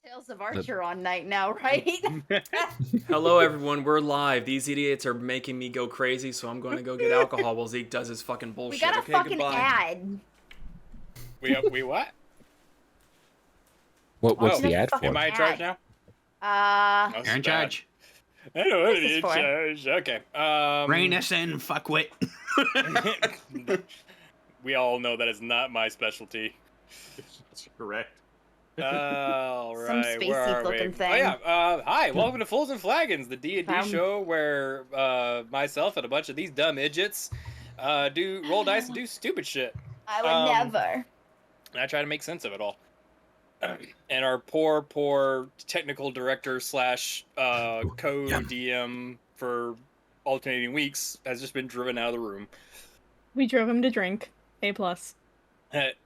Tales of Archer on night now, right? Hello, everyone. We're live. These idiots are making me go crazy, so I'm going to go get alcohol while Zeke does his fucking bullshit. We got a okay, fucking goodbye. ad. We what? What's the ad for? Am I in charge now? Uh, You're in charge. I don't want to What's be this in for? charge. Okay. Rein us in, fuckwit. We all know that is not my specialty. That's correct. All right, Some where are spacey we? looking thing. Oh yeah. Hi, welcome to Fools and Flagons, the D&D Found- show where myself and a bunch of these dumb idiots do roll dice and do stupid shit. I would never. And I try to make sense of it all. And our poor technical director slash co-DM for alternating weeks has just been driven out of the room. We drove him to drink. A+.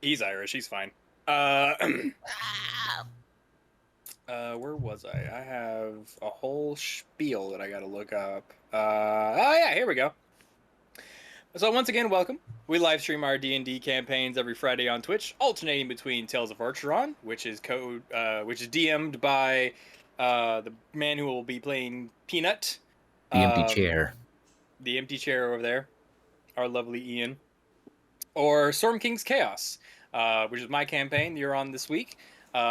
He's Irish. He's fine. Where was I? I have a whole spiel that I gotta look up. Oh yeah, here we go. So once again, welcome. We live stream our D&D campaigns every Friday on Twitch, alternating between Tales of Archeron, which is DM'd by the man who will be playing Peanut. The empty chair. The empty chair over there. Our lovely Ian. Or Storm King's Chaos, which is my campaign you're on this week.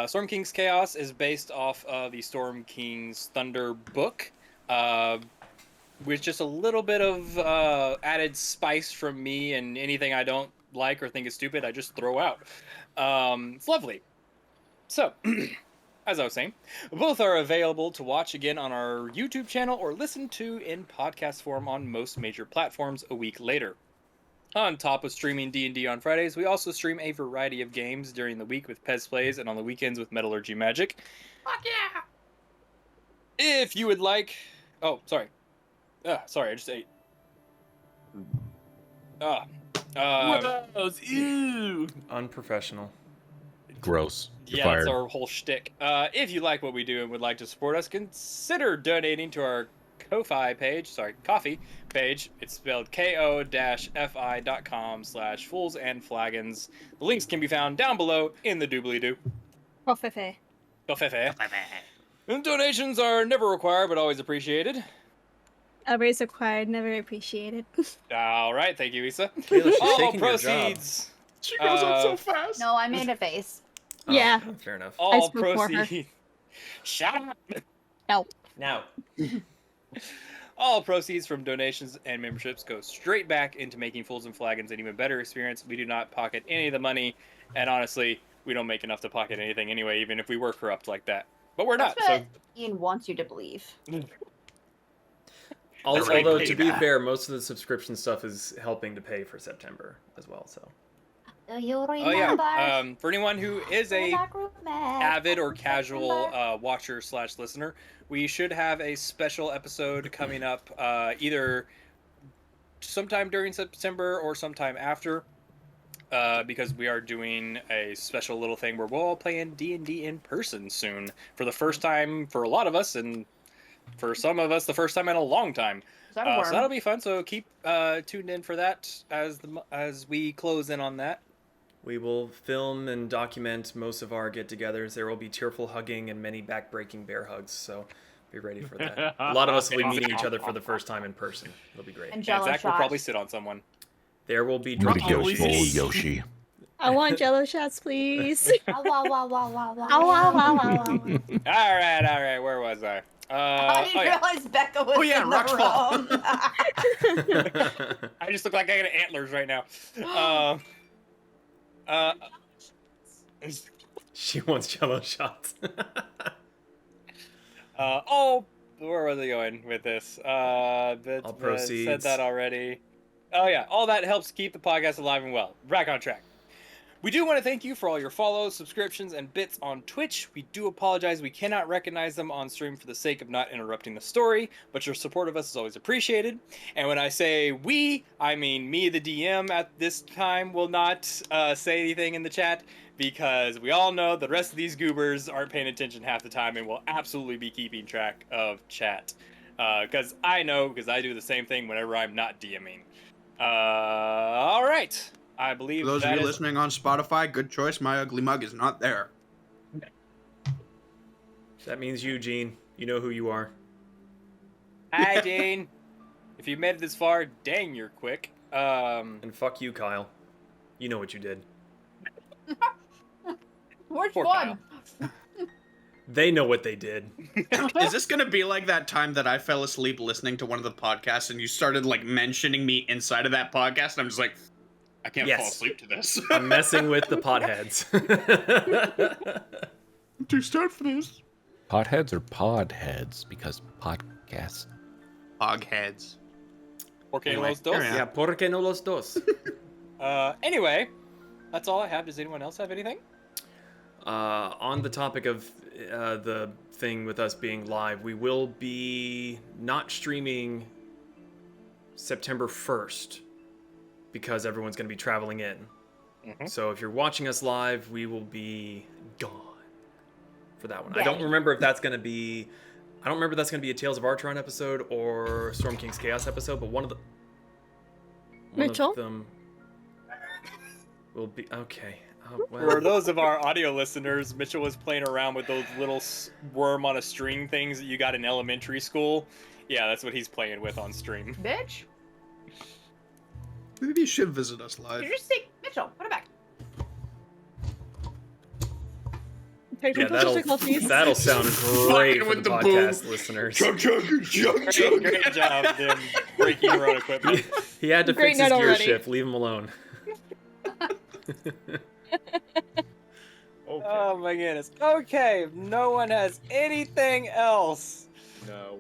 Storm King's Chaos is based off of the Storm King's Thunder book, with just a little bit of added spice from me, and anything I don't like or think is stupid, I just throw out. It's lovely. So, as I was saying, both are available to watch again on our YouTube channel or listen to in podcast form on most major platforms a week later. On top of streaming D&D on Fridays, we also stream a variety of games during the week with Pez Plays and on the weekends with Metallurgy Magic. Fuck yeah! If you would like... Oh, sorry. Sorry, I just ate. Gross. Ew. Unprofessional. Gross. You're Yeah, fired. that's our whole shtick. If you like what we do and would like to support us, consider donating to our Ko-Fi page, coffee page. It's spelled ko-fi.com/fools&flagons. The links can be found down below in the doobly-doo. Coffee. And donations are never required, but always appreciated. Always acquired, never appreciated. All right, thank you, Issa. Kayla, she's All taking your proceeds. She goes up so fast. No, I made a face. Oh, Yeah. Fair enough. All spoke for her. proceeds. Shut up. No. Now. All proceeds from donations and memberships go straight back into making Fools and Flagons an even better experience. We do not pocket any of the money, and honestly, we don't make enough to pocket anything anyway, even if we were corrupt like that. But we're That's not, what so... Ian wants you to believe. Although, to be fair, most of the subscription stuff is helping to pay for September as well, so... Do you Oh remember? yeah, for anyone who is a avid or casual Remember? watcher/listener, we should have a special episode coming up either sometime during September or sometime after, because we are doing a special little thing where we're all playing D&D in person soon for the first time for a lot of us, and for some of us the first time in a long time. Is that a worm? So that'll be fun. So keep tuned in for that as we close in on that. We will film and document most of our get-togethers. There will be tearful hugging and many back-breaking bear hugs, so be ready for that. A lot of us will be meeting each other for the first time in person. It'll be great. And And Jello Zach will shots. probably sit on someone. There will be Way to go, drunk Swole Yoshi. I want Jello shots, please. Ow, wow, wow, wow, wow, wow. Ow, ow, ow, ow, ow. All right. Where was I? I didn't realize Becca was in the room. I just look like I got antlers right now. She wants Jello shots. Where was I going with this? All Said proceeds. that already. Oh yeah, all that helps keep the podcast alive and well. Back on track. We do want to thank you for all your follows, subscriptions, and bits on Twitch. We do apologize we cannot recognize them on stream for the sake of not interrupting the story, but your support of us is always appreciated. And when I say we, I mean me, the DM, at this time will not say anything in the chat, because we all know the rest of these goobers aren't paying attention half the time and will absolutely be keeping track of chat. Because I know, because I do the same thing whenever I'm not DMing. All right. I believe For those of that you is... listening on Spotify, good choice. My ugly mug is not there. That means you, Gene. You know who you are. Hi, Gene. If you made it this far, dang, you're quick. And fuck you, Kyle. You know what you did. Which Poor one? They know what they did. Is this gonna be like that time that I fell asleep listening to one of the podcasts and you started like mentioning me inside of that podcast? And I'm just like, I can't fall Yes. asleep to this. I'm messing with the potheads. I'm too start for this. Potheads or podheads? Because podcasts. Hogheads. Porque Anyway, los dos. carry on. Yeah, ¿por qué no los dos? Anyway, that's all I have. Does anyone else have anything? On the topic of the thing with us being live, we will be not streaming September 1st because everyone's going to be traveling in. Mhm. So if you're watching us live, we will be gone for that one. I don't remember if that's going to be... I don't remember if that's going to be a Tales of Artron episode or Storm King's Chaos episode, but one of Mitchell? them will be... Okay. Oh, For well. those of our audio listeners, Mitchell was playing around with those little worm on a string things that you got in elementary school. Yeah, that's what he's playing with on stream. Bitch. Maybe you should visit us live. Did you just say Mitchell? Put it back. Yeah, Technical difficulties. that'll sound great Fucking for with the the podcast boom. listeners. Chug, chug, chug, chug. Great job, them breaking your own equipment. He had to Great fix his note gear already. shift. Leave him alone. Okay. Oh my goodness. Okay, if no one has anything else. No.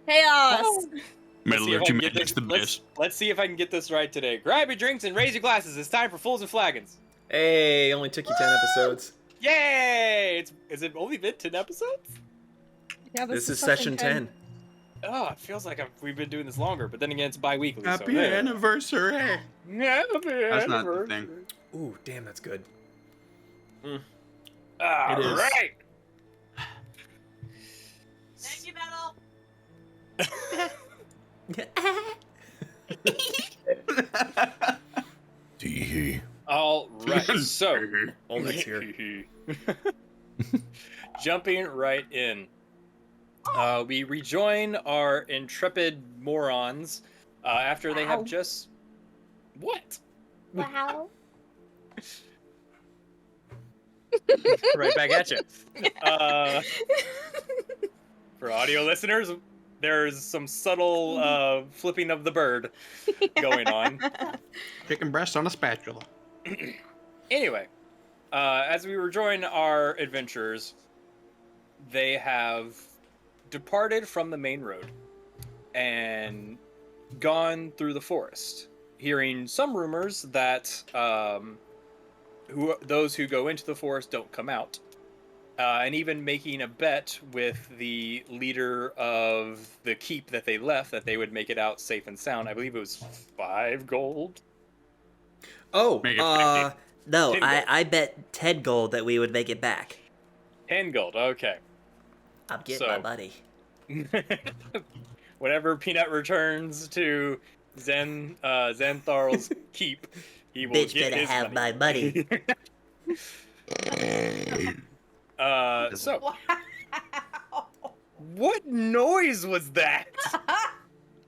Chaos. Let's see if I Metallurgy can get Magic's this- the best. Let's see if I can get this right today. Grab your drinks and raise your glasses. It's time for Fools and Flagons. Hey, only took you 10 episodes. Yay! Has it only been 10 episodes? Yeah, This is session 10. Oh, it feels like we've been doing this longer, but then again, it's bi-weekly. Happy so, hey. anniversary. Happy That's not the anniversary. thing. Ooh, damn, that's good. All It is. right. Thank you, Metal. Tee-hee. All right. So, Olmec's here. jumping right in. We rejoin our intrepid morons after they have Wow. just... What? Wow. Right back at you. For audio listeners, there's some subtle flipping of the bird going on. Chicken breast on a spatula. Anyway, as we rejoin our adventurers, they have departed from the main road and gone through the forest, hearing some rumors that those who go into the forest don't come out, and even making a bet with the leader of the keep that they left that they would make it out safe and sound. I believe it was 5 gold. Oh, Make it 50. No, 10 I, gold. I bet 10 gold that we would make it back. 10 gold, okay. I'm getting So- my money. Whenever Peanut returns to Xantharl's keep, he will Bitch get better his have money. my money. So, Wow. what noise was that?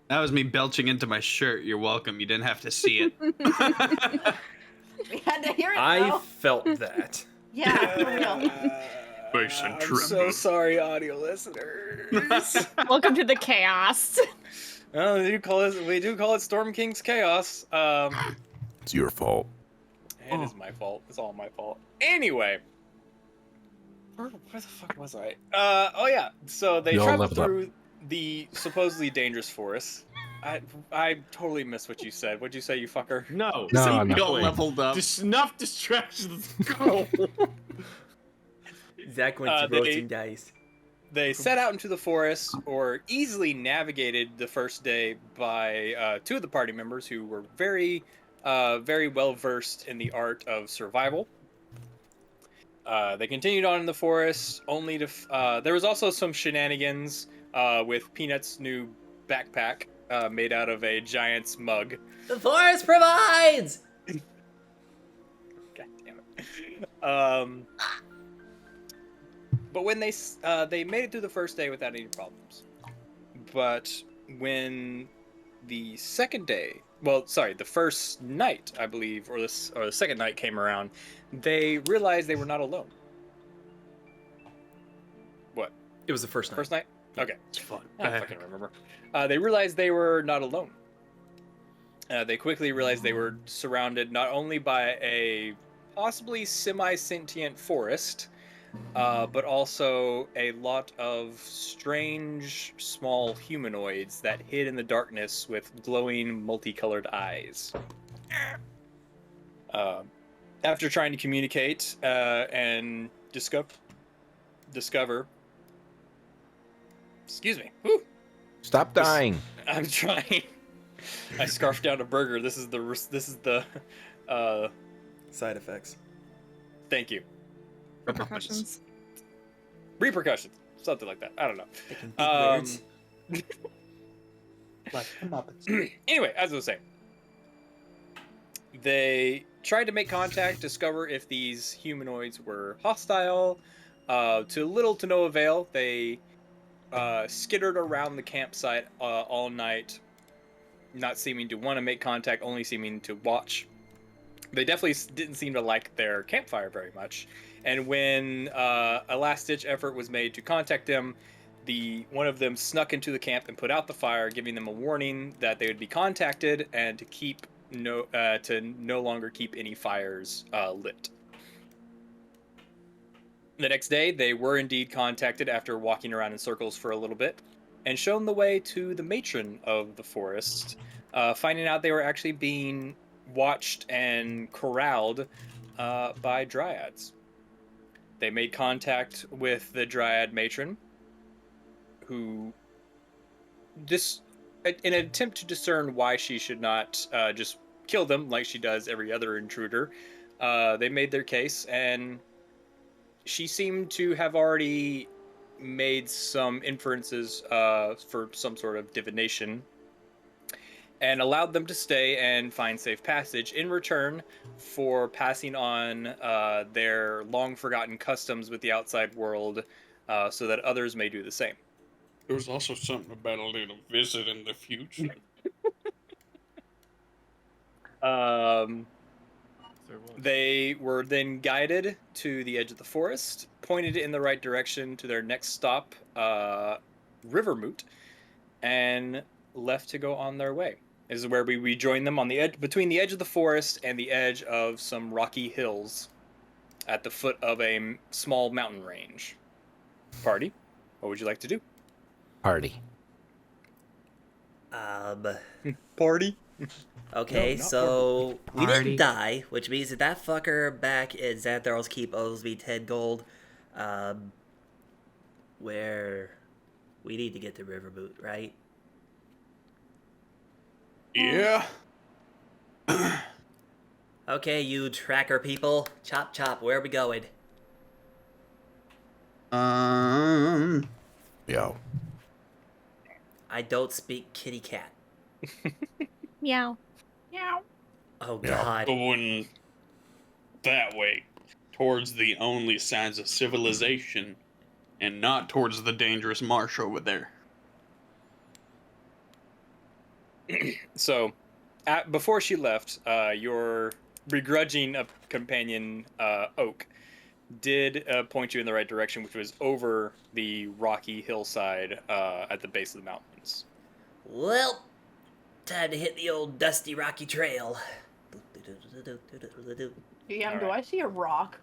That was me belching into my shirt. You're welcome. You didn't have to see it. We had to hear it, I though. felt that. Yeah, for real. Face and I'm so tremble. sorry, audio listeners. Welcome to the chaos. Oh, we do call it Storm King's Chaos. It's your fault. It is my fault. It's all my fault. Anyway, where the fuck was I? Oh yeah. So they Y'all traveled leveled up. through the supposedly dangerous forest. I totally missed what you said. What'd you say, you fucker? No. No, So no. you all leveled up. Enough distractions. Go. Zach went to they- roasting dice. They set out into the forest, or easily navigated the first day by 2 of the party members who were very well versed in the art of survival. They continued on in the forest, only to there was also some shenanigans with Peanut's new backpack made out of a giant's mug. The forest provides! God damn it. But when they made it through the first day without any problems. But when the second day, the first night, I believe, or the second night came around, they realized they were not alone. What? It was the first night. First night? Okay. It's fun. I don't fucking remember. They realized they were not alone. They quickly realized they were surrounded not only by a possibly semi-sentient forest, but also a lot of strange small humanoids that hid in the darkness with glowing multicolored eyes. After trying to communicate and discover. Excuse me. Whew. Stop dying. I'm trying. I scarfed down a burger. This is the Side effects. Thank you. Repercussions. Repercussions. Something like that. I don't know. Making big words. Like, come up. Anyway, as I was saying, they tried to make contact, discover if these humanoids were hostile. To little to no avail. They skittered around the campsite all night, not seeming to want to make contact, only seeming to watch. They definitely didn't seem to like their campfire very much. And when a last-ditch effort was made to contact them, one of them snuck into the camp and put out the fire, giving them a warning that they would be contacted and to no longer keep any fires lit. The next day, they were indeed contacted after walking around in circles for a little bit, and shown the way to the matron of the forest, finding out they were actually being watched and corralled by dryads. They made contact with the dryad matron, who, in an attempt to discern why she should not just kill them like she does every other intruder, they made their case, and she seemed to have already made some inferences for some sort of divination, and allowed them to stay and find safe passage in return for passing on their long-forgotten customs with the outside world, so that others may do the same. There was also something about a little visit in the future. They were then guided to the edge of the forest, pointed in the right direction to their next stop, Rivermoot, and left to go on their way. This is where we rejoin them on the edge, between the edge of the forest and the edge of some rocky hills at the foot of a small mountain range. Party, what would you like to do? Party. Party? Okay, No, not so we Party. didn't die, which means that fucker back in Xantharl's Keep owes me 10 gold. Where we need to get to Riverboot, right? Yeah. Okay, you tracker people. Chop chop, where are we going? Yo. I don't speak kitty cat. Meow. Oh Yeah. god. Going that way, towards the only signs of civilization, and not towards the dangerous marsh over there. So, before she left, your begrudging companion, Oak, did point you in the right direction, which was over the rocky hillside at the base of the mountains. Well, time to hit the old dusty rocky trail. DM, do I see a rock?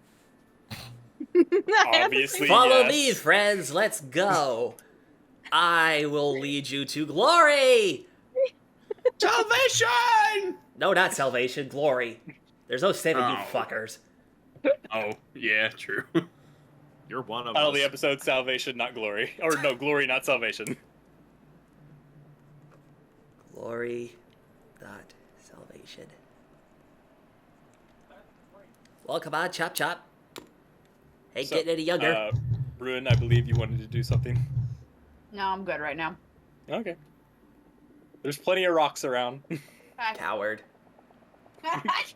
Obviously, Follow yes. me, friends. Let's go. I will lead you to glory. Salvation! No, not salvation. Glory. There's no saving you Oh. fuckers. Oh, yeah, true. You're one of Title of us. the episode: Salvation, not glory, or no, glory, not salvation. Glory, not salvation. Well, come on, chop chop. Ain't So, getting any younger. Ruin, I believe you wanted to do something. No, I'm good right now. Okay. There's plenty of rocks around. Coward.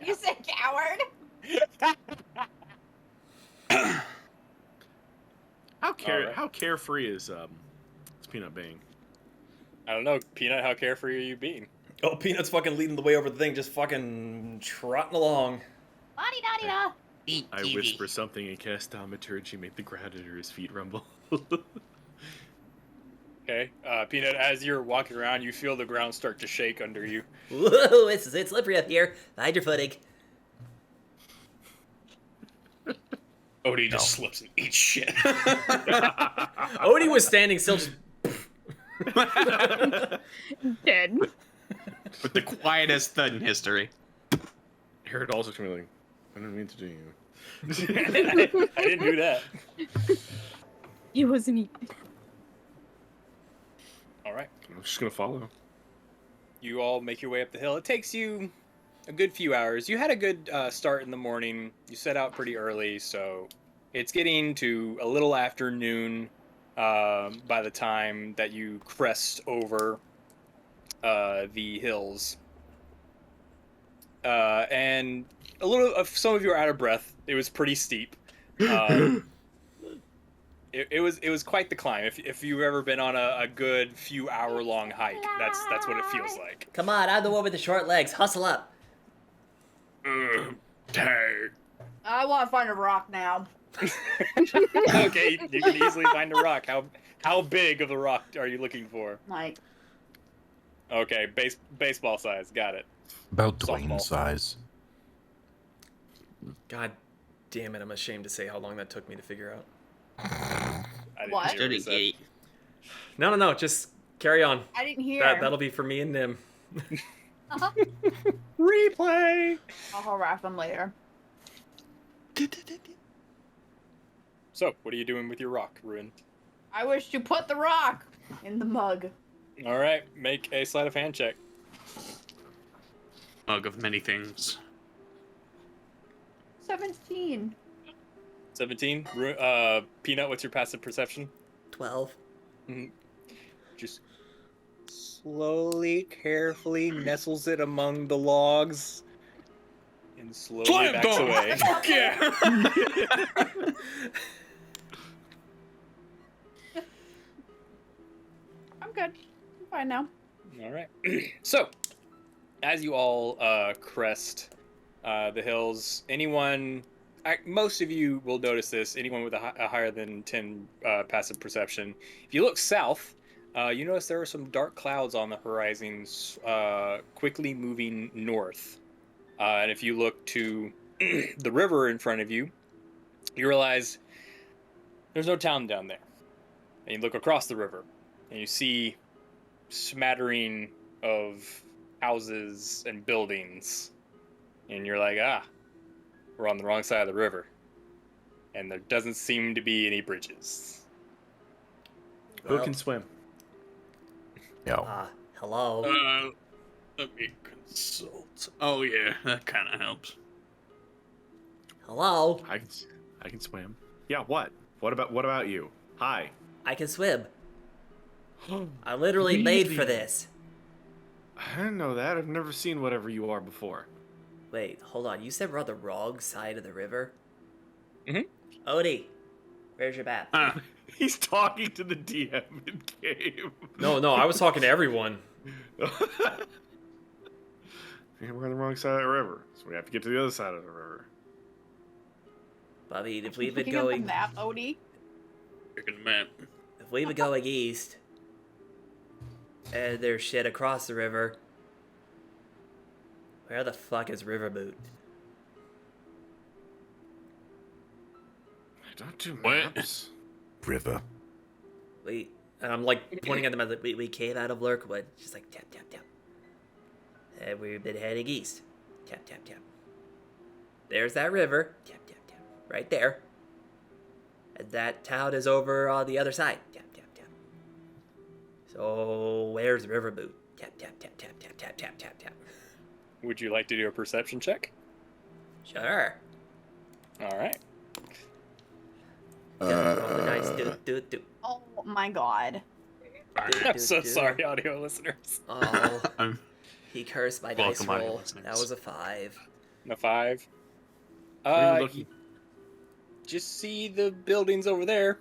You said coward? How carefree is Peanut being? I don't know, Peanut. How carefree are you being? Oh, Peanut's fucking leading the way over the thing, just fucking trotting along. La-di-da-di-da. I whisper something and cast thaumaturgy, make the ground under his feet rumble. Okay, Peanut. As you're walking around, you feel the ground start to shake under you. Whoa, it's slippery up here. Hide your footing. Odie just slips and eats shit. Odie was standing still, just Dead. With the quietest thud in history. Herod also looks at me like, I didn't mean to do you. I didn't do that. It wasn't me. All right. I'm just gonna follow. You all make your way up the hill. It takes you a good few hours. You had a good start in the morning. You set out pretty early, so it's getting to a little after noon by the time that you crest over the hills. And a little of some of you are out of breath. It was pretty steep. It was quite the climb. If you've ever been on a good few hour long hike, that's what it feels like. Come on, I'm the one with the short legs. Hustle up. Tired. I want to find a rock now. Okay, you can easily find a rock. How big of a rock are you looking for? Like, Okay, baseball size. Got it. About Softball. Dwayne size. God damn it, I'm ashamed to say how long that took me to figure out. I didn't What? hear you said. No, just carry on. I didn't hear. That'll be for me and Nim. Replay. I'll harass them later. So, what are you doing with your rock, Ruin? I wish to put the rock in the mug. All right, make a sleight of hand check. Mug of many things. 17. 17. Peanut, what's your passive perception? 12. Just slowly, carefully nestles it among the logs and slowly Slam backs dunk! away. Fuck yeah! I'm good. I'm fine now. All right. So, as you all crest the hills, most of you will notice this. Anyone with a higher than 10 passive perception. If you look south, you notice there are some dark clouds on the horizons, quickly moving north. And if you look to the river in front of you, you realize there's no town down there. And you look across the river, and you see smattering of houses and buildings. And you're like, we're on the wrong side of the river. And there doesn't seem to be any bridges. Who can swim? Yo. Hello. Let me consult. Oh yeah, that kind of helps. Hello. I can swim. Yeah. What? What about you? Hi. I can swim. I literally made for this. I didn't know that. I've never seen whatever you are before. Wait, hold on. You said we're on the wrong side of the river? Mhm. Odie, where's your map? He's talking to the DM in game. No, I was talking to everyone. Yeah, we're on the wrong side of the river, so we have to get to the other side of the river. Bobby, if we've been Looking at going... the map, Odie. Freaking map. If we've been going east, and there's shit across the river, where the fuck is River Boot? I don't do What? maps. River. And I'm like pointing at them as like, We came out of Lurkwood, just like tap, tap, tap. And we've been heading east. Tap, tap, tap. There's that river. Tap, tap, tap. Right there. And that town is over on the other side. Tap, tap, tap. So, where's River Boot? Tap, tap, tap, tap, tap, tap, tap, tap, tap. Would you like to do a perception check? Sure. All right. Roll the dice. Do. Oh my god. I'm so sorry, audio listeners. Oh, I'm he cursed my dice Welcome, audio roll. listeners. That was a 5. A 5. What are you looking? Just see the buildings over there.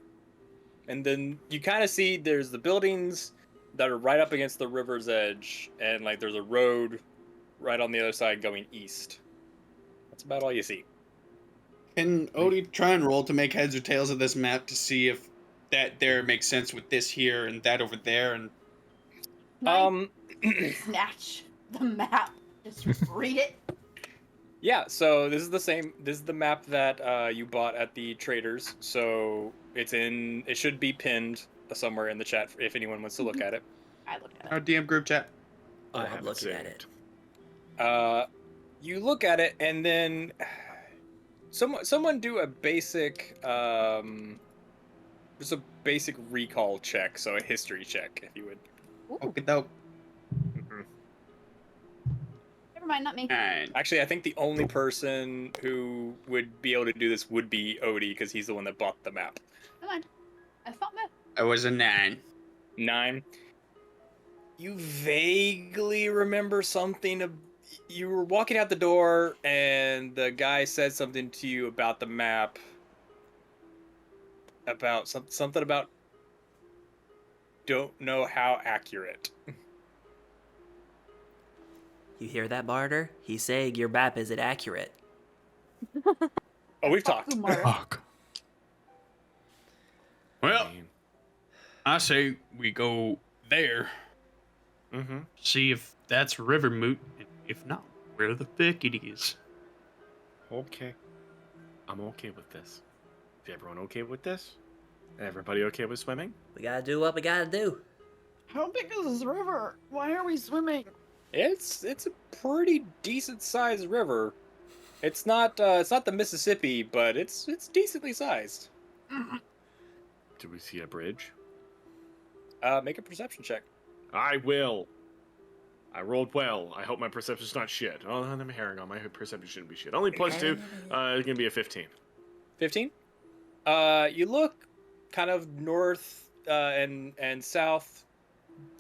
And then you kind of see there's the buildings that are right up against the river's edge, and like there's a road right on the other side going east. That's about all you see. Can Odie try and roll to make heads or tails of this map to see if that there makes sense with this here and that over there? And Snatch the map. Just read it. Yeah, so this is the same. This is the map that you bought at the traders. So it should be pinned somewhere in the chat if anyone wants to look at it. I looked at our it. DM group chat. Oh, I I'm haven't looking at saved. it. You look at it, and then someone do a basic just a basic recall check, so a history check, if you would. Ooh, Okay, dope. never mind, not me. And Actually, I think the only person who would be able to do this would be Odie, because he's the one that bought the map. Come on. I thought that. I was a 9. 9. You vaguely remember something. You were walking out the door, and the guy said something to you about the map. About something about don't know how accurate. You hear that, Barter? He's saying your map isn't accurate. Oh, we've talked. Kumar. Fuck. Well, I say we go there, Mm-hmm. see if that's river moot, and if not, where the fuck it is. Okay. I'm okay with this. Is everyone okay with this? Everybody okay with swimming? We gotta do what we gotta do. How big is this river? Why are we swimming? It's a pretty decent sized river. It's not the Mississippi, but it's decently sized. Do we see a bridge? Make a perception check. I will. I rolled well. I hope my perception's not shit. Oh, I'm herring on. My perception shouldn't be shit. Only +2. It's gonna be a 15. 15. You look kind of north and south.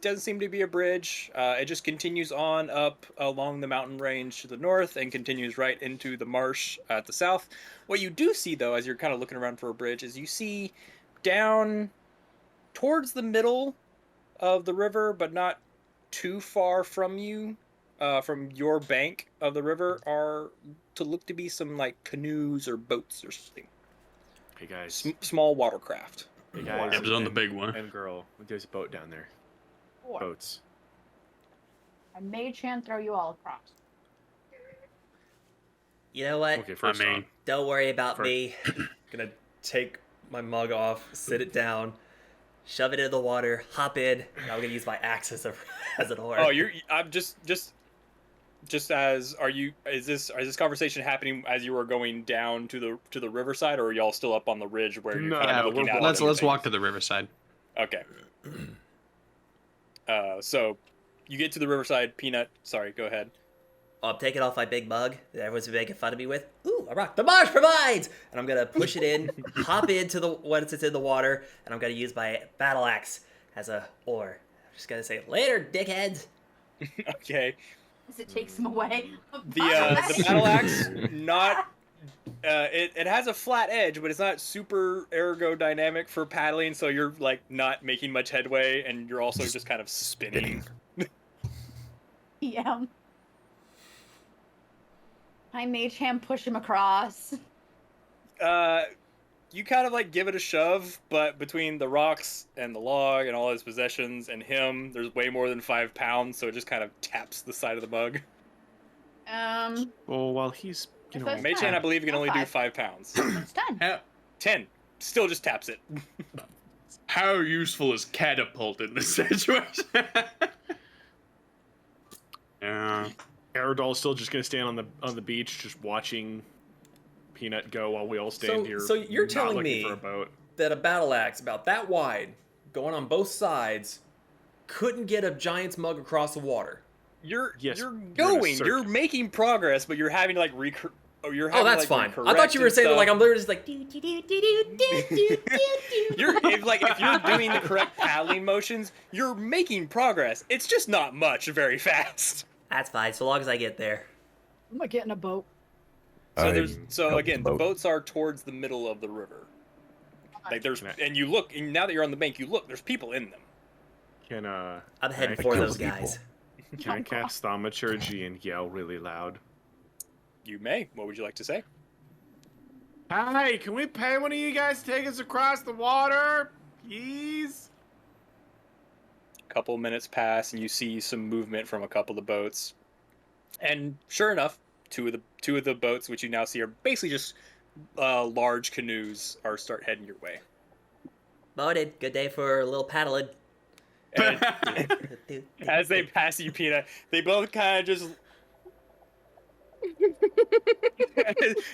Doesn't seem to be a bridge. It just continues on up along the mountain range to the north and continues right into the marsh at the south. What you do see, though, as you're kind of looking around for a bridge, is you see down towards the middle of the river, but not too far from you, from your bank of the river, are to look to be some like canoes or boats or something. Hey guys. Small watercraft. Hey guys. It was on the big one. And girl, there's a boat down there. Or Boats. I made Chan throw you all across. You know what? Okay, first off. Don't worry about First- me. Gonna take my mug off, sit it down. Shove it in the water, hop in, and I'm gonna use my axe as an oar. Oh, I'm just as is this conversation happening as you were going down to the riverside, or are y'all still up on the ridge where you're No, kind of looking we're- out? Let's walk to the riverside. Okay. So you get to the riverside. Peanut, sorry, go ahead. I'm taking off my big mug that everyone's been making fun of me with. Ooh, a rock. The marsh provides! And I'm gonna push it in, hop into the once it's in the water, and I'm gonna use my battle axe as a oar. I'm just gonna say, later, dickheads! Okay. As it takes him away. The battle axe, not it has a flat edge, but it's not super ergodynamic for paddling, so you're like not making much headway, and you're also just kind of spinning. Yeah. I made Chan push him across. You kind of like give it a shove, but between the rocks and the log and all his possessions and him, there's way more than 5 pounds, so it just kind of taps the side of the mug. Well, while he's, you If know, that's Mei-chan, I believe, you can only do 5. 5 pounds. It's done. 10. Still just taps it. How useful is catapult in this situation? Yeah. Aerodol's still just gonna stand on the beach, just watching Peanut go while we all stand here. So you're not telling looking me for a boat. that a battle axe about that wide, going on both sides, couldn't get a giant's mug across the water? You're Yes, you're you're in a going. You're circus. making progress, but you're having to like Oh, that's fine. I thought you were saying that like I'm literally just like. if you're doing the correct paddling motions, you're making progress. It's just not much, very fast. That's fine, so long as I get there. I'm not getting a boat. So I'm again, the boat. boats are towards the middle of the river. Like there's, Can I- and you look, and now that you're on the bank, you look. There's people in them. Can I'm can heading I for kill those people? guys. Can I cast thaumaturgy and yell really loud? You may. What would you like to say? Hi, can we pay one of you guys to take us across the water, please? A couple of minutes pass, and you see some movement from a couple of the boats. And sure enough, two of the boats, which you now see, are basically just large canoes, start heading your way. Morning. Good day for a little paddling. And as they pass you, Peanut, they both kind of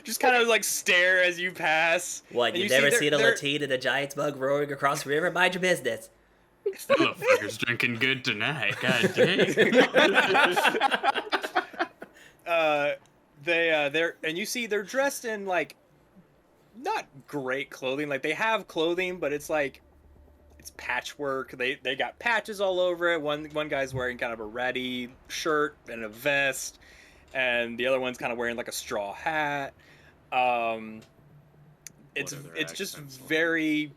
just kind of like stare as you pass. What, And you've you see never they're- seen a they're- lateen in a giant's mug roaring across the river? Mind your business. Motherfucker's drinking good tonight. God dang. They're and you see they're dressed in like not great clothing. Like they have clothing, but it's like it's patchwork. They got patches all over it. One guy's wearing kind of a ratty shirt and a vest, and the other one's kind of wearing like a straw hat. It's What are their just accents like? very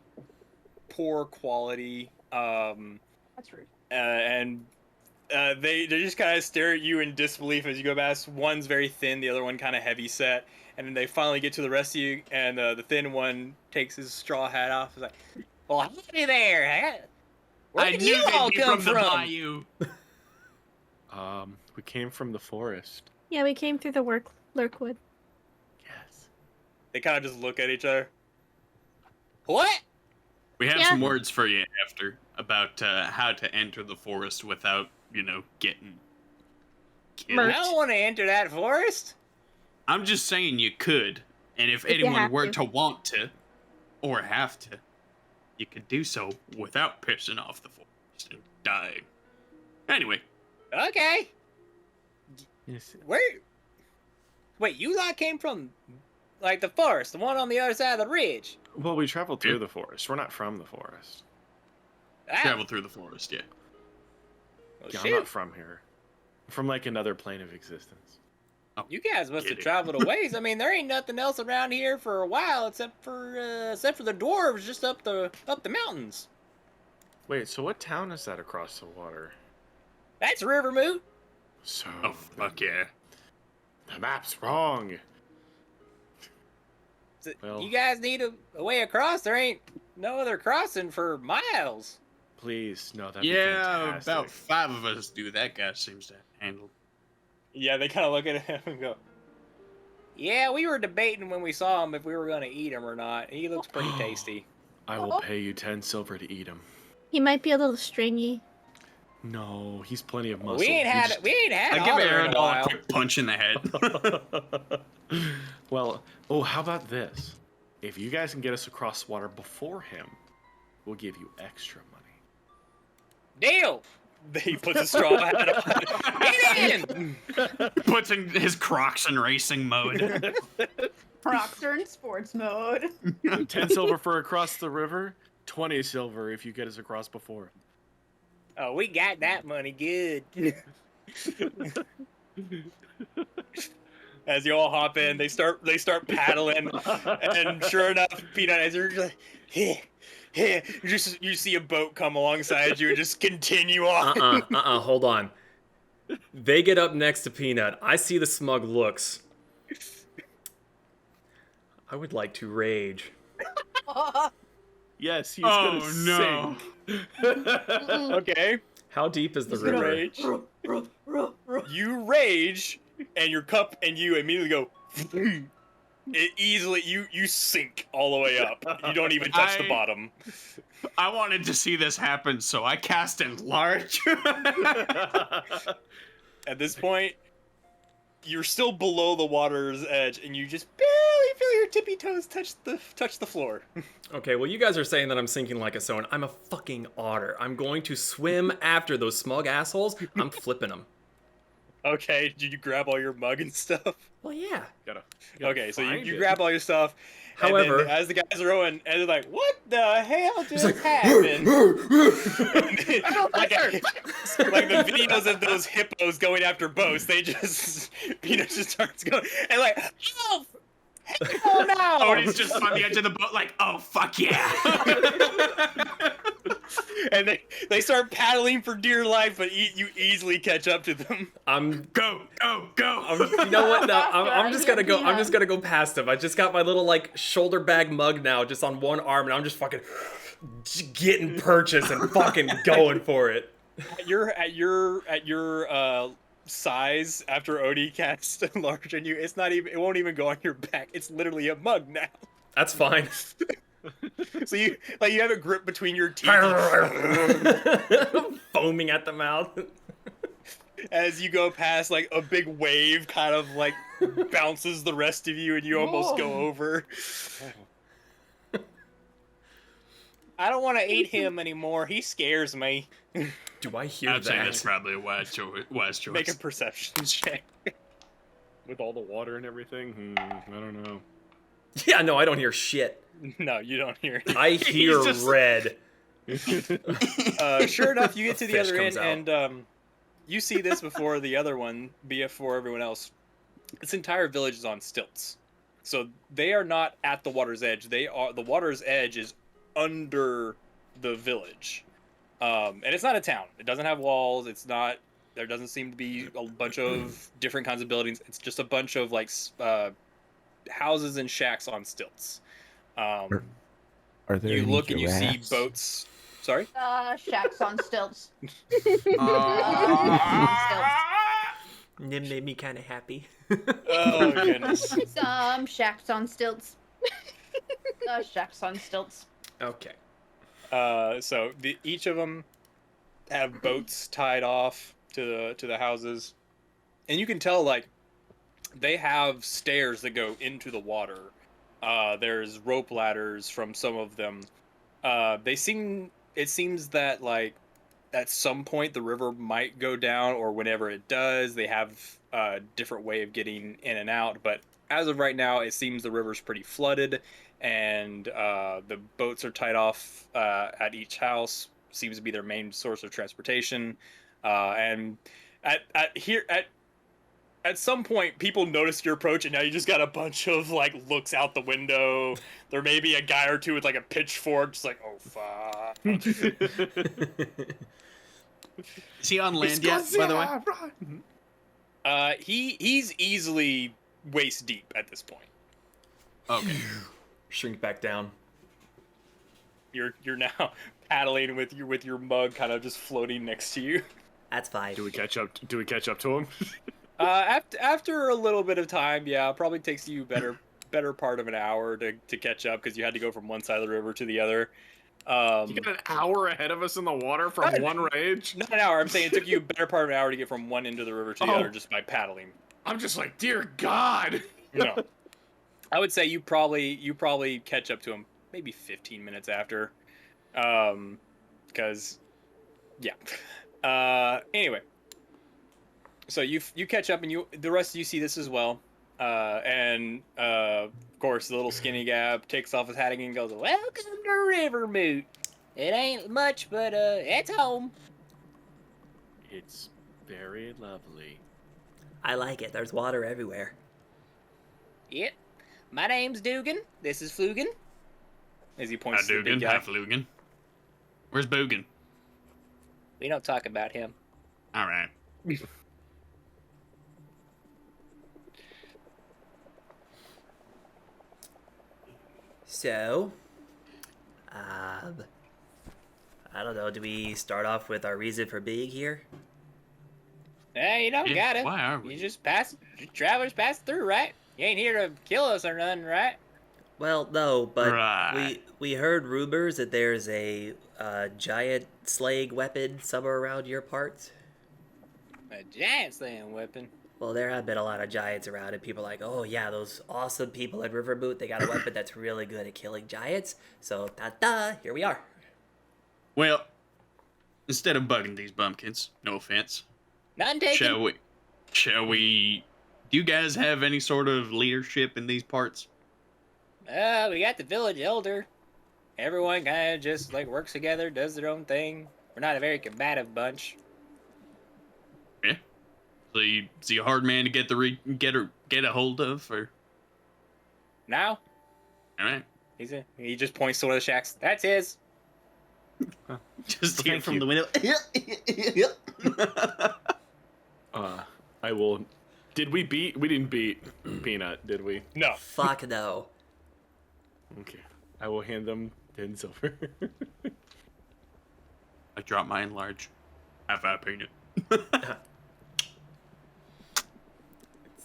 poor quality. That's rude. And they just kind of stare at you in disbelief as you go past. One's very thin, the other one kind of heavy set, and then they finally get to the rest of you, and the thin one takes his straw hat off. He's like, "Well, howdy there. Where did you all come the from?" bayou. We came from the forest. Yeah, we came through the Lurkwood. Yes. They kind of just look at each other. What? We have Yeah. some words for you after about how to enter the forest without, getting killed. Murked. I don't want to enter that forest. I'm just saying you could, and if If you anyone have were to. to want to, or have to, you could do so without pissing off the forest and dying. Anyway, Okay. Yes. Where? Wait, you lot came from, like, the forest, the one on the other side of the ridge. Well, we traveled through Yeah. the forest. We're not from the forest. Ah, travel through the forest, yeah. well, Yeah, I'm shoot. not from here. I'm from like another plane of existence. You guys must Get have it. traveled a ways. I mean, there ain't nothing else around here for a while except for the dwarves just up the mountains. Wait, so what town is that across the water? That's Rivermoot. So Oh, fuck yeah. the map's wrong. Well- You guys need a way across. There ain't no other crossing for miles. Please, no, that'd be Yeah, fantastic. about 5 of us do. That guy seems to handle. Yeah, they kind of look at him and go, "Yeah, we were debating when we saw him if we were going to eat him or not. He looks pretty tasty." I will pay you 10 silver to eat him. He might be a little stringy. No, he's plenty of muscle. We ain't He had just- we ain't had I give Otter in Aaron a a while. quick punch in the head. Well, how about this? If you guys can get us across water before him, we'll give you extra money. Deal. He puts a straw hat on. Get in. Puts in his Crocs in racing mode. Crocs are in sports mode. 10 silver for across the river, 20 silver if you get us across before. Oh, we got that money good. As you all hop in, they start paddling, and sure enough, Peanut, as you're just like, you see a boat come alongside you and just continue on. Hold on. They get up next to Peanut. I see the smug looks. I would like to rage. Yes, he's Oh, gonna no. sink. Okay, How deep is the you river? rage. You rage, and your cup and you immediately go. It easily you sink all the way up. You don't even touch the I- bottom. I wanted to see this happen, so I cast Enlarge. At this point, you're still below the water's edge, and you just barely feel your tippy toes touch the floor. Okay, well, you guys are saying that I'm sinking like a stone. I'm a fucking otter. I'm going to swim after those smug assholes. I'm flipping them. Okay, did you grab all your mug and stuff? Well, yeah. Gotta Okay, so find you it. grab all your stuff. And However- then as the guys are rowing, and they're like, "What the hell just happened?" like the videos of those hippos going after boats, they just Peanut just starts going and like, "Oh, Oh no! Odin's just on the edge of the boat, like, oh fuck yeah! And they start paddling for dear life, but you easily catch up to them. Go! You know what? No, I'm Right just here, gonna go. I'm DM. just gonna go past him. I just got my little like shoulder bag mug now, just on one arm, and I'm just fucking getting purchase and fucking going for it. At your size, after Odie casts enlarge on you, it won't even go on your back. It's literally a mug now. That's fine. So you have it gripped between your teeth Foaming at the mouth. as you go past, like a big wave kind of like bounces the rest of you, and you almost go over. I don't want to eat him anymore. He scares me. Do I hear I'd say that? that's probably a wise choice. Make a perception check. With all the water and everything, I don't know. Yeah, no, I don't hear shit. No, you don't hear it. I hear just- red. Sure enough, you get to the Fish other comes end, and you see this before the other one, before everyone else. This entire village is on stilts, so they are not at the water's edge. The water's edge is under the village, and it's not a town. It doesn't have walls. It's not. There doesn't seem to be a bunch of different kinds of buildings. It's just a bunch of like houses and shacks on stilts. Are there You any look and you see giraffes? boats. Sorry. Shacks on stilts. It made me kind of happy. Oh goodness. Some shacks on stilts. Shacks on stilts. Okay. So each of them have boats tied off to the houses, and you can tell like they have stairs that go into the water. There's rope ladders from some of them. It seems that like at some point the river might go down, or whenever it does, they have a different way of getting in and out. But as of right now, it seems the river's pretty flooded, and the boats are tied off at each house. Seems to be their main source of transportation. And at some point, people notice your approach, and now you just got a bunch of like looks out the window. There may be a guy or two with like a pitchfork, just like, oh fuck. Is he on land yet, by the way? He's easily waist deep at this point. Okay. Shrink back down. You're now paddling with your mug kind of just floating next to you. That's fine. Do we catch up to him? After a little bit of time, yeah, it probably takes you better part of an hour to catch up, because you had to go from one side of the river to the other. You got an hour ahead of us in the water from one rage? Not an hour. I'm saying it took you a better part of an hour to get from one end of the river to the other just by paddling. I'm just like, dear God. No, I would say you probably catch up to him maybe 15 minutes after, because yeah. Anyway. So you catch up, and the rest of you see this as well, and of course the little skinny guy takes off his hat again and goes, "Welcome to Rivermoot. It ain't much, but it's home." It's very lovely. I like it. There's water everywhere. Yep. My name's Dugan. This is Flugan. As he points to the Dugan, big guy. hi Flugan. Where's Boogan? We don't talk about him. All right. So, I don't know. Do we start off with our reason for being here? You don't Yeah, got it. why are we? You just travelers pass through, right? You ain't here to kill us or nothing, right? Well, no, but Right. we heard rumors that there's a giant slaying weapon somewhere around your parts. A giant slaying weapon. Well, there have been a lot of giants around, and people are like, oh yeah, those awesome people at Riverboot, they got a weapon that's really good at killing giants. So, ta-da, here we are. Well, instead of bugging these bumpkins, no offense, None taken. shall we? Do you guys have any sort of leadership in these parts? We got the village elder. Everyone kind of just like works together, does their own thing. We're not a very combative bunch. Yeah. So is he a hard man to get a hold of, or? Now, All right. he just points to one of the shacks. That's his. Just Well, hear thank from you. the window. I will. Did we beat? We didn't beat Peanut, did we? No. Fuck no. Okay. I will hand them 10 silver. I drop mine large. Have I peanut?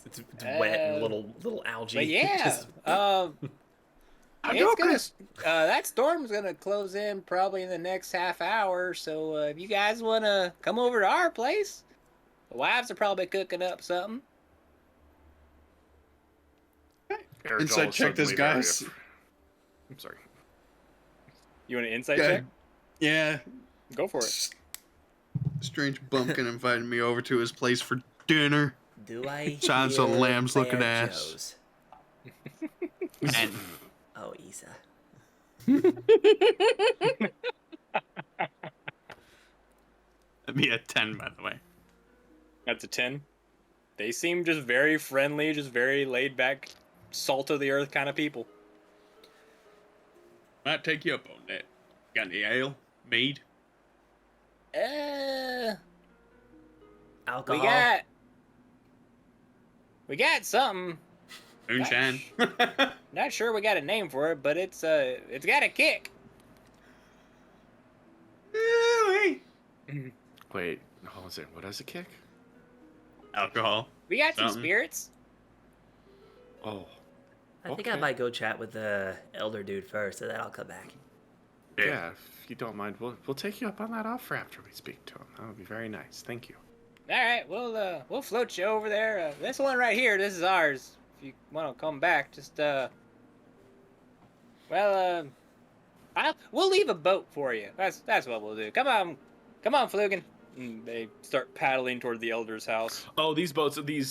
It's wet and little algae. But yeah, Just- it's gonna. That storm's gonna close in probably in the next half hour. So if you guys wanna come over to our place, the wives are probably cooking up something. Eric's Inside all check this, suddenly very guys. I'm sorry. You want an insight Yeah. check? Yeah. Go for it. Strange bumpkin invited me over to his place for dinner. Do I Sounds hear a lamb's looking Bear ass. Joe's? And Oh, Isa. that'd be a 10, by the way. That's a 10. They seem just very friendly, just very laid back, salt of the earth kind of people. Might take you up on that. Got any ale? Mead? Alcohol. We got something. Moonshine? Not sure we got a name for it, but it's got a kick. Wait, hold on a second. What has a kick? Alcohol. We got some Something. spirits. Oh. I think I Okay. might go chat with the elder dude first, and then I'll come back. Yeah, if you don't mind, we'll take you up on that offer after we speak to him. That would be very nice. Thank you. All right, we'll float you over there. This one right here, this is ours. If you want to come back, just we'll leave a boat for you. That's what we'll do. Come on, Flugan. And they start paddling toward the elder's house. Oh, these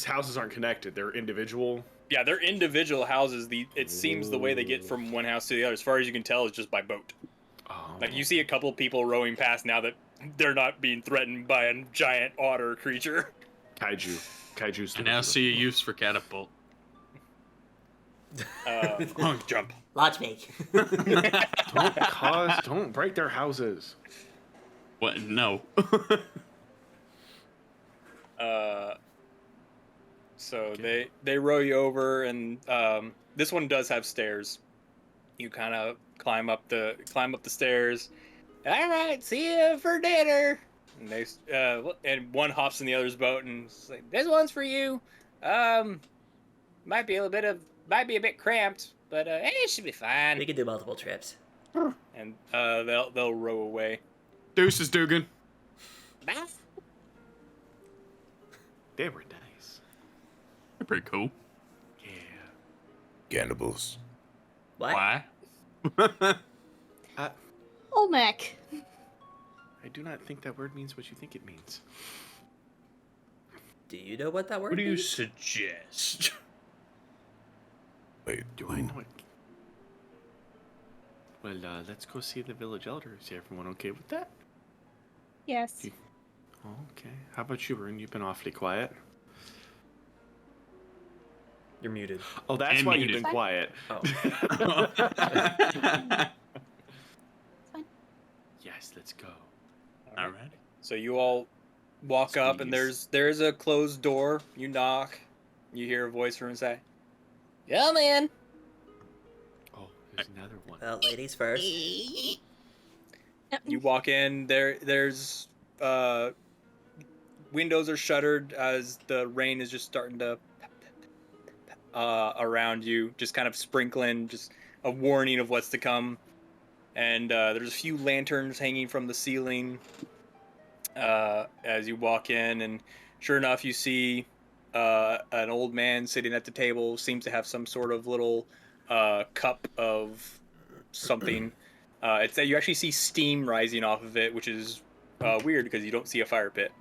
houses aren't connected. They're individual. Yeah, they're individual houses. It seems the way they get from one house to the other, as far as you can tell, is just by boat. Oh. Like, you see a couple people rowing past now that they're not being threatened by a giant otter creature. Kaiju's. I now see a use for catapult. Long jump. Launch me. Don't break their houses. What? No. So they row you over, and this one does have stairs. You kind of climb up the stairs. All right, see you for dinner. And they and one hops in the other's boat and is like, this one's for you. Might be a bit cramped, but it should be fine. We can do multiple trips. And they'll row away. Deuces, Dugan. Bye. They were nice. They're pretty cool. Yeah. Cannibals. What? Why? Olmec. I do not think that word means what you think it means. Do you know what that word What do you means? suggest? Wait, Do I know it? Well, let's go see the village elder. Is everyone okay with that? Yes. Oh, okay. How about you, Rune? You've been awfully quiet. You're muted. Oh, that's And why muted. you've been quiet. Oh. Fine. Yes, let's go. All right. So you all walk up, and there's a closed door. You knock. You hear a voice from inside. Come in. Oh, there's another one. Well, ladies first. You walk in. There's windows are shuttered as the rain is just starting to around you, just kind of sprinkling, just a warning of what's to come. And there's a few lanterns hanging from the ceiling as you walk in, and sure enough, you see an old man sitting at the table. Seems to have some sort of little cup of something. It's that you actually see steam rising off of it, which is weird because you don't see a fire pit.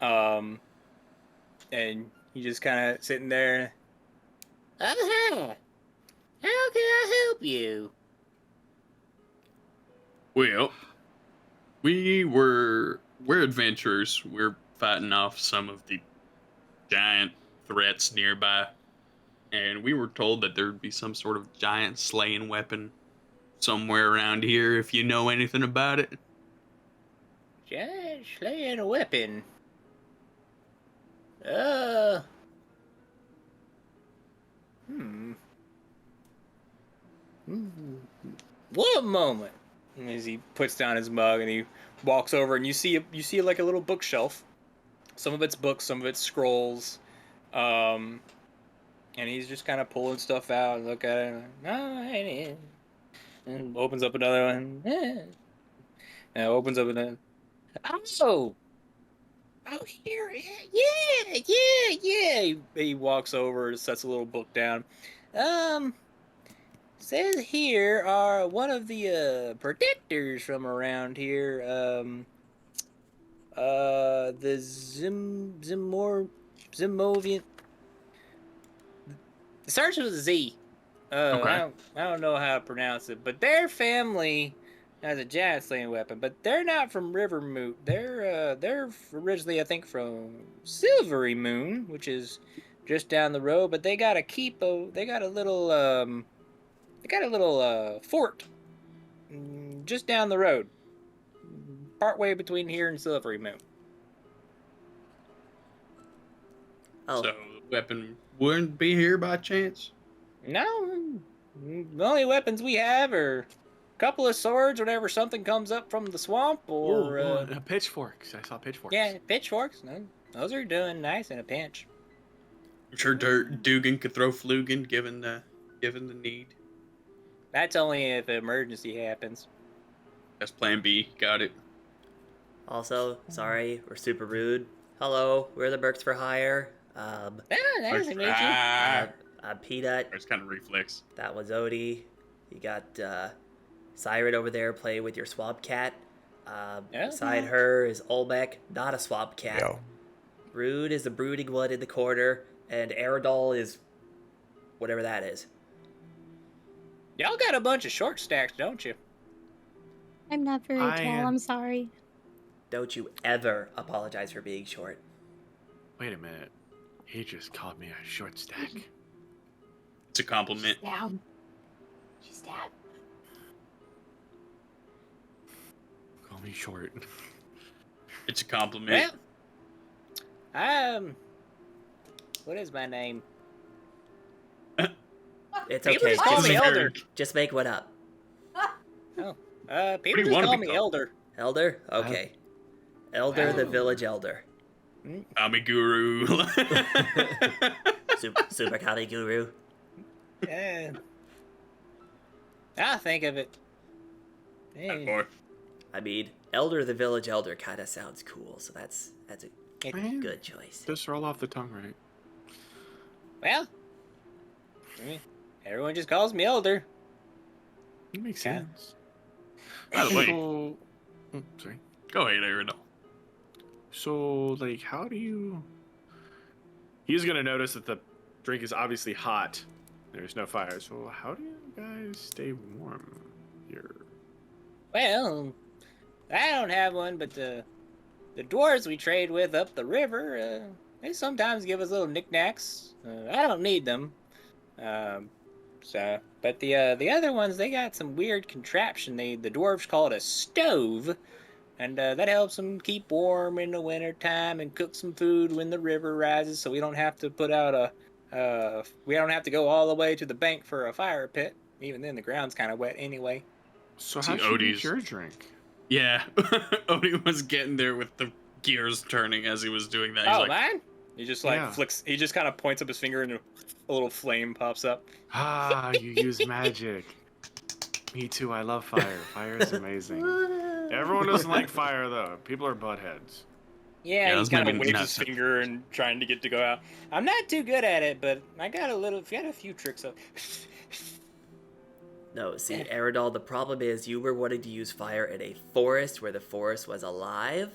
And you just kind of sitting there. How can I help you? Well, we're adventurers. We're fighting off some of the giant threats nearby. and we were told that there'd be some sort of giant slaying weapon somewhere around here. If you know anything about it, Giant slaying a weapon. Hmm. One moment. As he puts down his mug and he walks over, and you see like a little bookshelf. Some of it's books, some of it's scrolls. And he's just kind of pulling stuff out and look at it. And opens up another one. And opens up another. Oh, here, yeah. He walks over, sets a little book down. Says here are one of the protectors from around here. The Zimovian. It starts with a Z. Okay. I don't know how to pronounce it, but their family has a giant slaying weapon. But they're not from Rivermoot. They're originally, I think, from Silvery Moon, which is just down the road. But they got a little fort just down the road, partway between here and Silvery Moon. Oh, so the weapon wouldn't be here by chance. No, the only weapons we have are a couple of swords whenever something comes up from the swamp, or pitchforks. I saw pitchforks. yeah, pitchforks. No, those are doing nice in a pinch. I'm sure Dugan could throw Flugan given the need. That's only if an emergency happens. That's Plan B. Got it. also, sorry, we're super rude. Hello, we're the Berks for Hire. Nice to meet you. I'm Peanut. It's kind of reflex. That was Odie. You got Siren over there playing with your swamp cat. Beside her is Olmec, not a swamp cat. Yo. Brood is the brooding one in the corner, and Aerodol is whatever that is. Y'all got a bunch of short stacks, don't you? I'm not very I tall. am- I'm sorry. Don't you ever apologize for being short. Wait a minute. He just called me a short stack. It's a compliment. She's down. She's down. Call me short. It's a compliment. Well, what is my name? It's People okay. just call me Elder. Just make one up. People do you just wanna call be me called? Elder. Elder? Okay. Elder, the Wow. village elder. Kami Guru. Super Kami Guru. I'll think of it. That boy. I mean, Elder, the village elder kind of sounds cool, so that's a Man. good choice. Just roll off the tongue, right? Well, everyone just calls me Elder. It makes Yeah. sense. By the way, So, sorry. go ahead, Aerodol. So, like, how do you... He's gonna notice that the drink is obviously hot. There's no fire. So, how do you guys stay warm here? Well, I don't have one, but the dwarves we trade with up the river, they sometimes give us little knickknacks. I don't need them. But the other ones, they got some weird contraption. The dwarves call it a stove, and that helps them keep warm in the winter time and cook some food when the river rises, so we don't have to put out we don't have to go all the way to the bank for a fire pit. Even then, the ground's kind of wet anyway. So, See, how should you Odie's- make your drink? Yeah, Odie was getting there with the gears turning as he was doing that. He's Oh, like, man! He just Yeah. flicks. He just kind of points up his finger, and a little flame pops up. Ah, you use magic. Me too, I love fire. Fire is amazing. Everyone doesn't like fire, though. People are buttheads. Yeah, he that's kind of maybe waves not his so- finger and trying to get to go out. I'm not too good at it, but I got a few tricks up. No, see, Aerodol, the problem is you were wanting to use fire in a forest where the forest was alive.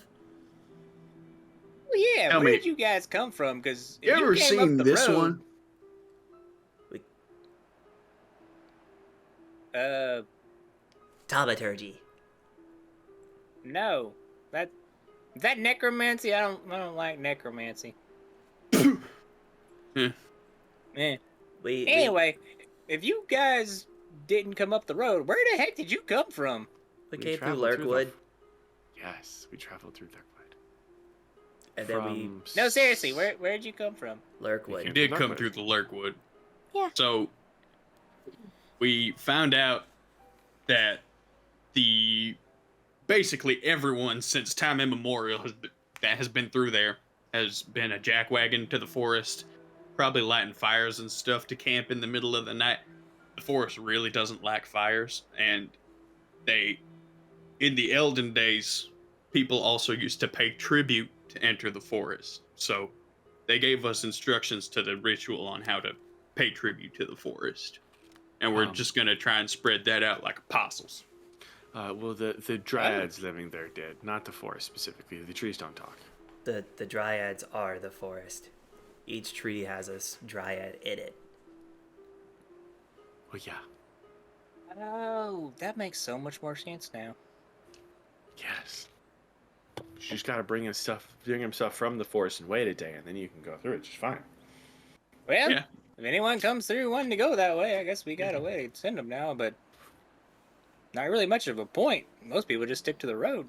Well, yeah, Tell where me. did you guys come from? Because you ever seen this one? Taumaturgy. No, is that necromancy? I don't like necromancy. Hmm. Eh. Anyway, if you guys didn't come up the road, where the heck did you come from? we came through traveled through Lurkwood, Yes, we traveled through Lurkwood. and then we No, seriously, where'd you come from? Lurkwood. We did come through the Lurkwood. Yeah. So we found out that basically everyone since time immemorial that has been through there has been a jackwagon to the forest, probably lighting fires and stuff to camp in the middle of the night. The forest really doesn't lack fires, and in the Elden days, people also used to pay tribute to enter the forest. So they gave us instructions to the ritual on how to pay tribute to the forest. And we're just going to try and spread that out like apostles. Well, the dryads living there did, not the forest specifically. The trees don't talk. The dryads are the forest. Each tree has a dryad in it. Well, yeah. Oh, that makes so much more sense now. Yes. You just gotta bring him stuff from the forest and wait a day, and then you can go through it just fine. Well, Yeah. if anyone comes through wanting to go that way, I guess we got a way to send them now, but not really much of a point. Most people just stick to the road.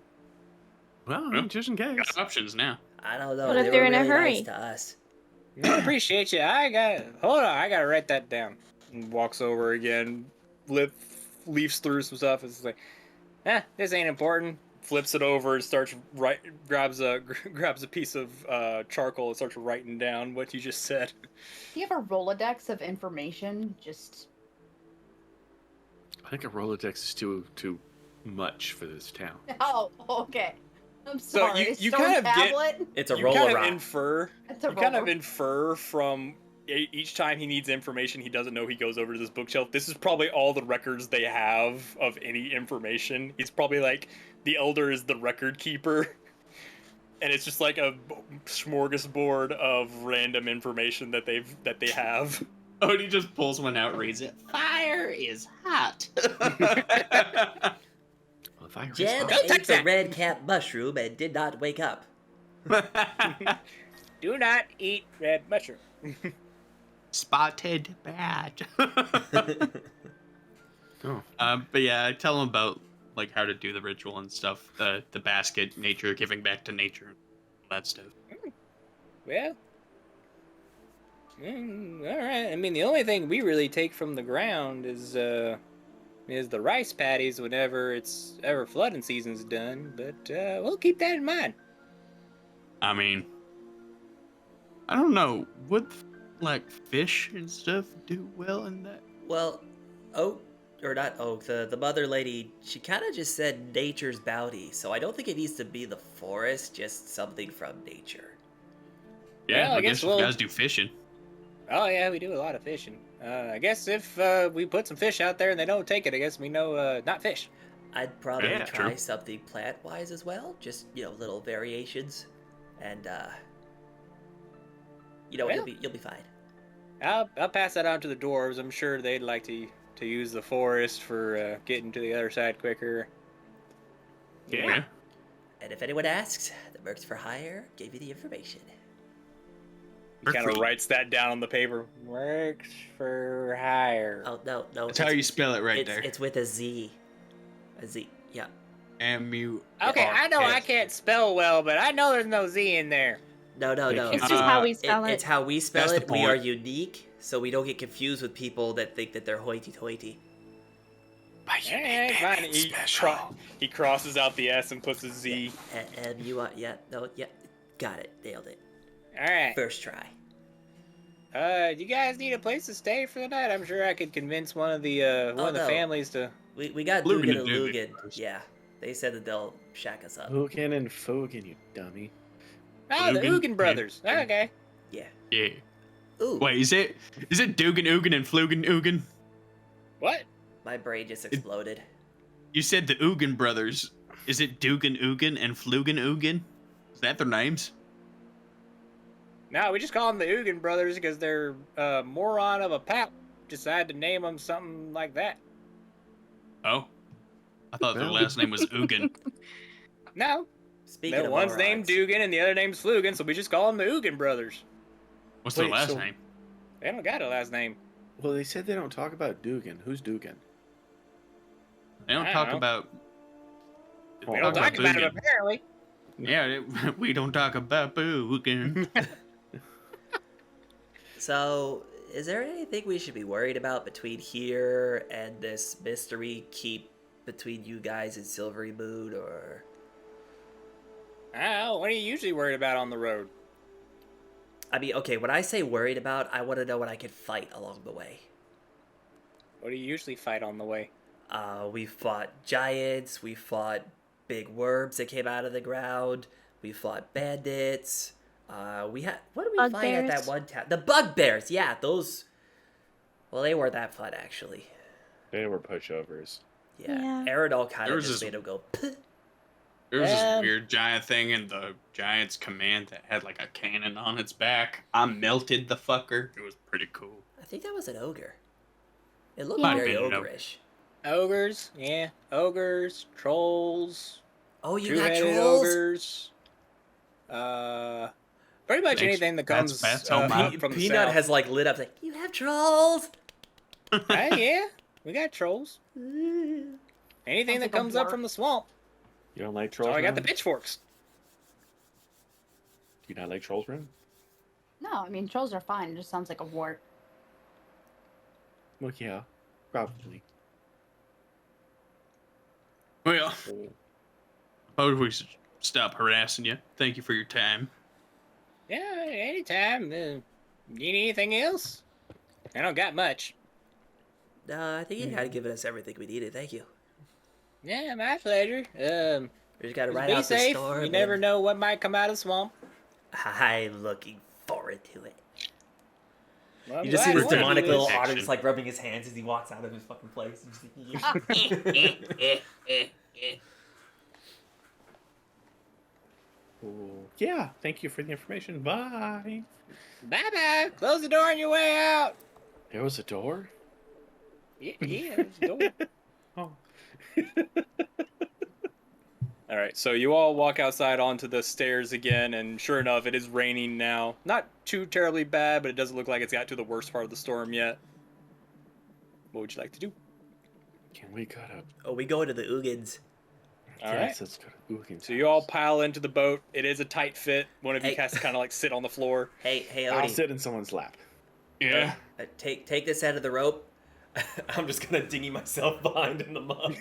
Well, Yeah. just in case. Got options now. I don't know. What if they they're were in a really hurry? nice to us. I appreciate you. Hold on, I gotta write that down. And walks over again, leafs through some stuff. It's like, this ain't important. Flips it over and starts grabs a piece of charcoal and starts writing down what you just said. Do you have a Rolodex of information? Just I think a Rolodex is too much for this town. oh, okay. I'm So sorry. you Stone kind of get- tablet? It's a You roll kind of of rock. infer. It's a You kind of roller. infer from each time he needs information he doesn't know, he goes over to this bookshelf. This is probably all the records they have of any information. He's probably like, the elder is the record keeper. And it's just like a smorgasbord of random information that they have. Oh, and he just pulls one out, reads it. Fire is hot. Well, if I Jen Don't ate touch the that. red cap mushroom and did not wake up. Do not eat red mushroom. Spotted bat. Oh. But yeah, I tell him about like how to do the ritual and stuff. The basket, nature, giving back to nature, all that stuff. Well, all right. I mean, the only thing we really take from the ground is the rice paddies whenever flooding season's done. But we'll keep that in mind. I mean, I don't know. Would like fish and stuff do well in that? Well, the mother lady, she kind of just said nature's bounty, so I don't think it needs to be the forest, just something from nature. Yeah, Well, I I guess guess you guys do fishing. Oh yeah, we do a lot of fishing. I guess if we put some fish out there and they don't take it, I guess we know not fish. I'd probably Yeah, try true. something plant-wise as well, just, little variations, and, Well. you'll be fine. I'll pass that on to the dwarves. I'm sure they'd like to use the forest for getting to the other side quicker. Yeah. And if anyone asks, the Mercs for Hire gave you the information. He kind of writes that down on the paper. Works for hire. Oh, no. That's how you spell it right there. It's with a Z. A Z, yeah. M-U. Okay, I know I can't spell well, but I know there's no Z in there. No. It's just how we It- spell It's it. how we spell That's the it. We are point. unique, so we don't get confused with people that think that they're hoity-toity. By Yeah, unique fine. and special. He crosses out the S and puts a Z. And you are, got it, nailed it. All right. First try. Do you guys need a place to stay for the night? I'm sure I could convince one of the Oh, no. families to. We got Lugan Dugan and and Dugan. Lugan. Yeah, they said that they'll shack us up. Hogan and Fogan, you dummy. Oh, the Lugan Ugin brothers. and- Okay. Yeah. Yeah. Ooh, Wait, is it Dugan Ugin and Flugan Ugin? What? my brain just exploded. You said the Ugin brothers. Is it Dugan Ugin and Flugan Ugin? Is that their names? No, we just call them the Ugin brothers because their moron of a pap decided to name them something like that. Oh. I thought their Well. last name was Ugin. No, Speaking the of one's morons, named Dugan and the other name's Flugan, so we just call them the Ugin brothers. What's their Wait, last so- name? They don't got a last name. Well, they said they don't talk about Dugan. Who's Dugan? They don't I talk don't know. about. We don't talk about it Boogan. apparently. Yeah, we don't talk about Boogan. So, is there anything we should be worried about between here and this mystery keep between you guys and Silvery Moon, or? Oh, what are you usually worried about on the road? I mean, okay, when I say worried about, I want to know what I could fight along the way. What do you usually fight on the way? We fought giants, we fought big worms that came out of the ground, we fought bandits, we had, what did we fight at that Bugbears? one town? The bugbears, yeah, those, well, they weren't that fun, actually. They were pushovers. Yeah, Yeah. Aerodol kind There of was just this- made him go, "Puh." There was this weird giant thing in the Giant's command that had like a cannon on its back. I melted the fucker. It was pretty cool. I think that was an ogre. It looked Yeah. very Might have been an ogreish. Ogres, yeah. Ogres, trolls, Oh, you got two-headed trolls? ogres. Pretty much Thanks. anything that That's- comes that's all my- up from the Peanut south. has like lit up, like, you have trolls? Yeah, we got trolls. Anything Sounds that like a comes up war. from the swamp. You don't like So trolls? I got the Ren? pitchforks. Do you not like trolls, Ren? No, I mean trolls are fine. It just sounds like a wart. Well, yeah, probably. Well, suppose we should stop harassing you. Thank you for your time. Yeah, anytime. Need anything else? I don't got much. I think you kind of given us everything we needed, thank you. Yeah, my pleasure. We just gotta Just ride be out the safe. storm. You never and- know what might come out of the swamp. I'm looking forward to it. Well, I'm You just see glad this you demonic wanna do little it. otter just like rubbing his hands as he walks out of his fucking place. And just like, Cool. Yeah, thank you for the information. Bye. Bye-bye. Close the door on your way out. There was a door? Yeah, there's a door. Oh. All right, so you all walk outside onto the stairs again, and sure enough, it is raining now. Not too terribly bad, but it doesn't look like it's got to the worst part of the storm yet. What would you like to do? Can we go to... oh, we go into the Ugins. All yes, right. let's go to Ugin's So you all house. pile into the boat. It is a tight fit. One of you Hey. has to kind of like sit on the floor. Hey, I'll Odie, sit in someone's lap. Yeah. take this end of the rope. I'm just gonna dinghy myself behind in the mud.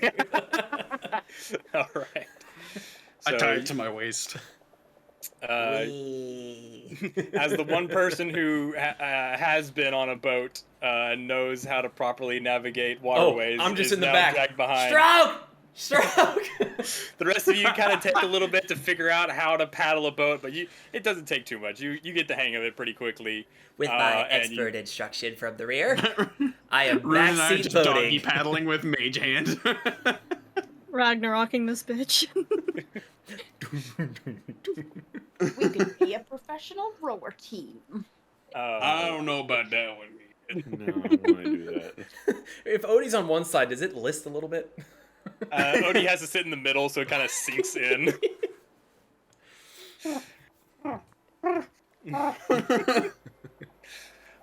All right. I So, tie it to my waist. Whee. as the one person who has been on a boat and knows how to properly navigate waterways, I'm just is in the now back. dragged behind. Stroke! The rest of you kind of take a little bit to figure out how to paddle a boat, but it doesn't take too much. You get the hang of it pretty quickly. With my and you- expert instruction from the rear, I am Rune and I are backseat just doggy boating. paddling with mage hand. Ragnarocking this bitch. We could be a professional rower team. I don't know about that one. No, I don't want to do that. If Odie's on one side, does it list a little bit? Odie has to sit in the middle, so it kind of sinks in.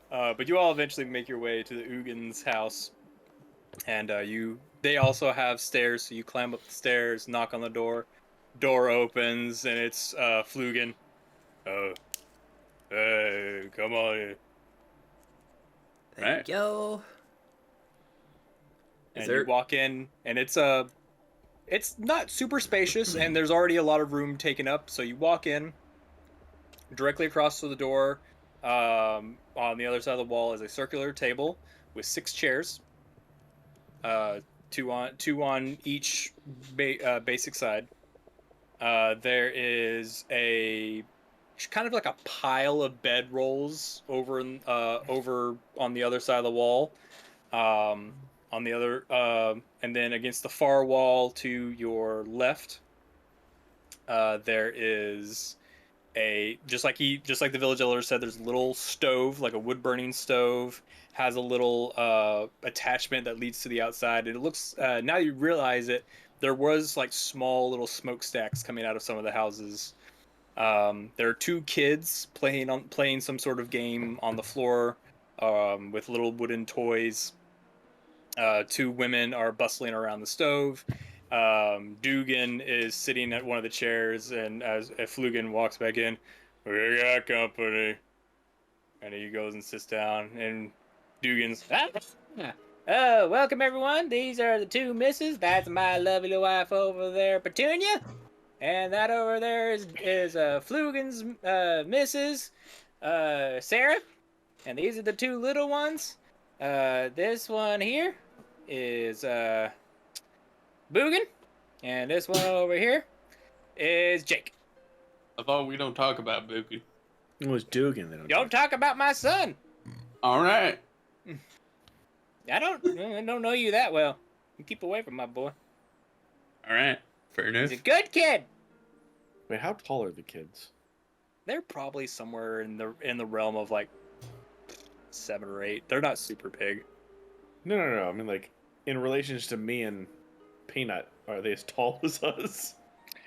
But you all eventually make your way to the Ugin's house, and they also have stairs, so you climb up the stairs, knock on the door. Door opens, and it's Flugen. Oh, hey, come on in. Thank you. Is And there- you walk in, and it's not super spacious, and there's already a lot of room taken up. So you walk in. Directly across to the door, on the other side of the wall, is a circular table with 6 chairs. Two on each basic side. There is a kind of like a pile of bed rolls over on the other side of the wall. On the other, and then against the far wall to your left, there is just like the village elder said, there's a little stove, like a wood burning stove, has a little attachment that leads to the outside. And it looks, now you realize it, there was like small little smokestacks coming out of some of the houses. There are 2 kids playing some sort of game on the floor with little wooden toys. Two women are bustling around the stove. Dugan is sitting at one of the chairs, and as Flugan walks back in, we got company. And he goes and sits down, and Dugan's, welcome everyone. These are the two misses. That's my lovely wife over there, Petunia. And that over there is Flugan's missus, Sarah. And these are the two little ones. This one here is Boogan. And this one over here is Jake. I thought we don't talk about Buki. It was Dugan. Don't talk about my son. All right. I don't know you that well. You keep away from my boy. All right. Fair enough. He's a good kid. Wait, how tall are the kids? They're probably somewhere in the realm of like 7 or 8. They're not super big. No. I mean, like, in relation to me and Peanut, are they as tall as us?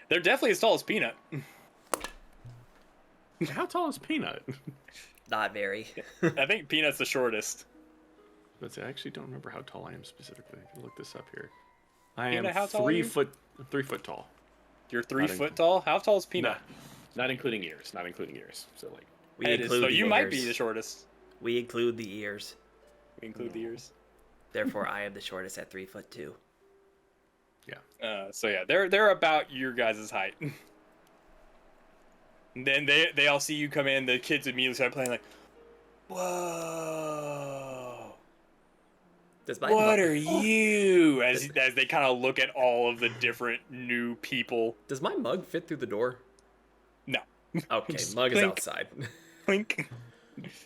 They're definitely as tall as Peanut. How tall is Peanut? Not very. I think Peanut's the shortest. Let's see, I actually don't remember how tall I am specifically. I can look this up here. I Peanut, am how tall are 3 you? foot 3 foot tall. You're 3 Not foot tall? How tall is Peanut? Not including ears. Not including ears. So like, We It is, include so the you ears. might be the shortest. We include the ears. We include the ears. Therefore, I am the shortest at 3'2". So yeah, they're about your guys' height. And then they all see you come in. The kids immediately start playing like, "Whoa, Does my what mug, are you?" As they kind of look at all of the different new people. Does my mug fit through the door? No. Okay, Just mug is clink. outside. Clink. It's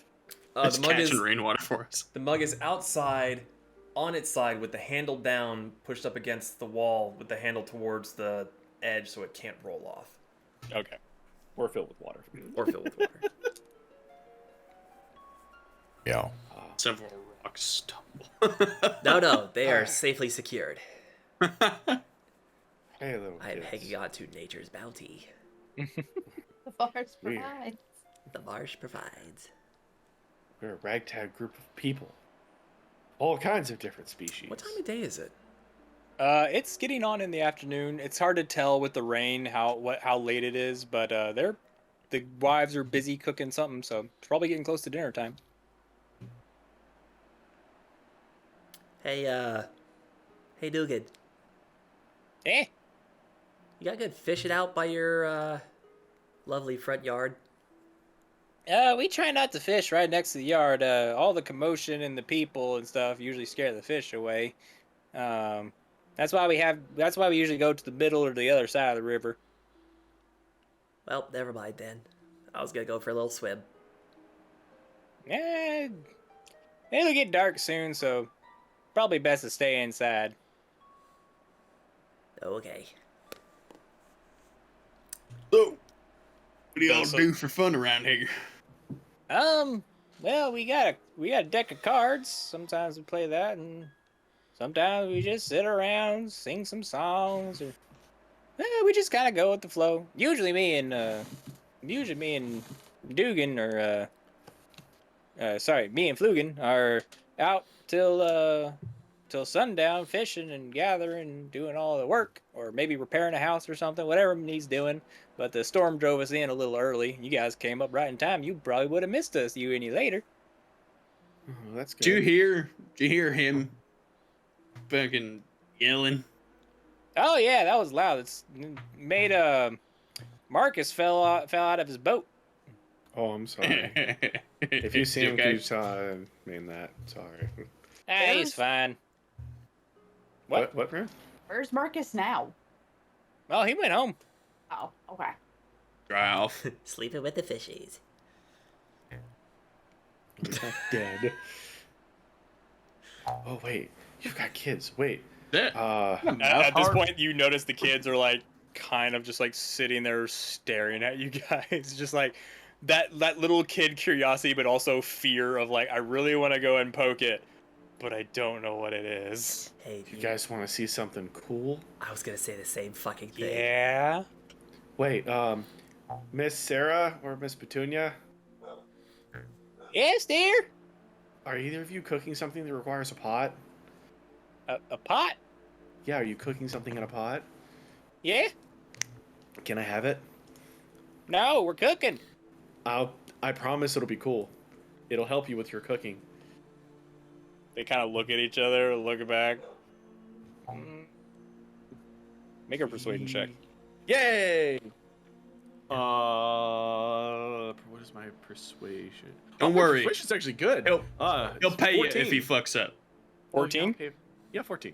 The mug is catching rainwater for us. the mug is outside, on its side with the handle down, pushed up against the wall with the handle towards the edge, so it can't roll off Okay. or filled with water. or fill with water. Yo. Several rocks stumble. No, they are safely secured. Hey, little I am kids. hanging on to nature's bounty. The bars Weird. provide. The marsh provides. We're a ragtag group of people. All kinds of different species. What time of day is it? It's getting on in the afternoon. It's hard to tell with the rain how late it is, but the wives are busy cooking something, so it's probably getting close to dinner time. Hey, Dugan. Eh? You got good fishing out by your, lovely front yard? We try not to fish right next to the yard. All the commotion and the people and stuff usually scare the fish away. That's why we usually go to the middle or the other side of the river. Well, never mind then. I was gonna go for a little swim. It'll get dark soon, so probably best to stay inside. Okay. So, what do y'all So- do for fun around here? Well, we got a deck of cards. Sometimes we play that, and sometimes we just sit around, sing some songs, or we just kind of go with the flow. Usually me and Dugan, or me and Flugan are out till sundown fishing and gathering, doing all the work, or maybe repairing a house or something, whatever needs doing. But the storm drove us in a little early. You guys came up right in time. You probably would have missed us any later. Oh, that's good. Did you hear him fucking yelling? Oh yeah, that was loud. It's made Marcus fell out of his boat. Oh, I'm sorry. If you see him, Okay. you saw mean that. Sorry. He's fine. What? What, man? Where's Marcus now? Well, he went home. Oh, okay. Dry off. Sleeping with the fishies. He's not dead. Oh, wait. You've got kids. Wait. That, At this point, you notice the kids are like kind of just like sitting there staring at you guys, just like that little kid curiosity, but also fear of like, I really want to go and poke it, but I don't know what it is. Hey, You guys want to see something cool? I was gonna say the same fucking thing. Yeah. Wait, Miss Sarah or Miss Petunia? Yes, dear. Are either of you cooking something that requires a pot? A pot? Yeah, are you cooking something in a pot? Yeah? Can I have it? No, we're cooking. I promise it'll be cool. It'll help you with your cooking. They kind of look at each other, look back. Make a persuasion check. Yay! What is my persuasion? Don't my worry. Persuasion's actually good. He'll It's pay 14. you if he fucks up. 14? Yeah, 14.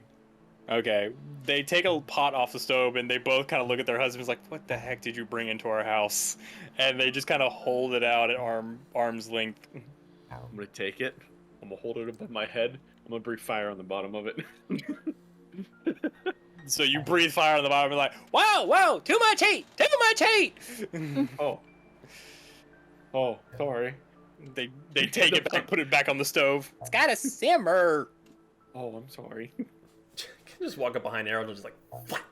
Okay. They take a pot off the stove and they both kind of look at their husbands like, what the heck did you bring into our house? And they just kind of hold it out at arm's length. I'm gonna take it. I'm gonna hold it above my head. I'm gonna breathe fire on the bottom of it. So you breathe fire on the bottom and like, whoa, too much heat! Oh, sorry. They take it back, put it back on the stove. It's gotta simmer. Oh, I'm sorry. Just walk up behind Errol and just like, what?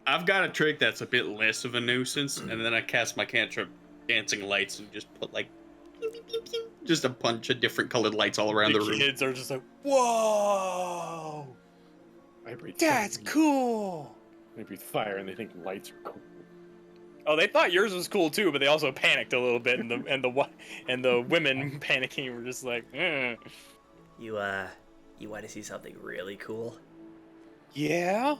I've got a trick that's a bit less of a nuisance, and then I cast my cantrip dancing lights and just put like just a bunch of different colored lights all around the room. Kids are just like, whoa, I breathe that's fire. cool. I breathe fire, and they think lights are cool. Oh, they thought yours was cool too, but they also panicked a little bit, and the women panicking were just like, You want to see something really cool? yeah.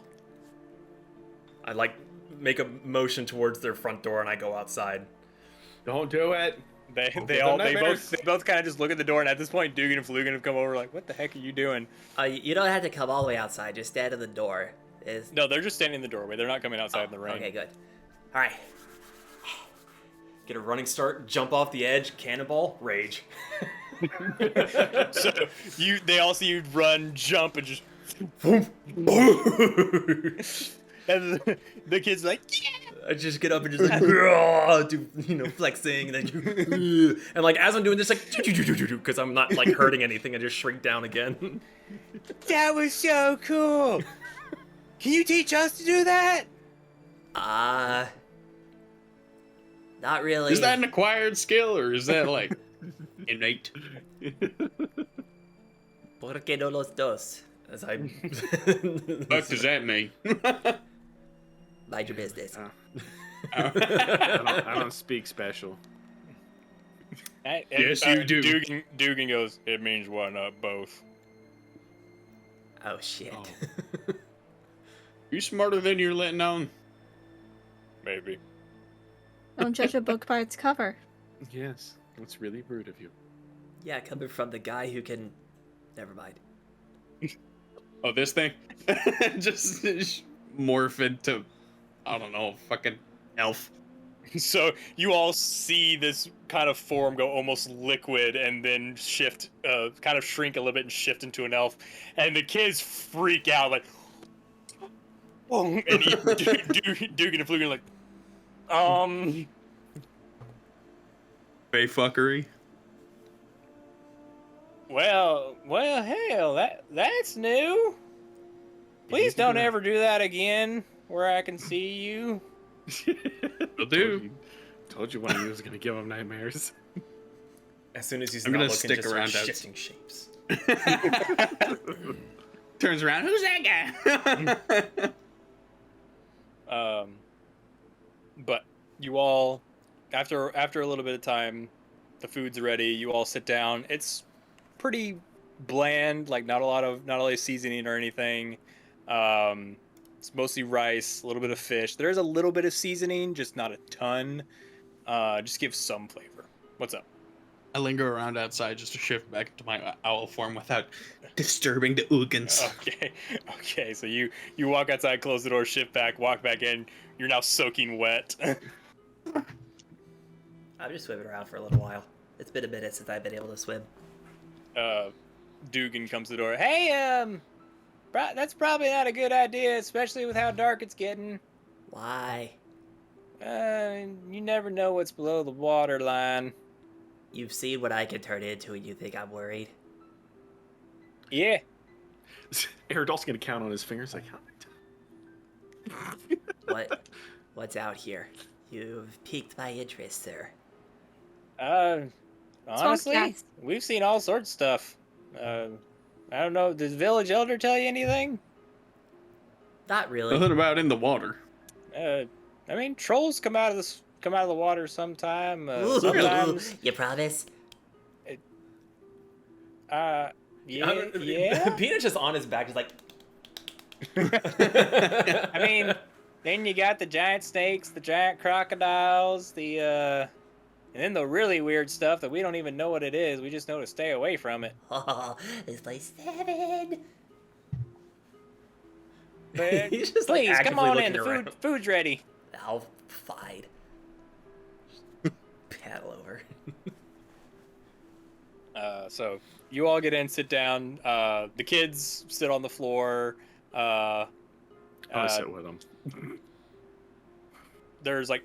I like make a motion towards their front door and I go outside. Don't do it. They Give both them kind of just look at the door, and at this point, Dugan and Flugan have come over like, what the heck are you doing? You don't have to come all the way outside. Just stand at the door. No, they're just standing in the doorway. They're not coming outside in the rain. Okay, good. All right. Get a running start, jump off the edge, cannonball, rage. So they all see you run, jump, and just. And the kid's like, yeah! I just get up and just like, do flexing, and then and like as I'm doing this, like, because I'm not like hurting anything, I just shrink down again. That was so cool. Can you teach us to do that? Not really. Is that an acquired skill, or is that like innate? ¿Por qué no los dos? As I What does that mean? Mind your business. I don't speak special. Yes, you do. Dugan goes, it means why not both? Oh shit. Oh. You smarter than you're letting on. Maybe. Don't judge a book by its cover. Yes, that's really rude of you. Yeah, coming from the guy who can. Never mind. Oh, this thing? just morph into, I don't know, fucking elf. So you all see this kind of form go almost liquid and then shift, kind of shrink a little bit and shift into an elf. And the kids freak out like, whoa. And Dugan and Flugan are like, Bay fuckery. Well, hell, that's new. Please don't ever do that again where I can see you. Will do. Told you one of you was gonna give him nightmares. as soon as he's I'm not gonna looking, stick just start around out- shifting shapes. Turns around. Who's that guy? But you all, after a little bit of time, the food's ready. You all sit down. It's pretty bland, like not a lot of seasoning or anything. It's mostly rice, a little bit of fish. There's a little bit of seasoning, just not a ton. Just give some flavor. What's up? I linger around outside just to shift back into my owl form without disturbing the Ugans. Okay. So you walk outside, close the door, shift back, walk back in. You're now soaking wet. I'm just swimming around for a little while. It's been a minute since I've been able to swim. Dugan comes to the door. Hey, that's probably not a good idea, especially with how dark it's getting. Why? You never know what's below the waterline. You've seen what I can turn into and you think I'm worried? Yeah. Eridol's gonna count on his fingers like, how many times? What's out here? You've piqued my interest, sir. honestly, guys. we've seen all sorts of stuff. I don't know. Does Village Elder tell you anything? Not really. Nothing about in the water. I mean, trolls come out of the water sometime. Ooh, Sometimes. you promise? Yeah. Peanut's just on his back, just like. I mean, then you got the giant snakes, the giant crocodiles, and then the really weird stuff that we don't even know what it is. We just know to stay away from it. Oh, this place 7. But He's just, like, please come actively on in. looking The around. food's ready. I'll fine. Paddle over. So you all get in, sit down. The kids sit on the floor. I'll sit with them. There's like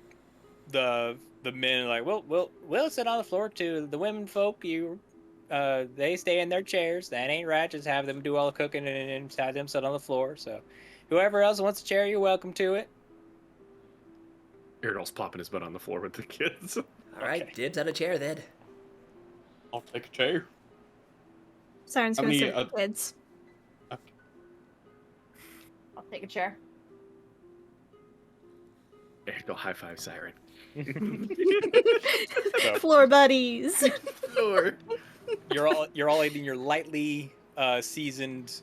the men are like, we'll sit on the floor too. The women folk, they stay in their chairs. That ain't right. Just have them do all the cooking and have them sit on the floor. So whoever else wants a chair, you're welcome to it. Iridol's plopping his butt on the floor with the kids. All right, Okay. dibs on a chair then. I'll take a chair. Siren's How gonna many, sit with the kids. I'll take a chair. Iridol high five Siren. So Floor buddies. you're all eating your lightly seasoned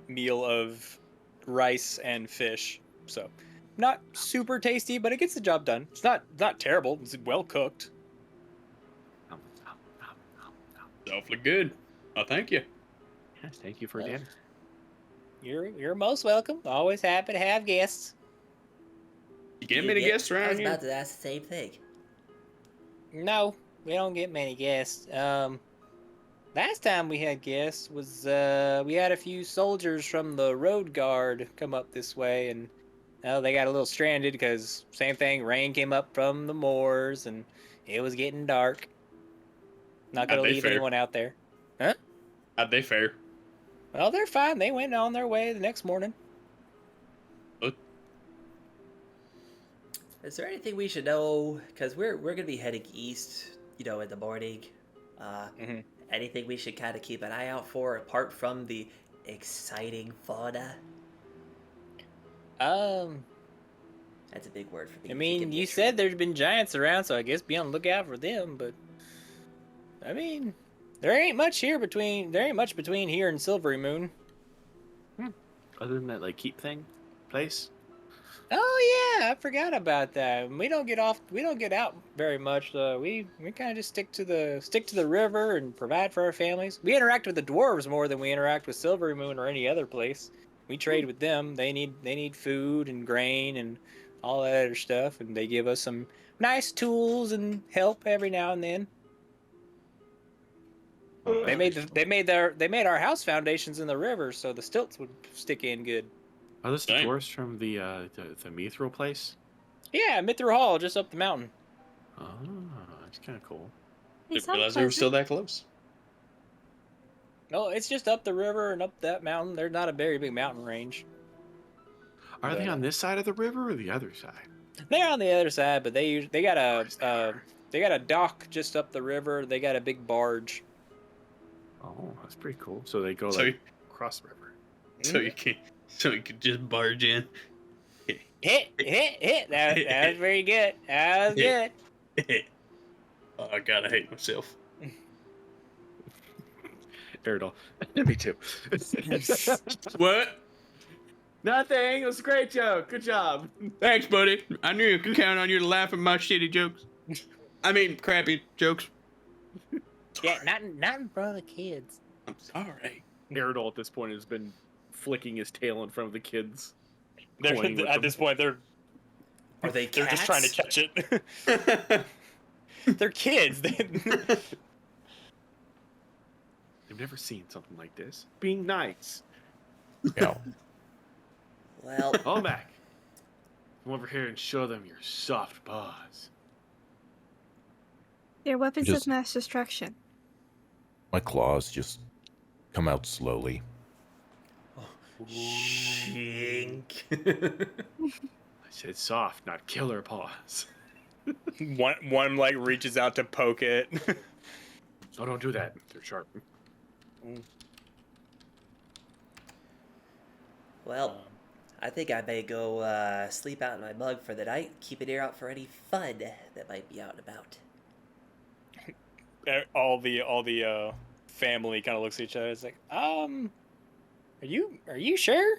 meal of rice and fish. So not super tasty, but it gets the job done. It's not terrible. It's well cooked. Awfully good. Oh, thank you. Yes, thank you for dinner. You're most welcome. Always happy to have guests. You get many guests I around was here? about to ask the same thing. No, we don't get many guests. Last time we had guests was we had a few soldiers from the road guard come up this way, and they got a little stranded because same thing. Rain came up from the moors, and it was getting dark. Not gonna How'd they leave fare? anyone out there. How'd they fare? Well, they're fine. They went on their way the next morning. Is there anything we should know? Because we're gonna be heading east, in the morning. Mhm. Anything we should kind of keep an eye out for apart from the exciting fauna? That's a big word for me. I mean, you said there's been giants around, so I guess be on the lookout for them. But I mean, there ain't much between here and Silvery Moon. Other than that, like, keep thing place? Oh yeah, I forgot about that. We don't get out very much. We kind of just stick to the river and provide for our families. We interact with the dwarves more than we interact with Silvery Moon or any other place. We trade with them. They need food and grain and all that other stuff, and they give us some nice tools and help every now and then. They made our house foundations in the river, so the stilts would stick in good. Are those the Dang. dwarves from the Mithril place? Yeah, Mithril Hall, just up the mountain. Oh, that's kind of cool. They Didn't sound realize they were pleasant. still that close. No, it's just up the river and up that mountain. There's not a very big mountain range. Are they on this side of the river or the other side? They're on the other side, but they got a dock just up the river. They got a big barge. Oh, that's pretty cool. So they go So like across the river. So you could just barge in. Hit. That was very good. That was good. Oh, I gotta hate myself. Iridol. Me too. What? Nothing. It was a great joke. Good job. Thanks, buddy. I knew you could count on you to laugh at my shitty jokes. I mean, crappy jokes. Yeah, not in front of the kids. I'm sorry. Iridol at this point has been flicking his tail in front of the kids. They're, Toying with at them. this point, Are they they're just cats? trying to catch it. They're kids. They've never seen something like this. Being nice. Yeah. Well, Fall back. Come over here and show them your soft paws. They're weapons Just- of mass destruction. My claws just come out slowly. Shink. I said soft, not killer paws. one like reaches out to poke it. So don't do that. They're sharp. Well, I think I may go sleep out in my bug for the night. Keep an ear out for any fun that might be out and about. All the family kind of looks at each other. It's like, are you sure?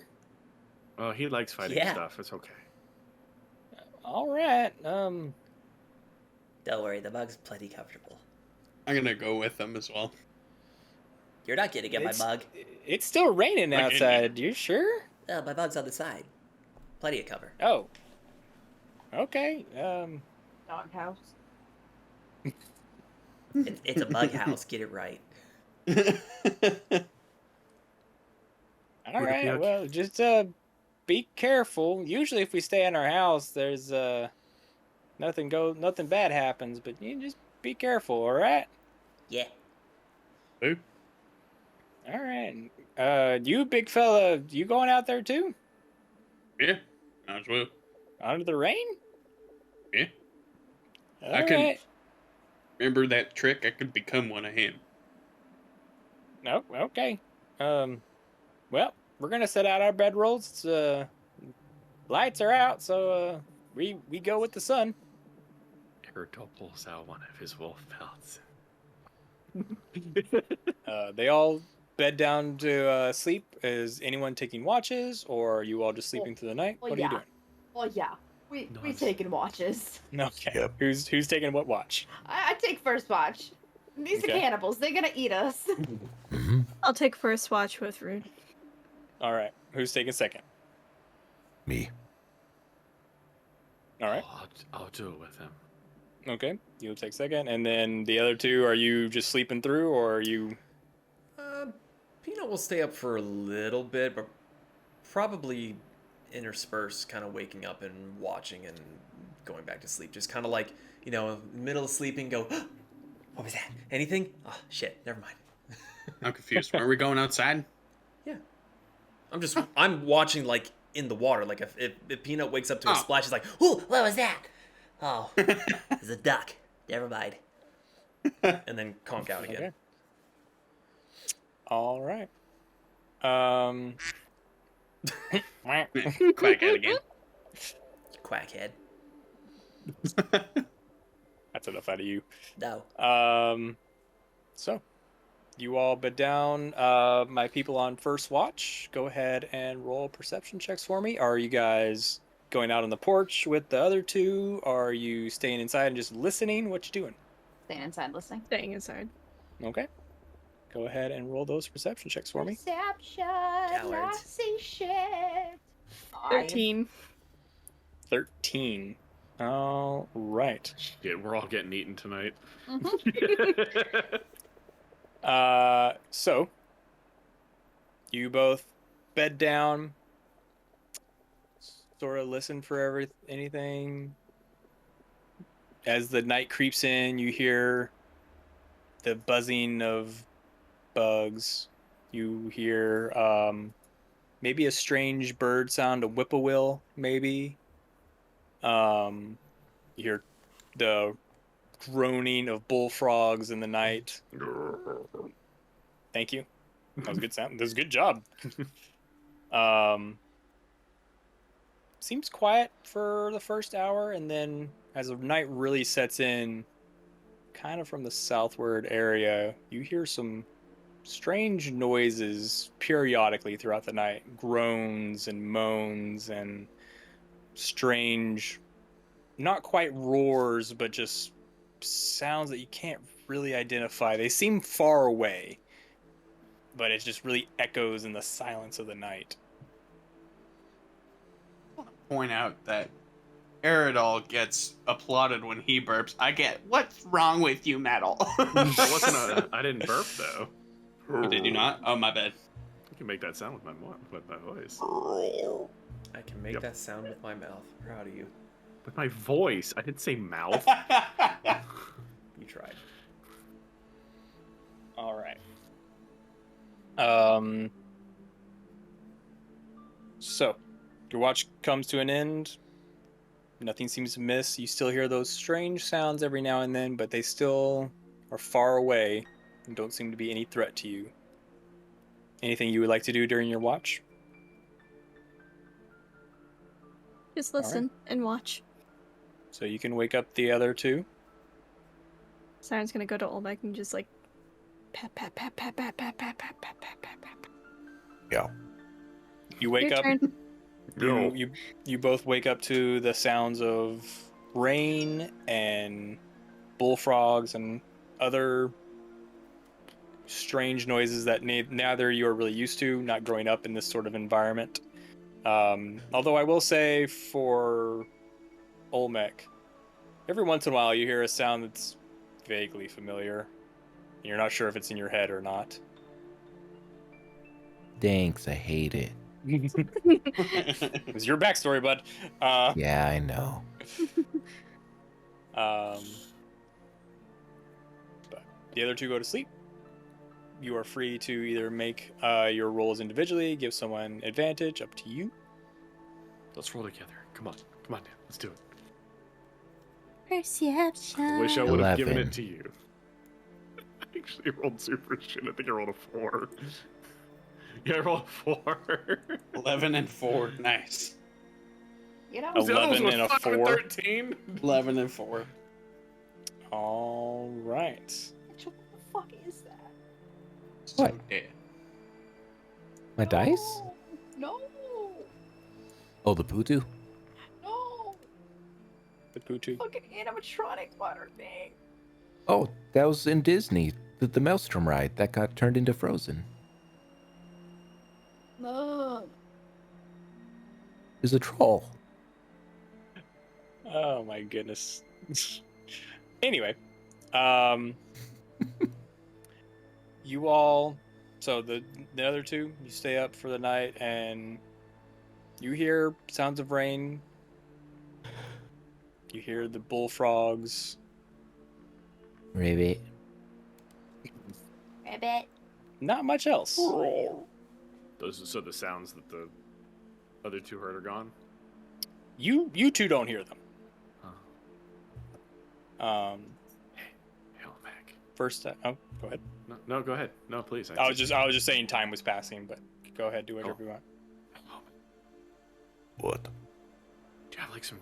Well, he likes fighting Yeah. stuff. It's okay. All right. Don't worry, the bug's plenty comfortable. I'm gonna go with them as well. You're not getting at my bug. It's still raining Like, outside. You sure? No, my bug's on the side. Plenty of cover. Oh. Okay. Doghouse. It's a bug house. Get it right. All right. Well, just be careful. Usually, if we stay in our house, there's nothing bad happens. But you just be careful. All right. Yeah. Who? All right. You big fella, you going out there too? Yeah, might as well. Under the rain? Yeah. All I can right. remember that trick. I could become one of him. No. Okay. Well, we're gonna set out our bedrolls. It's lights are out, so we go with the sun. Erdo pulls out one of his wolf pelts. They all bed down to sleep. Is anyone taking watches, or are you all just sleeping through the night? Well, What are you doing? Well, yeah. We Nice. taking watches. Okay. Yep. Who's taking what watch? I take first watch. These Okay. are cannibals. They're gonna eat us. Hmm. I'll take first watch with Rude. All right. Who's taking second? Me. All right. I'll do it with him. Okay. You'll take second, and then the other two. Are you just sleeping through, or are you? Peanut will stay up for a little bit, but probably intersperse, kind of waking up and watching and going back to sleep. Just kind of like, in the middle of sleeping, go, what was that? Anything? Oh, shit. Never mind. I'm confused. Are we going outside? Yeah. I'm watching, like, in the water. Like, if Peanut wakes up to a Oh. splash, he's like, Ooh, what was that? Oh, it's a duck. Never mind. and then conk out again. Okay. All right. Quack out again. Quackhead. That's enough out of you. No. So you all bed down. My people on first watch, go ahead and roll perception checks for me. Are you guys going out on the porch with the other two? Are you staying inside and just listening? What you doing? Staying inside listening. Staying inside. Okay. Go ahead and roll those perception checks for me. Perception. I Cowards. see shit. 13. 13. All right. Shit, we're all getting eaten tonight. So you both bed down, sort of listen for anything. As the night creeps in, you hear the buzzing of bugs. You hear maybe a strange bird sound, a whippoorwill, maybe. You hear the groaning of bullfrogs in the night. Thank you. That was a good sound. That was a good job. Seems quiet for the first hour, and then as the night really sets in, kind of from the southward area, you hear some strange noises periodically throughout the night. Groans and moans and strange, not quite roars, but just sounds that you can't really identify. They seem far away, but it just really echoes in the silence of the night. Point out that Eridol gets applauded when he burps. I get, what's wrong with you, Metal? That wasn't I didn't burp though. Did you not? Oh, my bad. I can make that sound with my voice. I can make Yep. that sound with my mouth. Proud of you. With my voice. I didn't say mouth. You tried. All right. So, your watch comes to an end. Nothing seems to miss. You still hear those strange sounds every now and then, but they still are far away. and don't seem to be any threat to you. Anything you would like to do during your watch? Just right. listen and watch. So you can wake up the other two. Siren's gonna go to Olmec and just like pat pat pat pat pat pat pat pat pat pat pat pat. Yeah. You wake Your up. turn. You both wake up to the sounds of rain and bullfrogs and other strange noises that neither you are really used to, not growing up in this sort of environment. Although I will say for Olmec, every once in a while you hear a sound that's vaguely familiar. And you're not sure if it's in your head or not. Thanks, I hate it. It's your backstory, bud. Yeah, I know. But the other two go to sleep. You are free to either make your rolls individually, give someone advantage, up to you. Let's roll together. Come on, Dan. Let's do it. Perception. I wish I would have given 11. it to you. I actually rolled super shit. I think I rolled a 4. Yeah, I rolled a 4. 11 and 4. Nice. You know, Oh. The other ones 11 and a 5 4. 13. 11 and 4. All right. what the fuck is that? So What? dead. My dice? No. Oh, the Putu? No. The Putu. Fucking animatronic water thing. Oh, that was in Disney. The Maelstrom ride that got turned into Frozen. No. There's a troll. Oh my goodness. Anyway, you all, so the other two, you stay up for the night and you hear sounds of rain. You hear the bullfrogs. Ribbit. Rabbit. Not much else. So the sounds that the other two heard are gone? You two don't hear them. Oh. Hell, Mac. First, oh, go ahead. No, go ahead. No, please. I was just saying time was passing, but go ahead, do whatever you want. What? Do you have like some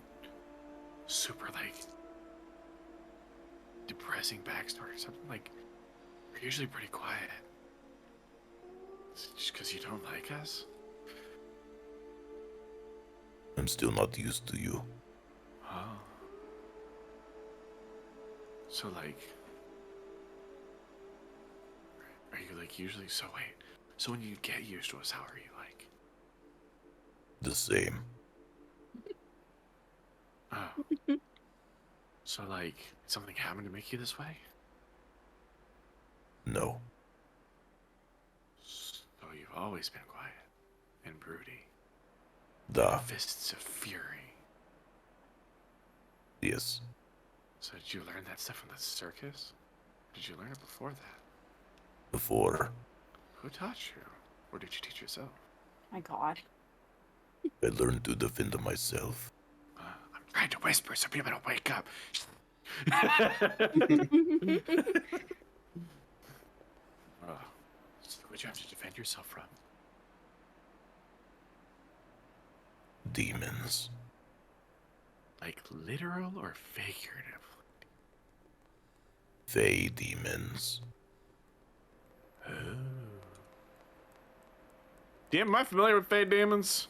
super like depressing backstory or something? Like, you're usually pretty quiet. Is it just because you don't like us? I'm still not used to you. Oh. So like, are you like usually? So wait. So when you get used to us, how are you like? The same. Oh. So like, something happened to make you this way? No. So you've always been quiet and broody. Da. Fists of fury. Yes. So did you learn that stuff in the circus? Did you learn it before that? Before. Who taught you? Or did you teach yourself? My God. I learned to defend myself. I'm trying to whisper so people don't wake up. Oh, so what'd you have to defend yourself from? Demons. Like literal or figurative? Fey demons. Oh. Damn, am I familiar with Fey demons?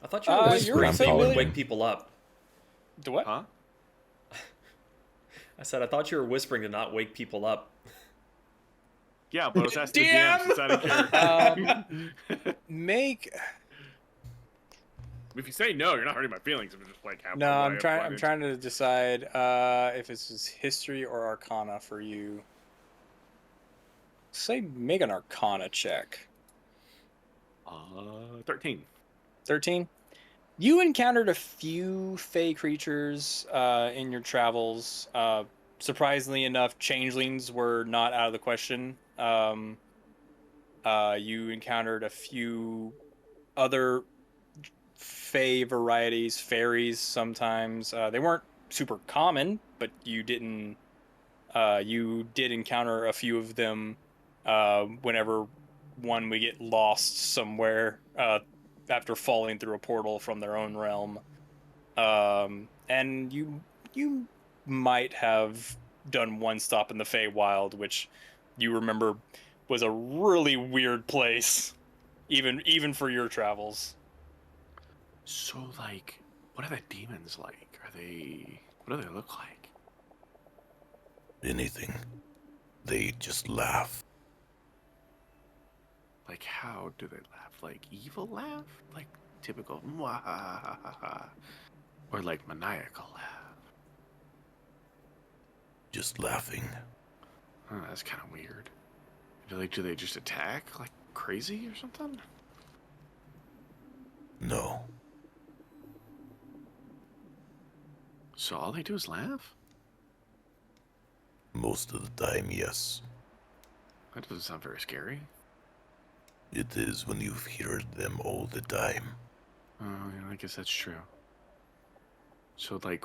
I thought you were You're whispering so you would familiar- wake people up. The what? Huh? I said I thought you were whispering to not wake people up. Yeah, but I was asking the DM since I don't care. Make If you say no, you're not hurting my feelings. I'm just like, no. I'm trying to decide if this is history or Arcana for you. Say, make an Arcana check. 13. 13. You encountered a few fey creatures in your travels. Surprisingly enough, changelings were not out of the question. You encountered a few other fey varieties, fairies sometimes. They weren't super common, but you didn't You did encounter a few of them whenever one would get lost somewhere after falling through a portal from their own realm. And you might have done one stop in the Feywild, which you remember was a really weird place, even for your travels. So, like, what are the demons like? What do they look like? Anything. They just laugh. Like, how do they laugh? Like, evil laugh? Like, typical mwahahaha? Or like maniacal laugh? Just laughing. Oh, that's kind of weird. Do they just attack like crazy or something? No. So all they do is laugh? Most of the time, yes. That doesn't sound very scary. It is when you've heard them all the time. Oh, yeah, I guess that's true. So, like,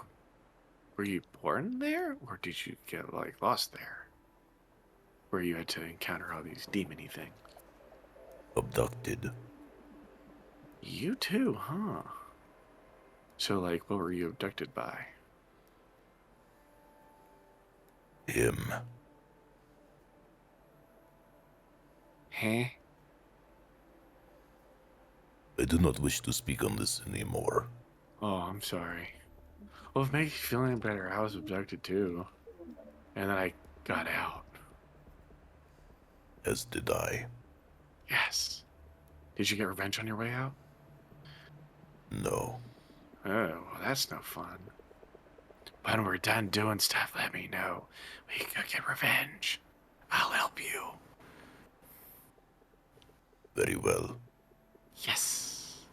were you born there, or did you get, like, lost there? Where you had to encounter all these demony things? Abducted. You too, huh? So, like, what were you abducted by? Him. Huh? I do not wish to speak on this anymore. Oh, I'm sorry. Well, if it makes you feel any better, I was abducted too. And then I got out. As did I. Yes. Did you get revenge on your way out? No. Oh, well, that's no fun. When we're done doing stuff, let me know. We can go get revenge. I'll help you. Very well. Yes.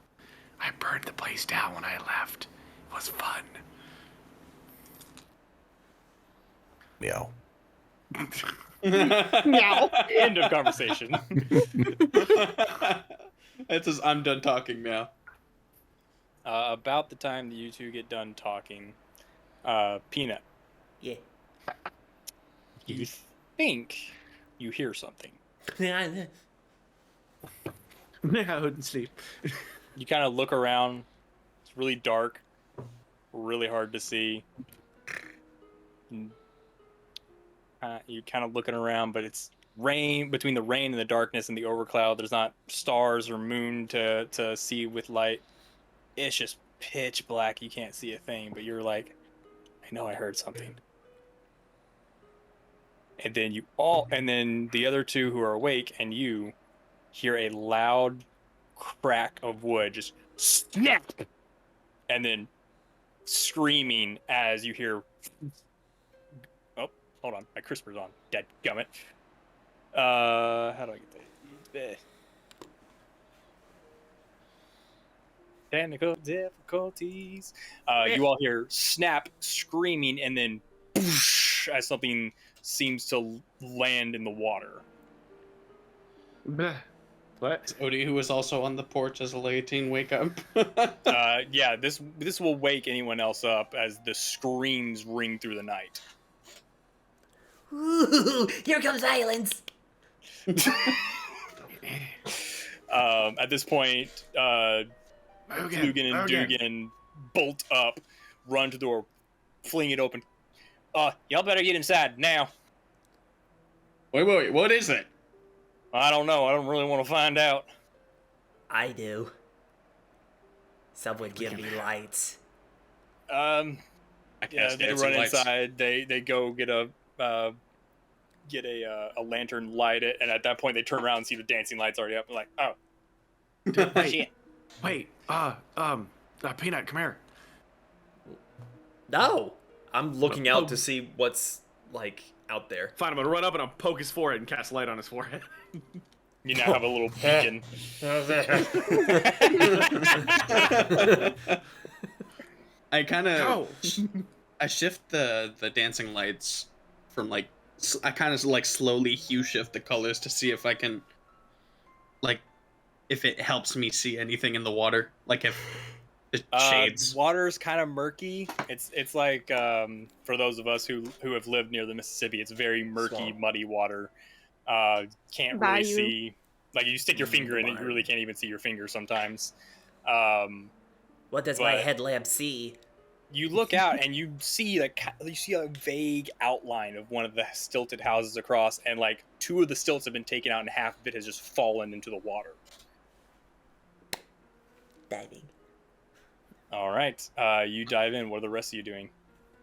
I burned the place down when I left. It was fun. Meow. Meow. End of conversation. It says, I'm done talking now. About the time that you two get done talking, Peanut, Yeah. you think you hear something. I wouldn't sleep. You kind of look around. It's really dark, really hard to see. You're kind of looking around, but it's rain. Between the rain and the darkness and the overcloud, there's not stars or moon to see with light. It's just pitch black. You can't see a thing, but you're like, I know I heard something. And then the other two who are awake and you hear a loud crack of wood just snap, and then screaming as you hear. Oh, hold on, my crisper's on. Dadgummit. How do I get that? Technical difficulties. You all hear snap, screaming, and then whoosh, as something seems to land in the water. Bleh. What? Does Odie, who was also on the porch as a late teen, wake up? Yeah, this will wake anyone else up as the screams ring through the night. Ooh, here comes violence. At this point, Flugan and Dugan bolt up, run to the door, fling it open. Y'all better get inside now. Wait, what is it? I don't know. I don't really want to find out. I do. Someone give me lights. I Yeah, cast they dancing run lights. inside. They go get a lantern, light it, and at that point they turn around and see the dancing lights already up. They're like, oh, shit. Wait, Peanut, come here. No, I'm looking out to see what's like out there. Fine, I'm gonna run up and I'll poke his forehead and cast light on his forehead. You now have a little beacon. I kind of Go! I shift the dancing lights from like I kind of like slowly hue shift the colors to see if I can like if it helps me see anything in the water, like if It shades. Water's kind of murky. It's like for those of us who have lived near the Mississippi, it's very murky, Swamp. muddy water. Can't really Bayou. see. Like you stick your finger in it, you really can't even see your finger sometimes. What does my But- headlamp see? You look out and you see a vague outline of one of the stilted houses across, and like 2 of the stilts have been taken out, and half of it has just fallen into the water. Diving. All right, you dive in. What are the rest of you doing?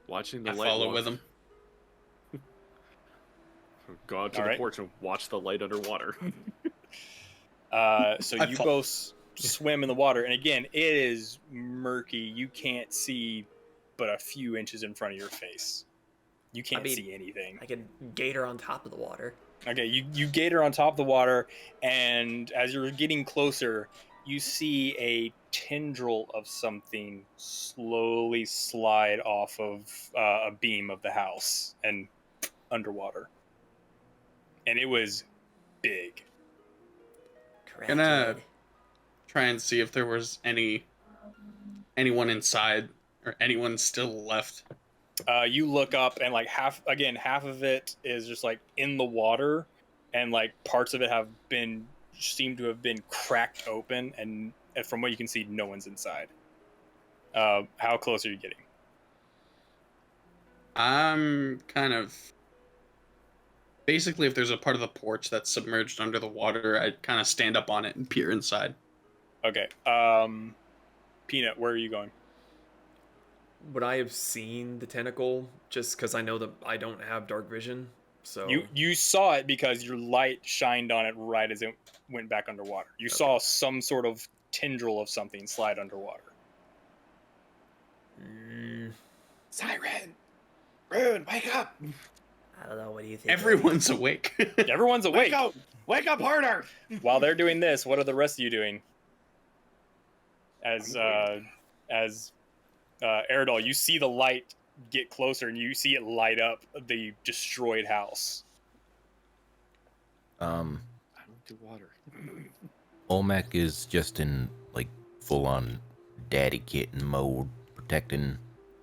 Watching the I light. follow walk- with him. Go out to All the right. porch and watch the light underwater. So I you fo- both swim in the water, and again, it is murky. You can't see but a few inches in front of your face. You can't mean, see anything. I can gator on top of the water. Okay, you gator on top of the water, and as you're getting closer, you see a tendril of something slowly slide off of a beam of the house and underwater. And it was big. Gonna Crackhead. try and see if there was anyone inside or anyone still left. You look up, and like half of it is just like in the water, and like parts of it seem to have been cracked open, and from what you can see, no one's inside. How close are you getting? I'm kind of basically, if there's a part of the porch that's submerged under the water, I'd kind of stand up on it and peer inside. Okay. Peanut, where are you going? Would I have seen the tentacle just because I know that I don't have dark vision? So You saw it because your light shined on it right as it went back underwater. You saw some sort of tendril of something slide underwater. Siren! Rune, wake up! I don't know. What do you think? Everyone's awake. Everyone's awake. Wake up harder! While they're doing this, what are the rest of you doing? As Eridol, you see the light get closer, and you see it light up the destroyed house. I don't do water. Olmec is just in like full on daddy kitten mode, protecting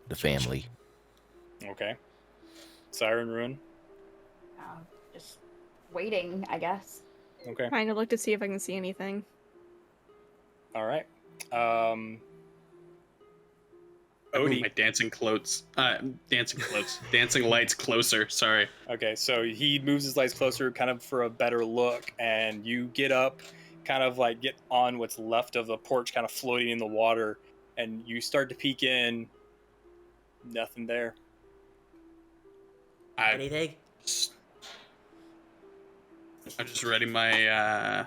the family. Okay. Siren Ruin. Just waiting, I guess. Okay. Trying to look to see if I can see anything. All right. I moved Odie. my dancing lights closer. Sorry. Okay, so he moves his lights closer kind of for a better look, and you get up, kind of like get on what's left of the porch, kind of floating in the water, and you start to peek in. Nothing there. Anything? I'm just ready my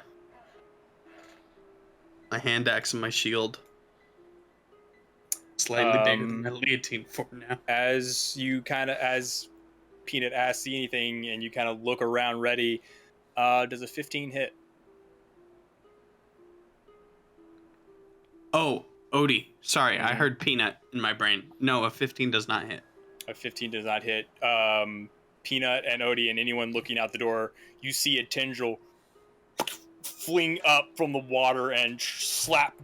hand axe and my shield. Slightly bigger than my leotine for now. As Peanut asks, see anything, and you kind of look around ready, does a 15 hit? Oh, Odie. Sorry, I heard peanut in my brain. No, a 15 does not hit. A 15 does not hit. Peanut and Odie and anyone looking out the door, you see a tendril fling up from the water and slap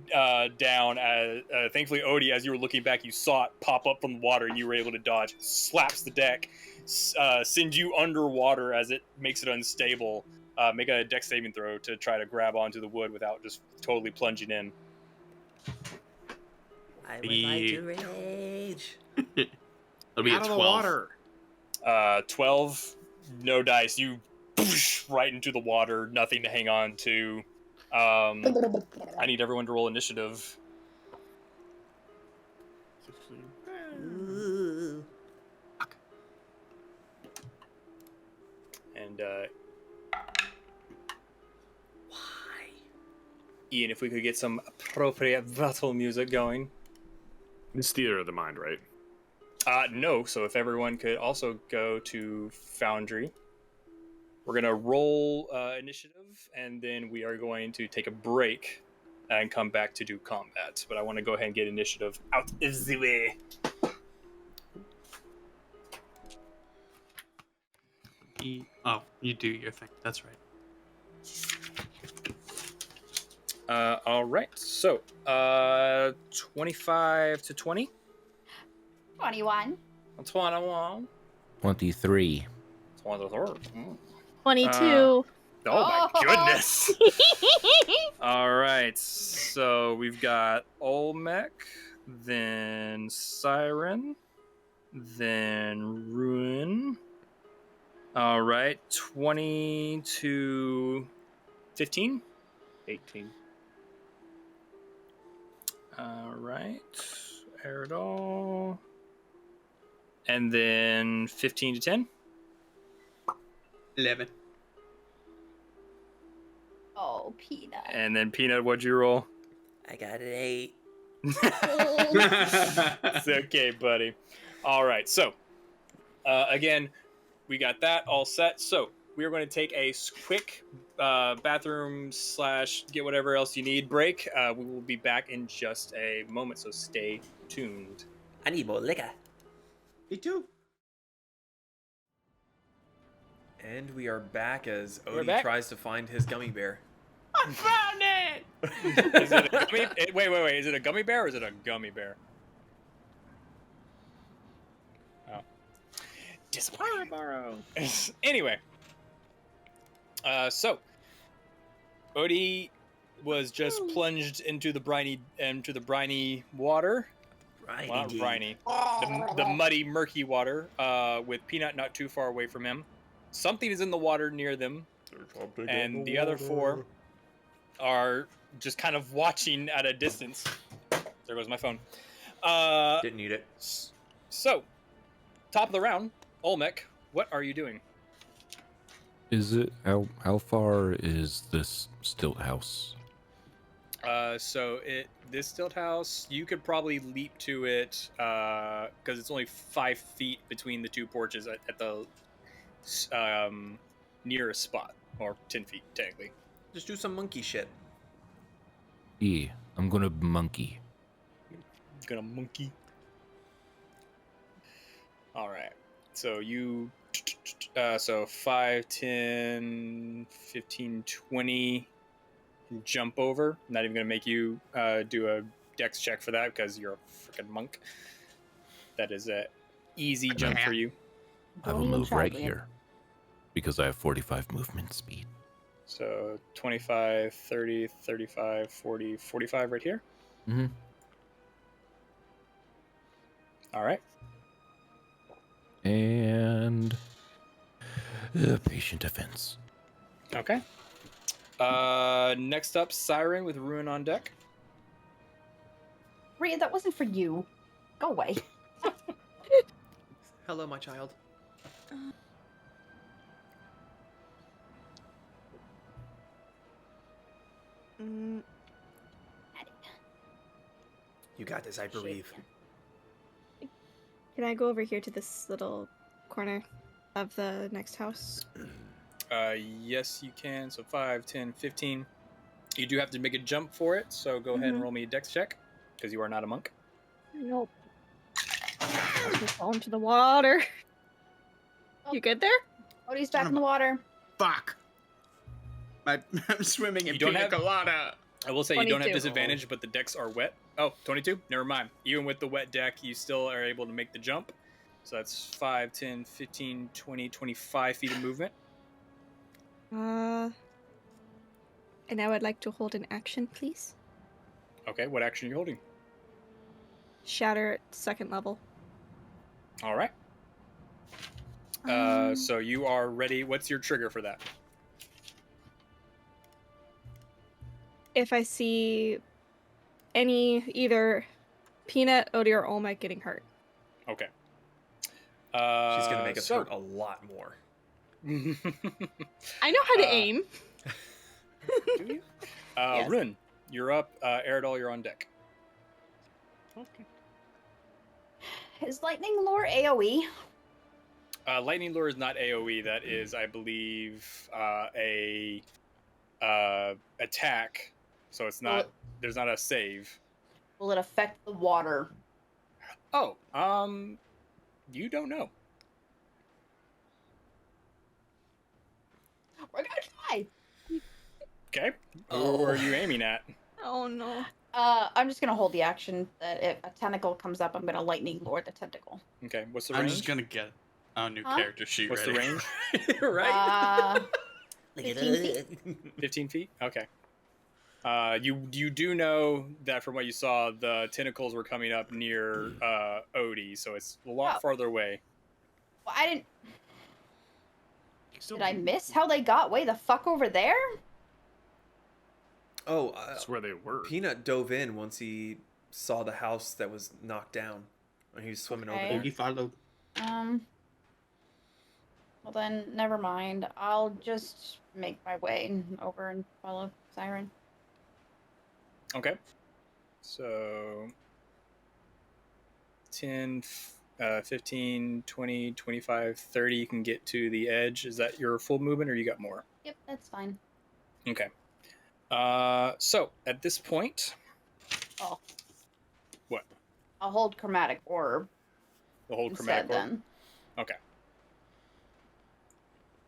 down. Thankfully, Odie, as you were looking back, you saw it pop up from the water and you were able to dodge. Slaps the deck, sends you underwater as it makes it unstable. Make a dex saving throw to try to grab onto the wood without just totally plunging in. I would like to rage. It'll be Out a of the 12. water! 12, no dice. You right into the water, nothing to hang on to. I need everyone to roll initiative. Ooh. And Why? Ian, if we could get some appropriate battle music going. It's theater of the mind, right? No, so if everyone could also go to Foundry. We're going to roll initiative, and then we are going to take a break and come back to do combat. But I want to go ahead and get initiative out of the way. Oh, you do your thing. That's right. All right. So, 25 to 20. 21. 21. 23. 23. Mm. 22. Oh my Oh. goodness. All right. So we've got Olmec, then Siren, then Ruin. All right. 20 to 15. 18. All right. Eridol. And then 15 to 10. 11. Oh, Peanut. And then Peanut, what'd you roll? I got an 8. It's okay, buddy. All right. So, again, we got that all set. So, we are going to take a quick bathroom / get whatever else you need break. We will be back in just a moment, so stay tuned. I need more liquor. Me too. And we are back as We're Odie back. tries to find his gummy bear. I found it! Is it a gummy? Wait. Is it a gummy bear or is it a gummy bear? Oh. Disappointing. Anyway. So Odie was just plunged into the briny water. Right. Well, not briny. The muddy, murky water, with Peanut not too far away from him. Something is in the water near them, and the other four are just kind of watching at a distance. There goes my phone. Didn't need it. So, top of the round, Olmec, what are you doing? Is it how far is this stilt house? This stilt house, you could probably leap to it because it's only 5 feet between the two porches at the nearest spot, or 10 feet technically. Just do some monkey shit. Yeah, I'm gonna monkey. Gonna monkey. All right. So you, so 5, 10, 15, 20. Jump over. I'm not even gonna make you do a dex check for that because you're a freaking monk. That is a easy jump for you. I will move right here because I have 45 movement speed. So 25, 30, 35, 40, 45 right here. Mm-hmm. All right. And patient defense. Okay. Next up, Siren with Ruin on deck. Rhea, that wasn't for you. Go away. Hello, my child. You got this, I believe. Can I go over here to this little corner of the next house? Yes, you can. So 5, 10, 15. You do have to make a jump for it, so go ahead and roll me a dex check, because you are not a monk. Nope. Just fall into the water. You good there? Odie's back in the water. Fuck. I'm swimming in You don't pina have- colada. I will say you don't have 22. disadvantage, but the decks are wet. Oh, 22? Never mind. Even with the wet deck, you still are able to make the jump. So that's 5, 10, 15, 20, 25 feet of movement. And I would like to hold an action, please. Okay, what action are you holding? Shatter at 2nd level. All right. So you are ready. What's your trigger for that? If I see either Peanut, Odie, or Olmec getting hurt. Okay. She's gonna make us so- hurt a lot more. I know how to aim. Do you? Yes. Rune, you're up. Eridol, you're on deck. Okay. Is lightning lure AoE? Lightning Lure is not AoE. That is, I believe, a attack. So it's not. Well, There's not a save. will it affect the water? Oh, you don't know. We're gonna try. Okay. Oh. Who are you aiming at? Oh no. I'm just gonna hold the action that if a tentacle comes up, I'm gonna lightning lord the tentacle. Okay. What's the I'm range? just gonna get a new Huh? character sheet What's the ready. range? Right? 15 feet. 15 feet? Okay. You do know that from what you saw, the tentacles were coming up near Odie, so it's a lot Oh. farther away. Well, I didn't. Still, Did I miss how they got way the fuck over there? Oh, that's where they were. Peanut dove in once he saw the house that was knocked down. And he was swimming Okay. over there. He followed. Well then, never mind. I'll just make my way over and follow Siren. Okay. So 10, 15, 20, 25, 30, you can get to the edge. Is that your full movement or you got more? Yep, that's fine. Okay. So at this point, Oh. What? I'll hold chromatic orb the whole instead chromatic orb. then. Okay.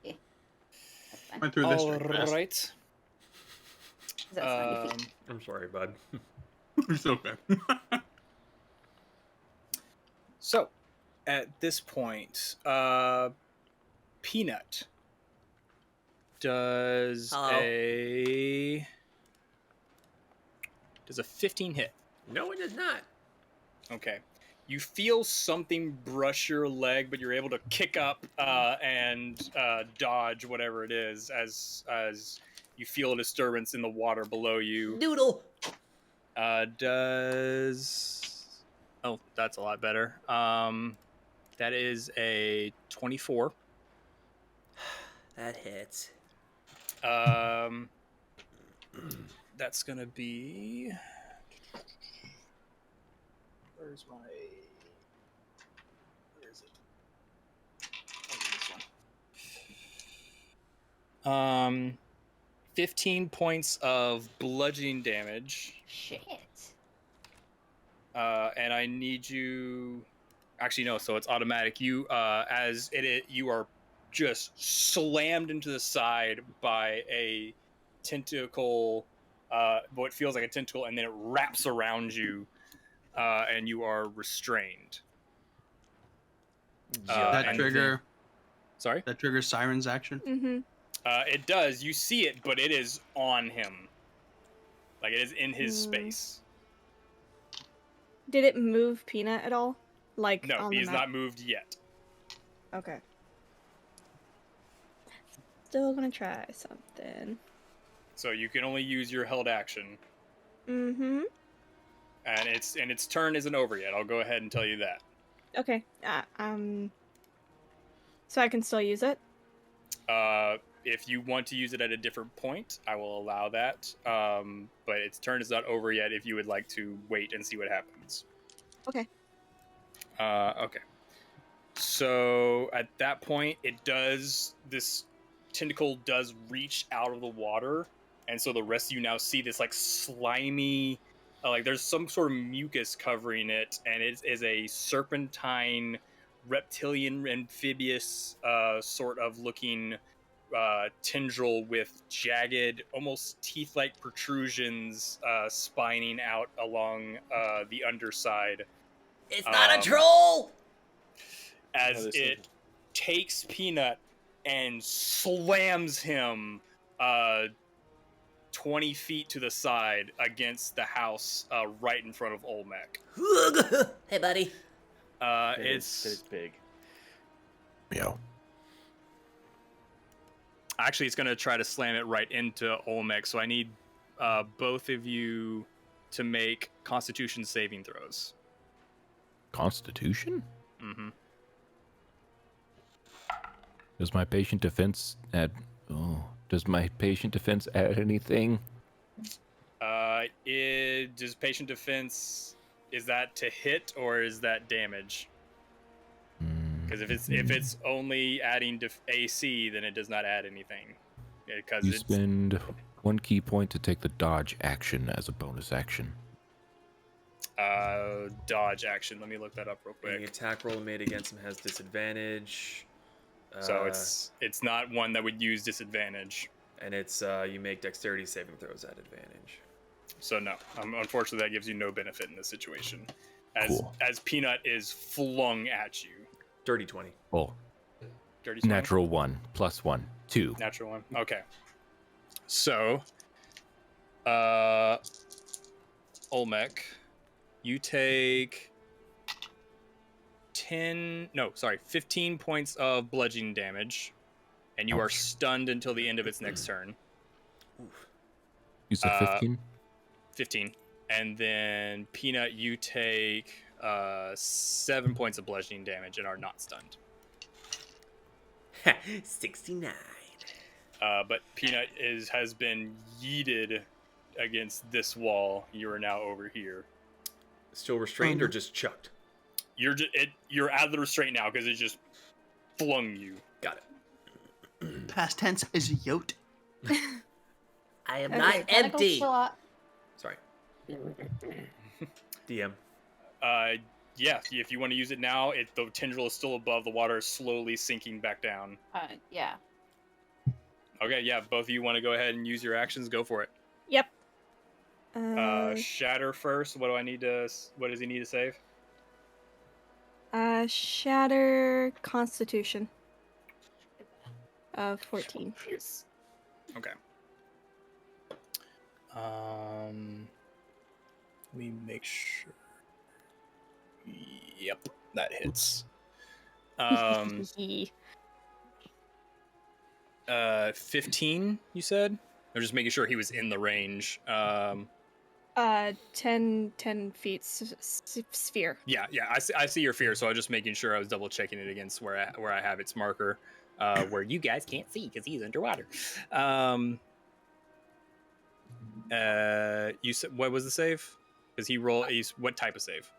Yeah. That's fine. Went through this All very fast. right. 'Cause that's 90 feet. I'm sorry, bud. It's okay. So, at this point, Peanut does Hello. a 15 hit. No, it is not. Okay. You feel something brush your leg, but you're able to kick up and dodge whatever it is as you feel a disturbance in the water below you. Doodle. Oh, that's a lot better. That is a 24. That hits. That's gonna be. Where is it? Oh, this one. 15 points of bludgeoning damage. Shit. And I need you. Actually, no. So it's automatic. You, you are just slammed into the side by a tentacle. What feels like a tentacle, and then it wraps around you, and you are restrained. that and trigger. Sorry. That triggers Siren's action. Mm-hmm. It does. You see it, but it is on him. Like it is in his space. Did it move Peanut at all? Like No, on he the has map? not moved yet. Okay. Still gonna try something. So you can only use your held action, Mm-hmm. and its turn isn't over yet. I'll go ahead and tell you that. Okay. So I can still use it? If you want to use it at a different point, I will allow that. But its turn is not over yet. If you would like to wait and see what happens. Okay. Okay. So at that point, this tentacle does reach out of the water, and so the rest of you now see this like slimy, like there's some sort of mucus covering it, and it is a serpentine, reptilian, amphibious sort of looking tendril with jagged, almost teeth-like protrusions spining out along the underside. It's not a troll. As it takes Peanut and slams him 20 feet to the side against the house right in front of Olmec. Hey, buddy. It's big. Meow. actually it's going to try to slam it right into Olmec, so I need both of you to make Constitution saving throws. Constitution? Mm-hmm. Does my patient defense add? Oh, does my patient defense add anything? Does patient defense, is that to hit or is that damage? Because if it's only adding AC, then it does not add anything. Because You it's spend 1 key point to take the dodge action as a bonus action. dodge action. Let me look that up real Any quick. attack roll made against him has disadvantage. So it's not one that would use disadvantage. And it's you make dexterity saving throws at advantage. So no, unfortunately, that gives you no benefit in this situation, Cool. as Peanut is flung at you. Dirty 20. Oh, Dirty 20? natural 1 plus 1, 2. Natural 1. Okay. So, Olmec, you take 15 points of bludgeoning damage, and you are Ouch. stunned until the end of its next turn. You said 15? 15. And then Peanut, you take 7 points of bludgeoning damage and are not stunned. 69. But Peanut has been yeeted against this wall. You are now over here. Still restrained or just chucked? You're out of the restraint now because it just flung you. Got it. Past tense is yoked. I am Okay, not Tentacles empty. still up. Sorry. DM. Yeah, if you want to use it now, the tendril is still above. The water is slowly sinking back down. Yeah. Okay, yeah, both of you want to go ahead and use your actions. Go for it. Yep. Shatter first. What does he need to save? Shatter Constitution. 14. Okay. Let me make sure. Yep, that hits. 15, you said? I'm just making sure he was in the range. 10 feet sphere. Yeah, I see your fear, so I was just making sure I was double checking it against where I have its marker, where you guys can't see because he's underwater. You said what was the save? Because he's what type of save?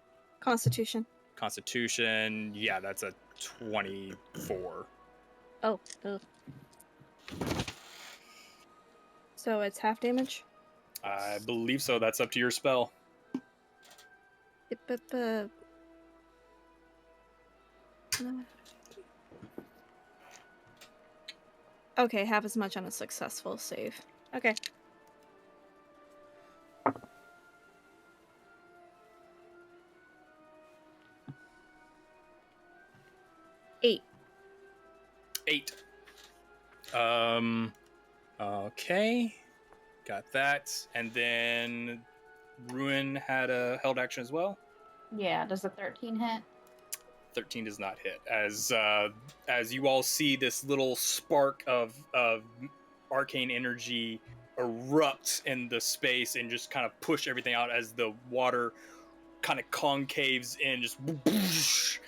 Constitution. Constitution. Yeah, that's a 24. Oh. So it's half damage? I believe so. That's up to your spell. Okay, half as much on a successful save. Okay. Eight. 8. Okay. Got that. And then Ruin had a held action as well. Yeah, does the 13 hit? 13 does not hit. As you all see this little spark of arcane energy erupt in the space and just kind of push everything out as the water kind of concaves in, just whoosh,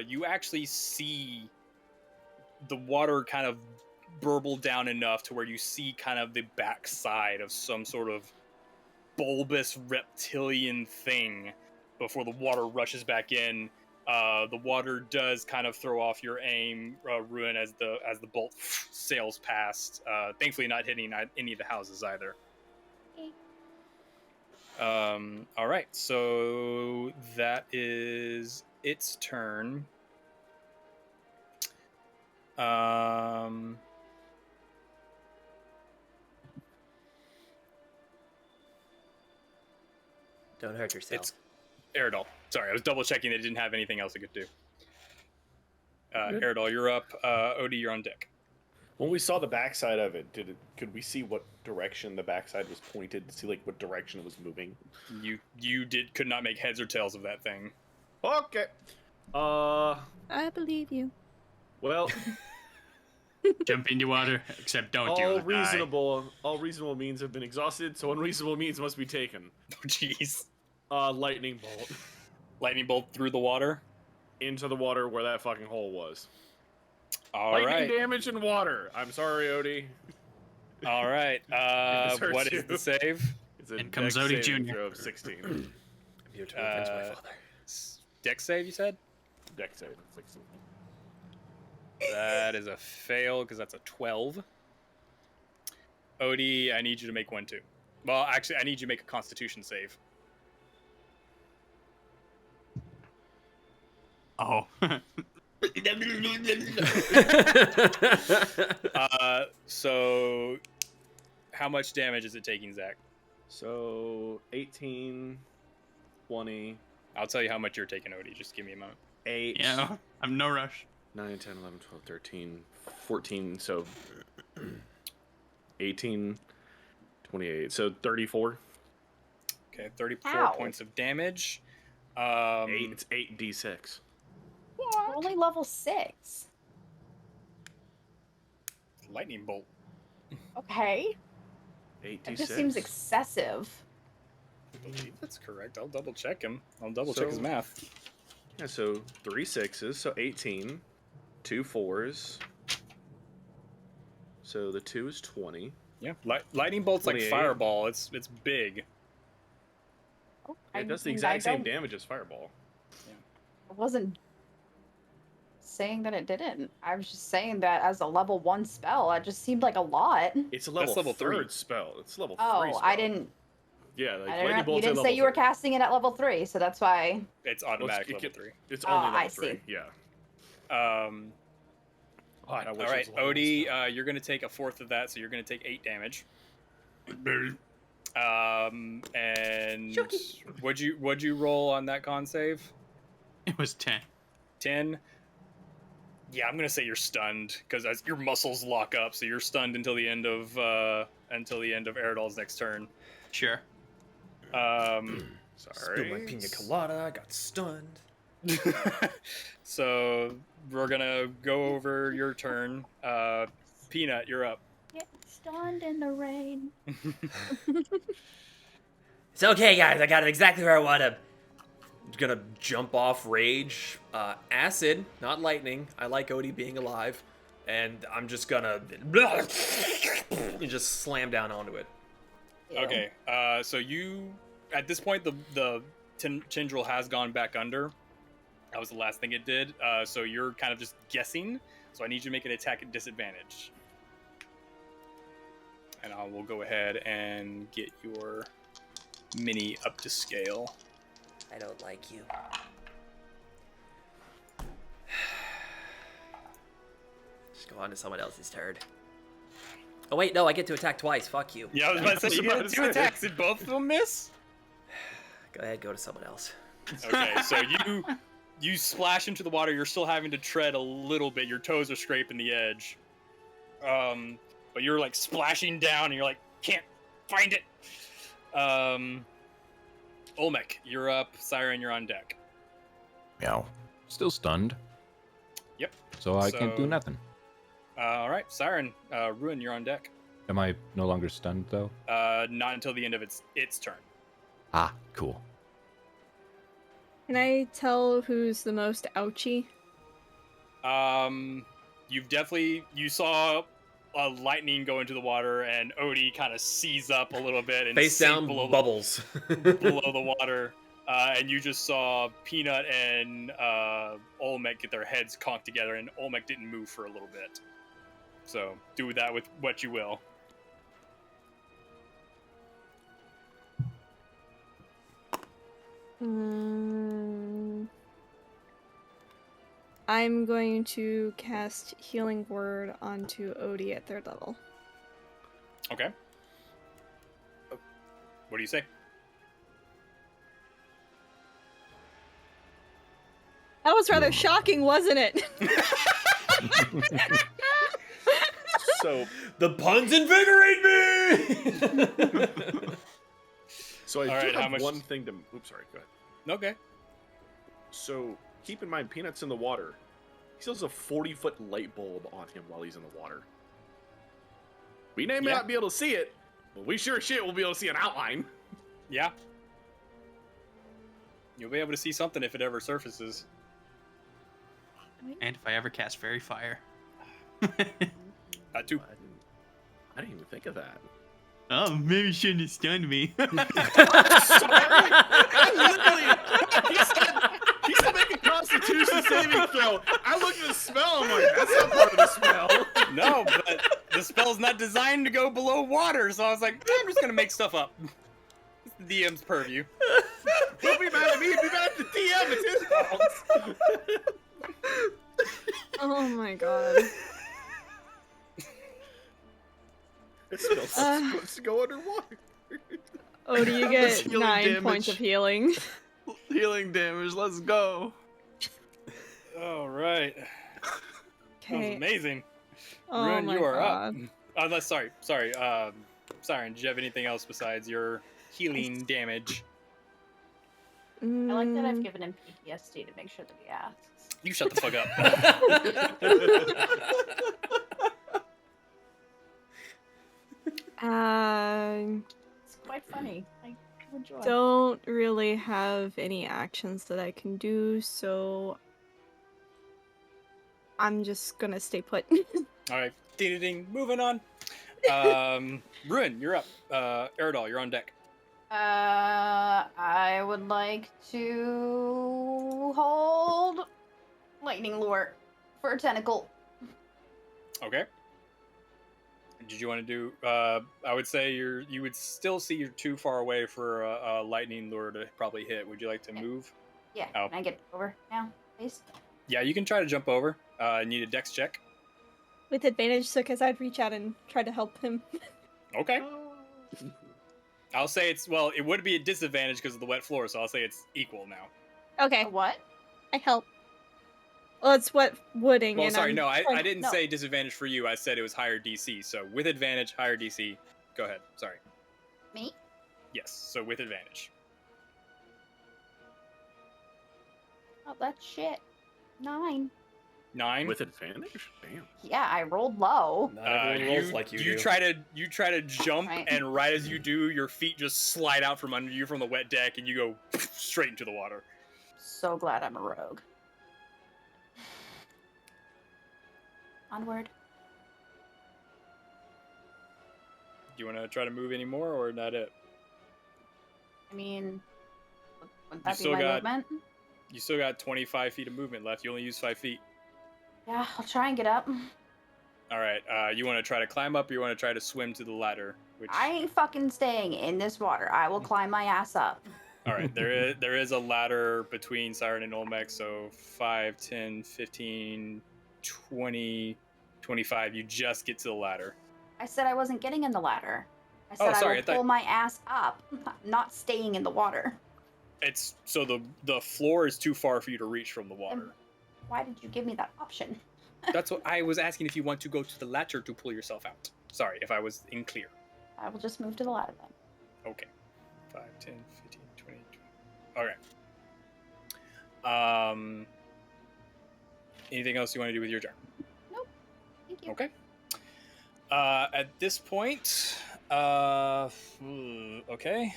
you actually see the water kind of burble down enough to where you see kind of the backside of some sort of bulbous reptilian thing before the water rushes back in. The water does kind of throw off your aim, Ruin, as the bolt sails past. Thankfully, not hitting any of the houses either. Okay. All right, so that is its turn. Don't hurt yourself. It's Eridol. Sorry, I was double checking that it didn't have anything else it could do. Eridol, you're up. Odie, you're on deck. When we saw the backside of it, could we see what direction the backside was pointed to see like what direction it was moving? You could not make heads or tails of that thing. Okay. I believe you. Well, Jump into water, except don't do all it. reasonable means have been exhausted, so unreasonable means must be taken. Oh, jeez. Lightning bolt Lightning bolt through the water. into the water where that fucking hole was. All Lightning right. damage and water. I'm sorry, Odie. All right. This hurts What is you. the save? It's a In comes dex Odie saving Jr.. throw of 16. You have to avenge my father. Dex save, you said? Dex save 16. That is a fail because that's a 12. Odie, I need you to make one too. Well, actually, I need you to make a Constitution save. Oh. So, how much damage is it taking, Zach? So 18, 20, I'll tell you how much you're taking, Odie. Just give me a moment. 8, Yeah, I'm no rush. 9, 10, 11, 12, 13, 14, so 18, 28, so 34. Okay, 34 Ow. points of damage. 8, it's 8d6. We're only level 6. Lightning bolt. Okay. 8d6. That just seems excessive. I believe that's correct. I'll double check him. I'll double check his So- math. Yeah, so 3 6s, so 18, 2 4s. So the 2 is 20. Yeah, lightning bolt's like 28. fireball. It's big. Oh, It does the I exact same don't- damage as Fireball. I wasn't saying that it didn't. I was just saying that as a level 1 spell, it just seemed like a lot. It's a level, level 3 3. spell. It's level 3 Oh, spell. I didn't. Yeah, like I Lightning didn't you Bolt's at didn't say level you were 3. casting it at level 3, so that's why. It's Well, automatic it level can- 3. It's Oh, only level I 3. see. Yeah. All I wish it right, was level 1 Odie, spell. you're gonna take a fourth of that, so you're gonna take 8 damage. And what'd you roll on that con save? It was 10. 10. Yeah, I'm gonna say you're stunned because your muscles lock up, so you're stunned until the end of Eridol's next turn. Sure. Um, Spilled my pina colada. I got stunned. so we're gonna go over your turn. Peanut, you're up. Get stunned in the rain. It's okay, guys. I got it exactly where I want him. Gonna jump off rage. Acid, not lightning. I like Odie being alive. And I'm just gonna just slam down onto it. Okay, so you, at this point, the tendril has gone back under. That was the last thing it did. So you're kind of just guessing. So I need you to make an attack at disadvantage. And I will go ahead and get your mini up to scale. I don't like you. Just go on to someone else's turn. Oh wait, no, I get to attack twice. Fuck you. Yeah, I was about to say, you had 2 attacks. Did both of them miss? Go ahead, go to someone else. Okay, so you splash into the water. You're still having to tread a little bit. Your toes are scraping the edge. But you're like splashing down, and you're like, can't find it. Olmec, you're up. Siren, you're on deck. Meow. Still stunned. Yep. So I can't do So- nothing. All right, Siren, Ruin, you're on deck. Am I no longer stunned though? Not until the end of its turn. Ah, cool. Can I tell who's the most ouchy? You saw a lightning go into the water, and Odie kind of seize up a little bit and Face sink down, below bubbles. below the water. And you just saw Peanut and Olmec get their heads conked together, and Olmec didn't move for a little bit. So do that with what you will. I'm going to cast Healing Word onto Odie at 3rd level. Okay. What do you say? That was rather shocking, wasn't it? So, The puns invigorate me! so I All do right, how have much- one thing to. Oops, sorry. Go ahead. Okay. So keep in mind, Peanut's in the water. He still has a 40-foot light bulb on him while he's in the water. We may Yeah. not be able to see it, but we sure shit will be able to see an outline. Yeah. You'll be able to see something if it ever surfaces. And if I ever cast Fairy Fire. That too. I didn't even think of that. Oh, maybe you shouldn't have stunned me. Sorry. He said make a Constitution saving throw. I looked at the spell. I'm like, that's not part of the spell. No, but the spell's not designed to go below water, so I was like, I'm just gonna make stuff up. It's the DM's purview. Don't be mad at me. Be mad at the DM. It's his fault. Oh my god. It smells like it's supposed to go underwater. Oh, do you That's get healing 9 points of damage. healing? Healing damage. Let's go. All right. That was Okay. amazing. Oh Ruin, my you are god. up. Unless, sorry. Siren, did you have anything else besides your healing damage? I like that I've Mm, given him PTSD to make sure that he asks. You shut the fuck up. It's quite funny. I enjoy. don't really have any actions that I can do, so I'm just gonna stay put. All right. Ding. Moving on. Ruin, you're up. Eridol, you're on deck. I would like to hold lightning lure for a tentacle. Okay. Did you want to do? I would say you would still see you're too far away for a lightning lure to probably hit. Would you like to move? Yeah, Oh. can I get over now, please? Yeah, you can try to jump over. Need a dex check. With advantage, so because I'd reach out and try to help him. Okay. I'll say it would be a disadvantage because of the wet floor, so I'll say it's equal now. Okay, What? I help. Well, it's wet wooding. Well, and sorry, I'm no, I trying- didn't no. say disadvantage for you. I said it was higher DC. So with advantage, higher DC. Go ahead. Sorry. Me? Yes. So with advantage. Oh, that's shit. 9. 9. With advantage? Damn. Yeah, I rolled low. Not everyone rolls like you do. try to jump, Right. and right as you do, your feet just slide out from under you from the wet deck, and you go straight into the water. So glad I'm a rogue. Onward. Do you want to try to move any more, or not it? I mean, would that be still my got- movement? You still got 25 feet of movement left. You only use 5 feet. Yeah, I'll try and get up. All right. You want to try to climb up, or you want to try to swim to the ladder? Which I ain't fucking staying in this water. I will climb my ass up. All right, there is a ladder between Siren and Olmec, so 5, 10, 15, 20, 25. You just get to the ladder. I said I wasn't getting in the ladder. I Oh, said sorry, I I will thought- pull my ass up, not staying in the water. It's so the floor is too far for you to reach from the water. Why did you give me that option? That's what I was asking, if you want to go to the ladder to pull yourself out. Sorry if I was unclear. I will just move to the ladder then. Okay. 5, 10, 15, 20. Okay. Anything else you want to do with your turn? Thank you. Okay. At this point, okay.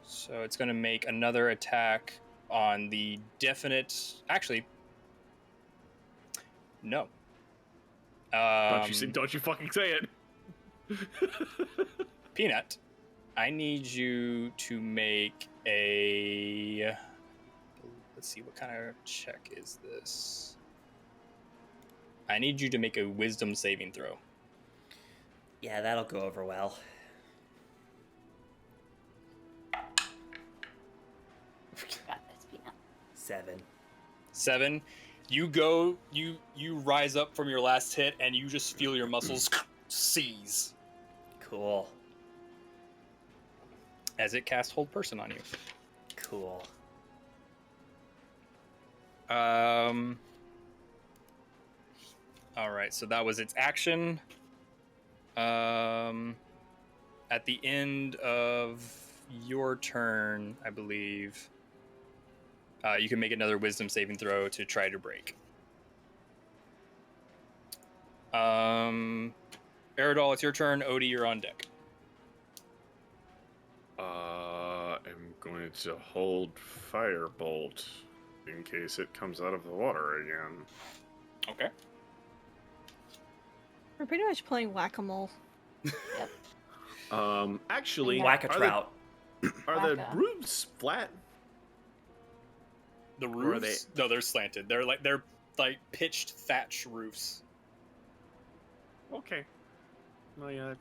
So it's going to make another attack on the definite. Actually, no. Don't you fucking say it. Peanut, I need you to make a. Let's see, what kind of check is this? I need you to make a wisdom saving throw. Yeah, that'll go over well. Got this, Peanut. 7. 7. You rise up from your last hit, and you just feel your muscles seize Cool. as it casts Hold Person on you. Cool. All right, so that was its action. At the end of your turn, I believe, you can make another Wisdom saving throw to try to break. Eridol, it's your turn. Odie, you're on deck. I'm going to hold Firebolt in case it comes out of the water again. Okay. We're pretty much playing whack-a-mole. Actually, Whack a are trout. Are the Whack-a. roofs flat? The Or are roofs? No, they're slanted. They're like pitched thatch roofs. Okay. Well, yeah,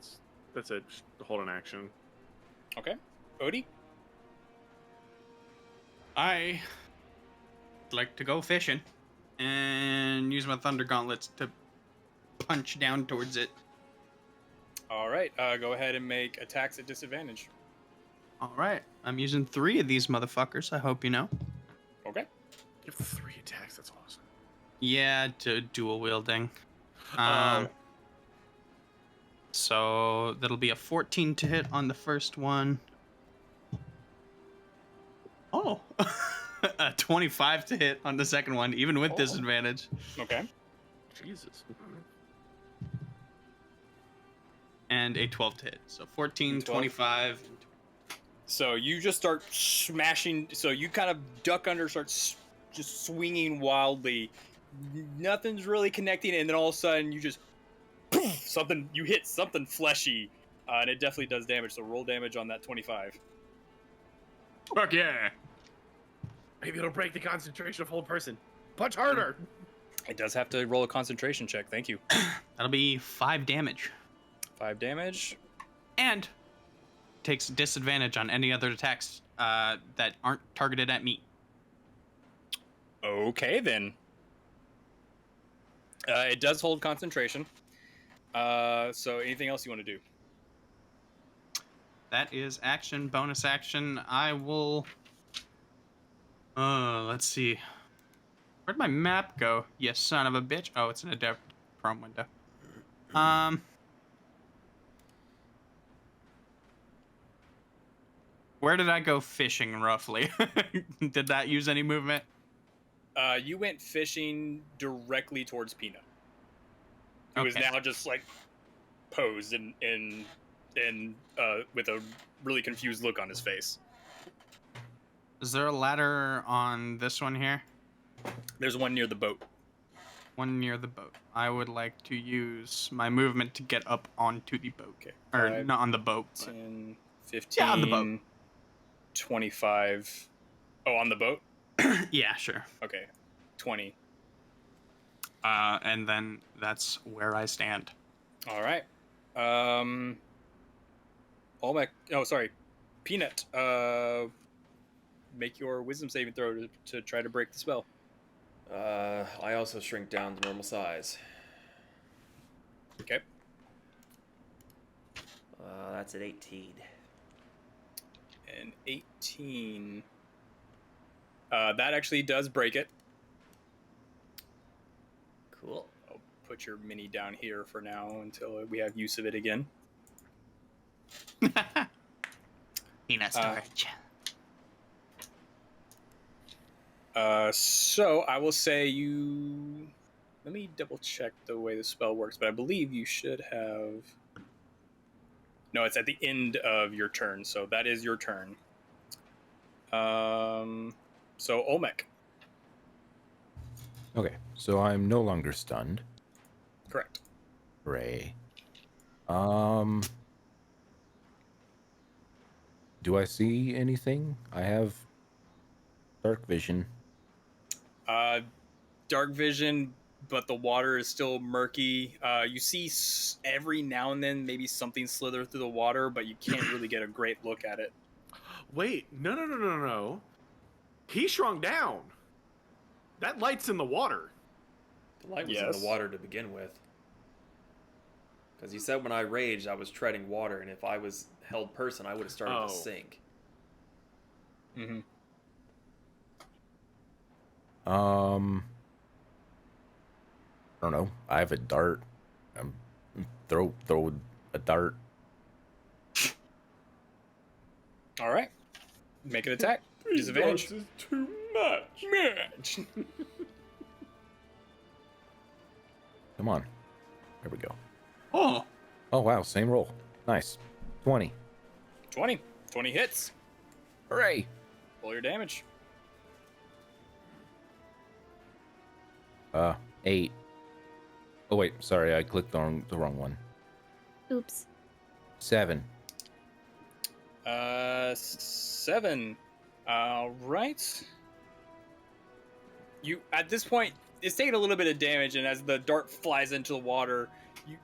that's it. Just hold an action. Okay. Odie? I like to go fishing and use my Thunder Gauntlets to punch down towards it. All right, go ahead and make attacks at disadvantage. All right. I'm using 3 of these motherfuckers, I hope you know. Okay. You have 3 attacks. That's awesome. Yeah, dual wielding. Oh. So that'll be a 14 to hit on the first one. Oh, a 25 to hit on the second one, even with disadvantage. Okay. Jesus. And a 12 to hit. So 14, 12. 25. So you just start smashing. So you kind of duck under, just swinging wildly. Nothing's really connecting, and then all of a sudden you just you hit something fleshy, and it definitely does damage. So roll damage on that 25. Fuck yeah. Maybe it'll break the concentration of whole person. Punch harder. It does have to roll a concentration check. Thank you. That'll be 5 damage. 5 damage. And takes disadvantage on any other attacks that aren't targeted at me. Okay, then. It does hold concentration. So anything else you want to do? That is action, bonus action. I will... let's see. Where'd my map go? You son of a bitch. Oh, it's in a different Chrome window. Where did I go fishing, roughly? Did that use any movement? You went fishing directly towards Peanut, who is Okay. now just like posed and with a really confused look on his face. Is there a ladder on this one here? There's one near the boat. One near the boat. I would like to use my movement to get up onto the boat. Okay. Or 5, not on the boat. 10, 15, Yeah, on the boat. 25. Oh, on the boat? Yeah, sure. Okay. 20. And then that's where I stand. All right. Peanut. Make your wisdom saving throw to try to break the spell. I also shrink down to normal size. Okay. That's at 18. And 18. That actually does break it. Cool. I'll put your mini down here for now until we have use of it again. Peanut storage. So I will say you... Let me double check the way the spell works, but I believe you should have... No, it's at the end of your turn, so that is your turn. So Olmec. Okay, so I'm no longer stunned. Correct. Hooray. Do I see anything? I have dark vision. Dark vision, but the water is still murky. You see every now and then maybe something slither through the water, but you can't really get a great look at it. Wait, no. He shrunk down. That light's in the water. The light was in the water to begin with. Because you said when I raged, I was treading water, and if I was held person, I would have started to sink. Mm-hmm. I don't know. I have a dart. Throw a dart. All right. Make an attack. Disadvantage. This is too much. Come on. There we go. Oh. Oh, wow. Same roll. Nice. 20. 20. 20 hits. Hooray. Roll your damage. 8. Oh, wait. Sorry. I clicked on the wrong one. Oops. 7. 7. All right. You at this point, it's taking a little bit of damage, and as the dart flies into the water, you,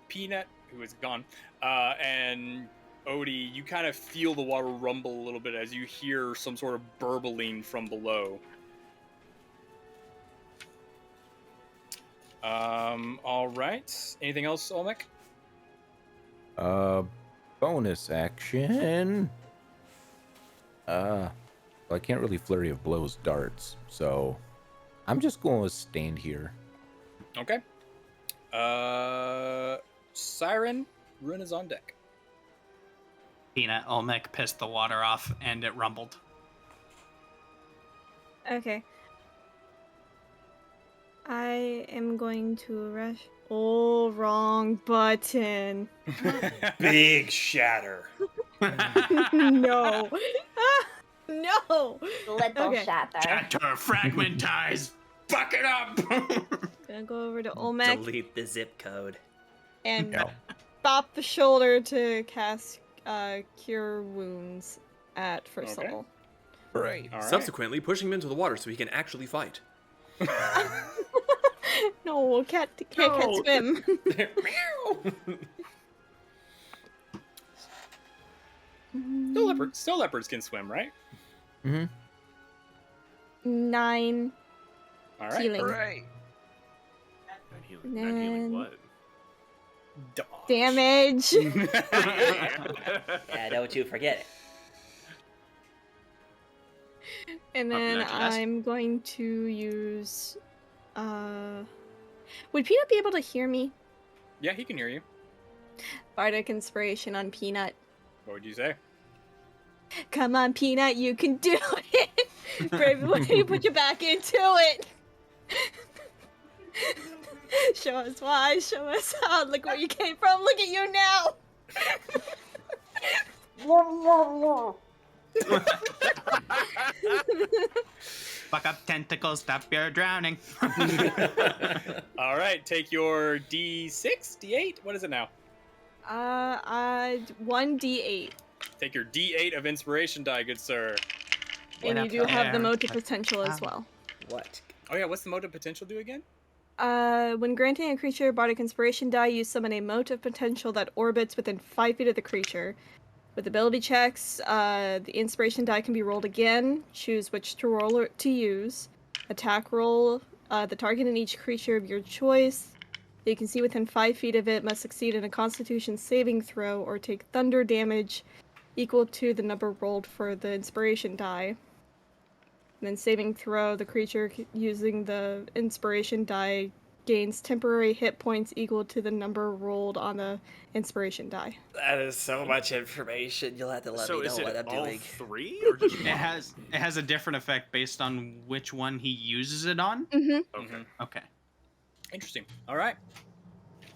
Peanut, who is gone, and Odie, you kind of feel the water rumble a little bit as you hear some sort of burbling from below. All right. Anything else, Olmec? Bonus action. Well, I can't really flurry of blows darts, so I'm just going to stand here. Okay. Siren, Rune is on deck. Peanut Olmec pissed the water off and it rumbled. Okay. I am going to rush. Oh, wrong button. Big shatter. No. No. Little Okay. shatter. Shatter, fragmentize, fuck it up! Gonna go over to Olmec Delete the zip code. and No. bop the shoulder to cast Cure Wounds at first Okay. level. Right. All right. Subsequently, pushing him into the water so he can actually fight. No, cat can't swim. Still leopards can swim, right? Mm-hmm. 9 All right. healing. Not healing Then- what? Dodge. Damage. Yeah, don't you forget it. And then Lucky us. I'm going to use would Peanut be able to hear me? Yeah, he can hear you. Bardic Inspiration on Peanut. What would you say? Come on, Peanut, you can do it! Bravely put your back into it! Show us why, show us how. Look where you came from, look at you now! Fuck up, tentacles, stop your drowning. All right, take your D6, D8. What is it now? 1d8. Take your D8 of inspiration die, good sir. And you do have the motive potential as well. What? Oh yeah, what's the motive potential do again? When granting a creature Bardic Inspiration die, you summon a motive potential that orbits within 5 feet of the creature. With ability checks, the inspiration die can be rolled again. Choose which to roll or to use. Attack roll. The target in each creature of your choice that you can see within 5 feet of it must succeed in a Constitution saving throw or take thunder damage equal to the number rolled for the inspiration die. And then saving throw, the creature using the inspiration die gains temporary hit points equal to the number rolled on the inspiration die. That is so much information. You'll have to let So me is know it what I'm all doing. 3 or just It one? has a different effect based on which one he uses it on. Mm-hmm. Okay. Okay. Interesting. All right.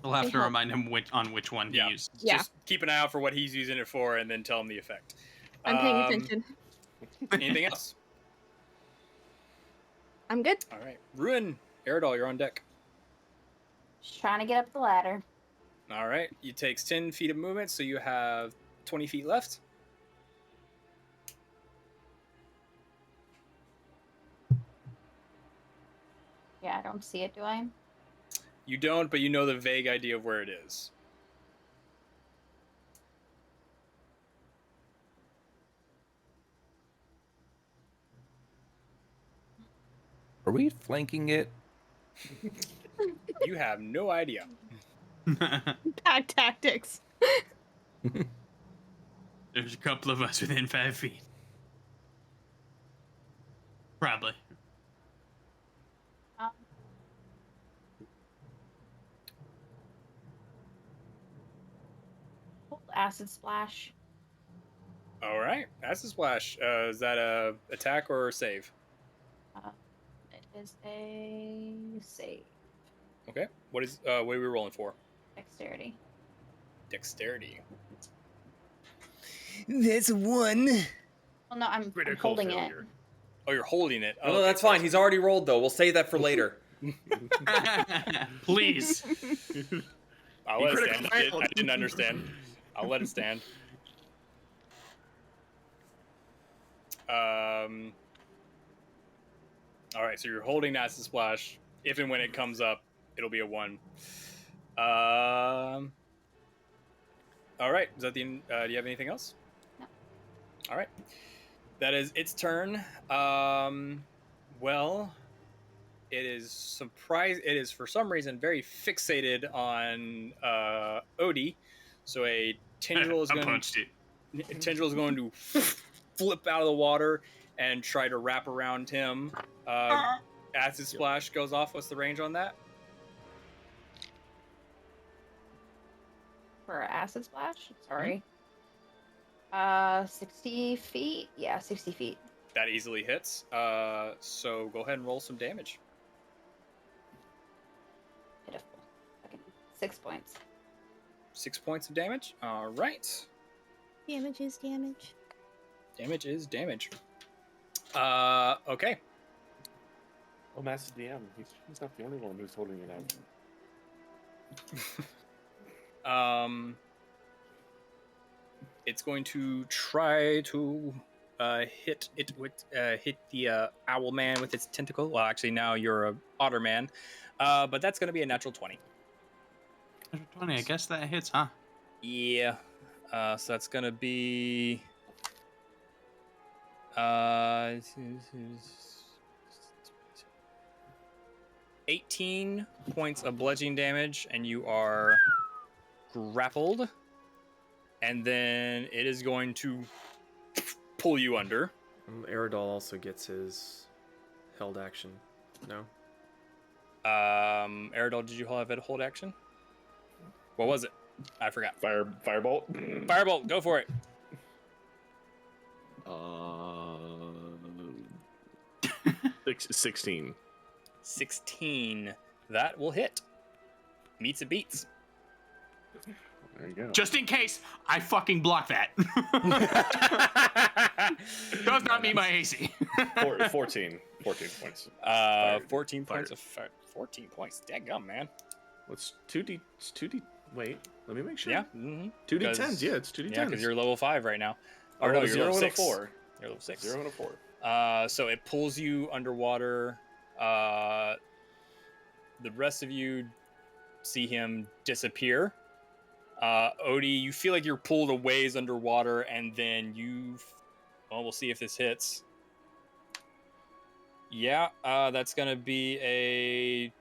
We'll have to help. remind him which one he Yeah. uses. Yeah. Just keep an eye out for what he's using it for, and then tell him the effect. I'm paying attention. Anything else? I'm good. All right. Ruin, Eridol, you're on deck. Just trying to get up the ladder. All right. It takes 10 feet of movement, so you have 20 feet left. Yeah, I don't see it, do I? You don't, but you know the vague idea of where it is. Are we flanking it? You have no idea. Bad tactics. There's a couple of us within 5 feet. Probably. Acid splash. All right. Acid Splash. Is that a attack or a save? It is a save. Okay. What are we rolling for? Dexterity. Dexterity. That's 1. Well, no, I'm Critical holding failure. Oh, you're holding it. Oh, that's fine. He's already rolled, though. We'll save that for later. Please. I'll You let it critical stand. failed. I didn't understand. I'll let it stand. All right, so you're holding Acid Splash. If and when it comes up, it'll be a 1. All right. Is that the? Do you have anything else? No. All right. That is its turn. Well, It is for some reason very fixated on Odie. So a tendril is I going punched it. to flip out of the water and try to wrap around him. Acid splash goes off. What's the range on that? For acid splash? Sorry. 60 feet? Yeah, 60 feet. That easily hits. So go ahead and roll some damage. Pitiful. Okay. 6 points. 6 points of damage. All right. Damage is damage. Damage is damage. Okay. Oh, Master DM, he's not the only one who's holding it out. It's going to try to hit the owl man with its tentacle. Well, actually, now you're a otter man, but that's going to be a natural 20. 20, I guess that hits, huh? Yeah. So that's going to be 18 points of bludgeoning damage, and you are grappled. And then it is going to pull you under. Aerodol also gets his held action. No? Aerodol, did you have a hold action? What was it? I forgot. Firebolt. Firebolt, go for it. 16. 16. That will hit. Meets and beats. There you go. Just in case, I fucking block that. Does not meet my AC. 14 points. 14 points of fire. 14 points. Daggum, man. What's 2D? It's 2D. Wait, let me make sure. Yeah. Mm-hmm. 2D10s. Yeah, it's 2D10s. Yeah, because you're level 5 right now. Oh, Or no, no, you're 0 level and a 6. 4. You're level 6. 0 and a 4. So it pulls you underwater. The rest of you see him disappear. Odie, you feel like you're pulled a ways underwater, and then we'll see if this hits. Yeah, that's gonna be a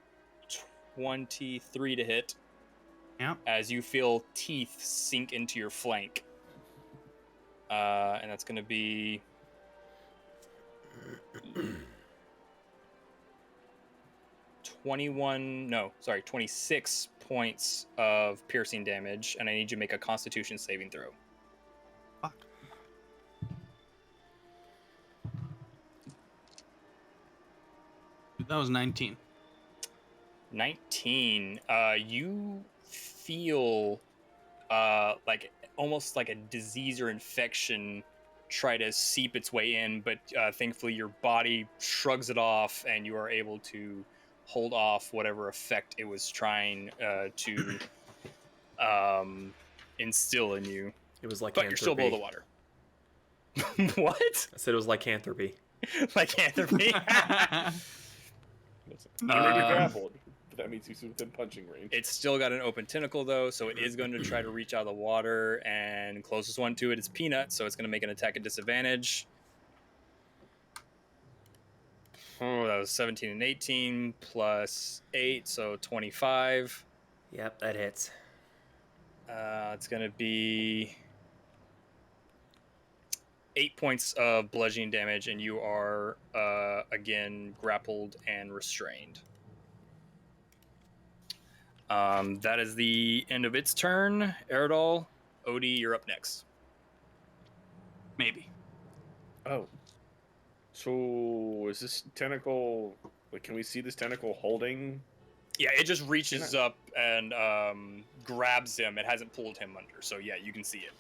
23 to hit. Yeah. As you feel teeth sink into your flank. And that's gonna be 26 points of piercing damage, and I need you to make a Constitution saving throw. Fuck. That was 19. 19. You feel like almost like a disease or infection try to seep its way in, but thankfully your body shrugs it off, and you are able to hold off whatever effect it was trying to instill in you. It was like But you're still below the water. What? I said it was lycanthropy. Lycanthropy. Already grappled. But that means he's within punching range. It's still got an open tentacle, though, so it is going to try to reach out of the water, and closest one to it is Peanut, so it's going to make an attack at disadvantage. Oh, that was 17 and 18 plus 8, so 25. Yep, that hits. It's going to be 8 points of bludgeoning damage, and you are, again, grappled and restrained. That is the end of its turn. Eridol, Odie, you're up next. Maybe. Oh. So is this tentacle? Like, can we see this tentacle holding? Yeah, it just reaches up and grabs him. It hasn't pulled him under, so yeah, you can see it.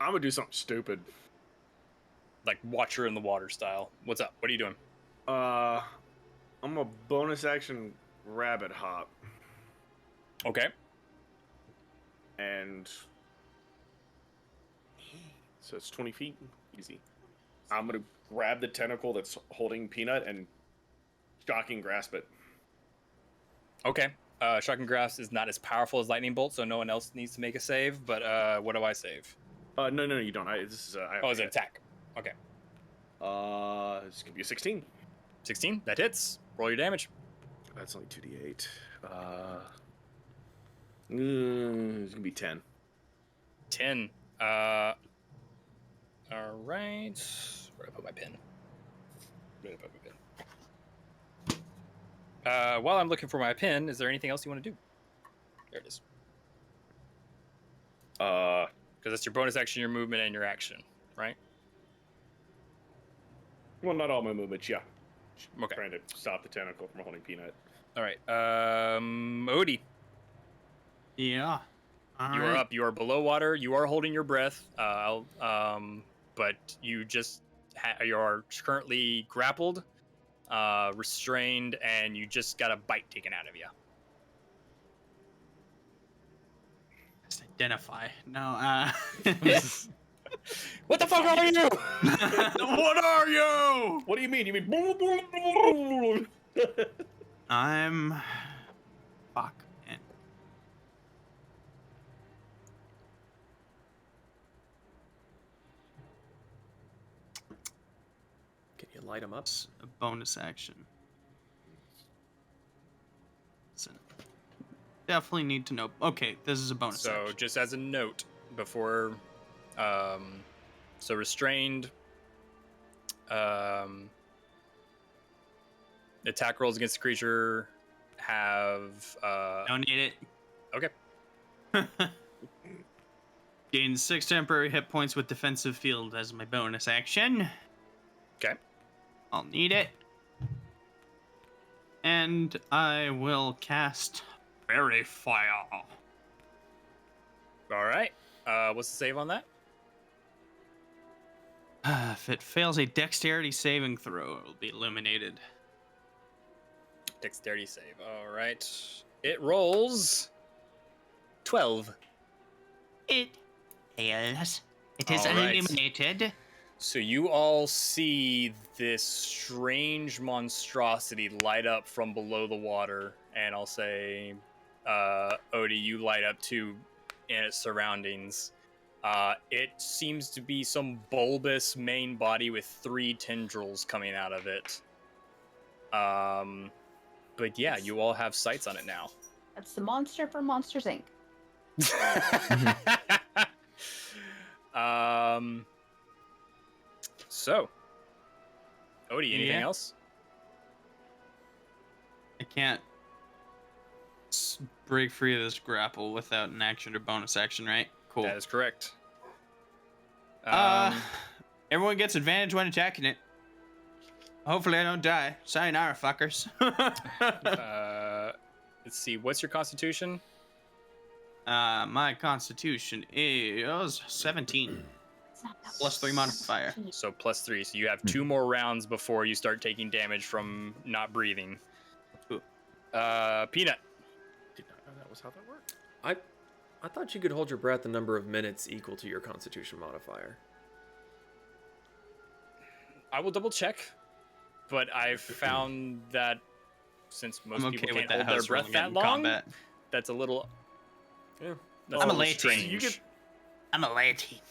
I'm gonna do something stupid. Like Watcher in the Water style. What's up? What are you doing? I'm a bonus action rabbit hop. Okay. And so it's 20 feet. Easy. I'm gonna grab the tentacle that's holding Peanut and shocking grasp it. Okay. Shocking Grasp is not as powerful as Lightning Bolt, so no one else needs to make a save, but what do I save? No, you don't. This is Oh, it's an attack. Okay. This could be a 16. 16? That hits. Roll your damage. That's only 2d8. It's gonna be 10. 10. All right. Where did I put my pin? While I'm looking for my pin, is there anything else you want to do? There it is. Because that's your bonus action, your movement, and your action, right? Well, not all my movements, yeah. Okay. Trying to stop the tentacle from holding Peanut. All right. Odie, Yeah. you are up. You are below water. You are holding your breath. But you just you are currently grappled, restrained, and you just got a bite taken out of you. Let's identify. No. What the fuck are you? What are you? What do you mean? You mean... I'm. Fuck, man. Can you light them up? It's a bonus action. Listen. Definitely need to know. Okay, this is a bonus So action. just as a note, before, so restrained, attack rolls against the creature have, Don't need it. Okay. Gain 6 temporary hit points with defensive field as my bonus action. Okay. I'll need it. And I will cast Fairy Fire. All right. What's the save on that? If it fails a dexterity saving throw, it will be illuminated. Dexterity save. All right. It rolls 12. It fails. It is All right. illuminated. So you all see this strange monstrosity light up from below the water, and I'll say, Odie, you light up too in its surroundings. It seems to be some bulbous main body with 3 tendrils coming out of it. But yeah, you all have sights on it now. That's the monster from Monsters Inc. So, Odie, anything Yeah. else? I can't break free of this grapple without an action or bonus action, right? Cool. That is correct. Everyone gets advantage when attacking it. Hopefully I don't die. Sayonara, fuckers. Let's see. What's your constitution? My constitution is 17. Plus 3 modifier. So +3. So you have 2 more rounds before you start taking damage from not breathing. Ooh. Peanut. Did not know that was how that worked. I thought you could hold your breath a number of minutes equal to your Constitution modifier. I will double check, but I've found that since most I'm people okay with can't that hold their house breath ruling that in long, combat. that's a little. Yeah. That's I'm a little laity. strange. You get- I'm a laity.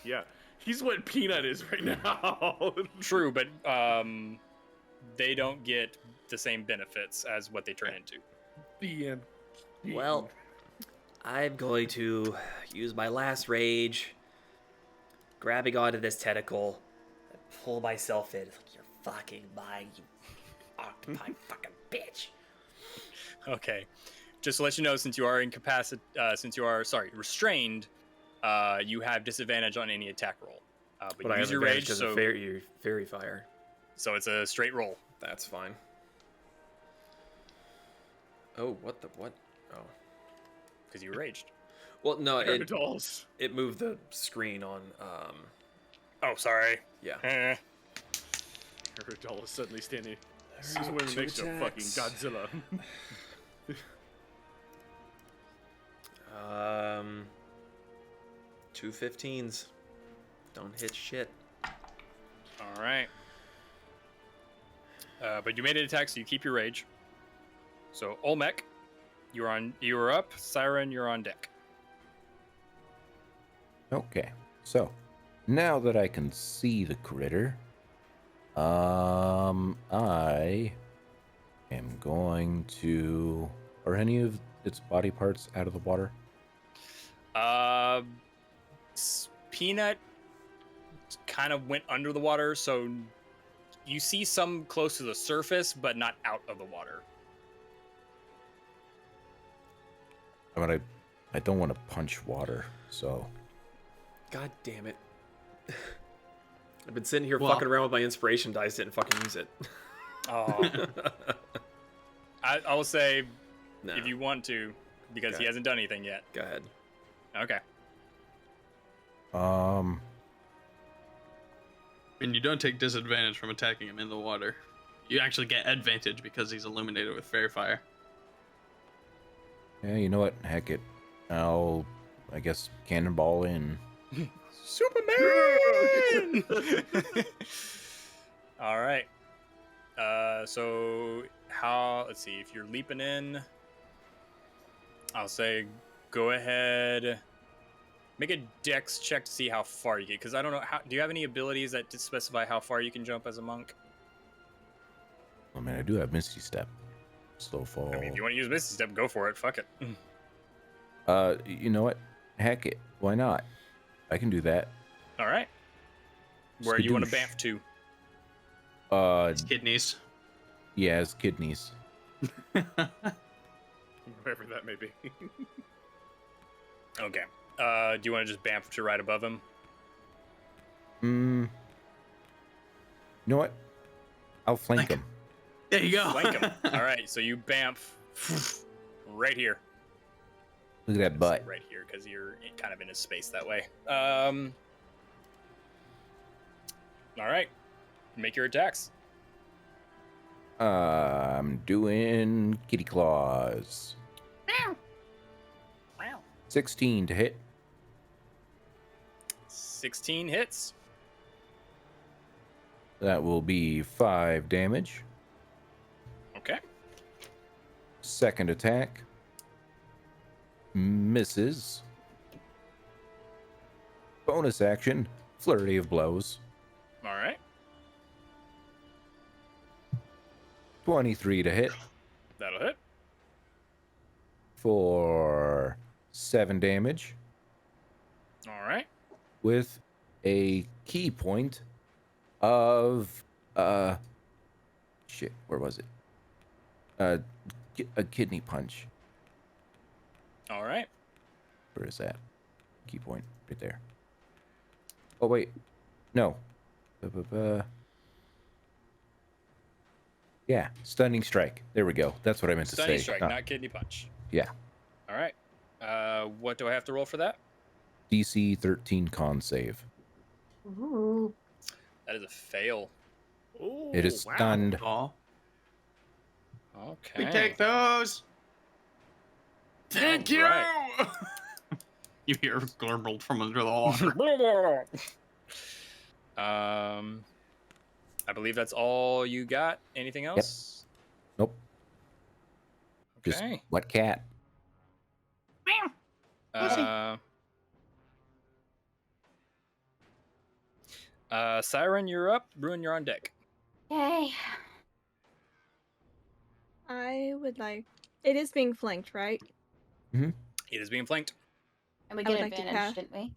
Yeah. He's what Peanut is right now. True, but they don't get the same benefits as what they turn into. The end. Well, I'm going to use my last rage, grabbing onto this tentacle, and pull myself in. You're fucking mine, you octopi fucking bitch. Okay, just to let you know, since you are restrained, you have disadvantage on any attack roll. But But you I use have your advantage rage, because so of fairy fire. so it's a straight roll. That's fine. Oh, what? Oh. Because you raged. Well, no, it Dolls. moved the screen on. Oh, sorry. Yeah. Eh. Her doll is suddenly standing. Alright, Swim 2 next to a fucking attacks. Godzilla. 2 15s. Don't hit shit. All right. But you made an attack, so you keep your rage. So Olmec, you are up. Siren, you're on deck. Okay, so now that I can see the critter, I am going to. Are any of its body parts out of the water? Peanut kind of went under the water, so you see some close to the surface, but not out of the water. I don't want to punch water, so. God damn it. I've been sitting here Well- fucking around with my inspiration dice, didn't fucking use it. Oh. I will say, No. if you want to, because he Okay. hasn't done anything yet. Go ahead. Okay. And you don't take disadvantage from attacking him in the water. You actually get advantage because he's illuminated with fairy fire. Yeah, you know what? Heck it. I guess, cannonball in. Superman! All right. So let's see, if you're leaping in, I'll say go ahead, make a dex check to see how far you get, because I don't know, do you have any abilities that specify how far you can jump as a monk? I mean, I do have Misty Step. Slow fall. I mean, if you want to use Misty Step, go for it, fuck it. You know what? Heck it. Why not? I can do that. All right. Where do you want to Skadoosh. bamf to? His kidneys. Yeah, his kidneys. Wherever that may be. Okay. Do you want to just bamf to right above him? You know what? I'll flank him. There you go. Flank him. All right, so you bamf right here. Look at that butt. Right here, because you're kind of in his space that way. All right. Make your attacks. I'm doing kitty claws. 16 to hit. 16 hits. That will be 5 damage. Okay. Second attack. Misses. Bonus action. Flurry of blows. All right. 23 to hit That'll hit. for 7 damage All right. with a key point of shit, where was it? A kidney punch. All right. Where is that? Key point right there. Oh wait. No. Yeah, stunning strike. There we go. That's what I meant to Stunning say. strike, Ah, not kidney punch. yeah. All right. What do I have to roll for that? DC 13 con save. Ooh. That is a fail. Ooh, It is wow. stunned. Aw. Okay. We take those. Thank you. Alright. You hear gurgled from under the water. I believe that's all you got. Anything else? Nope. Just Okay. wet cat. Siren, you're up. Ruin, you're on deck. Yay. I would like. It is being flanked, right? It is being flanked. And we I would get like to advantage, cast- didn't we?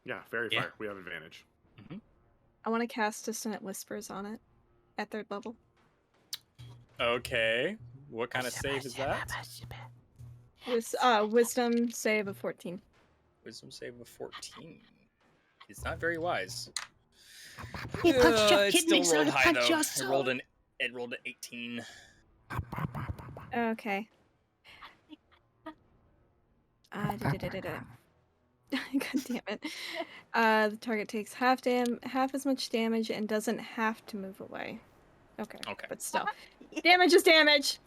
Yeah, fairy Yeah. fire. We have advantage. I want to cast Dissonant Whispers on it at 3rd level. Okay. What kind of save is that? With Wisdom save of 14. Wisdom save of 14. It's not very wise. You punched your It still kidneys rolled out, high punch though. your It rolled an 18. Okay. God damn it. The target takes half as much damage and doesn't have to move away. Okay. Okay. But still. Damage is damage!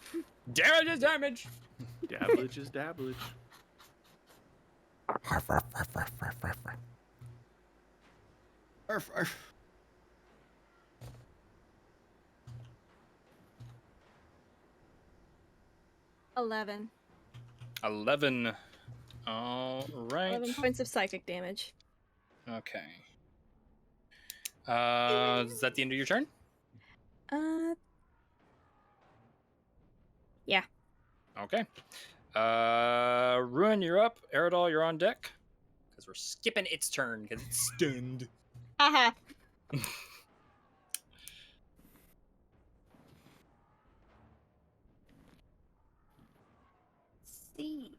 Damage is damage. Dabblage is dabblage. Arf, arf. $11. 11. All right. 11 points of psychic damage. Okay. Is that the end of your turn? Yeah. Okay. Ruin, you're up. Eridol, you're on deck. Because we're skipping its turn because it's stunned. Haha. Let's see.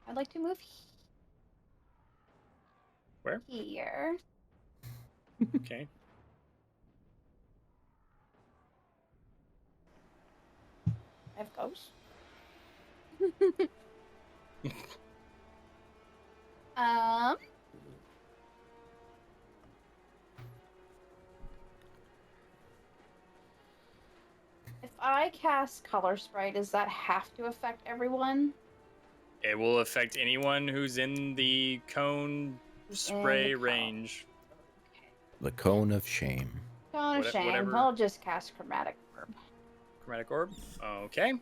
I'd like to move Where? here. Okay. I have ghosts. um. If I cast Color Spray, does that have to affect everyone? It will affect anyone who's in the cone spray cone. range. The cone of shame. Cone of shame. Whatever. I'll just cast Chromatic Orb. Chromatic orb. Okay.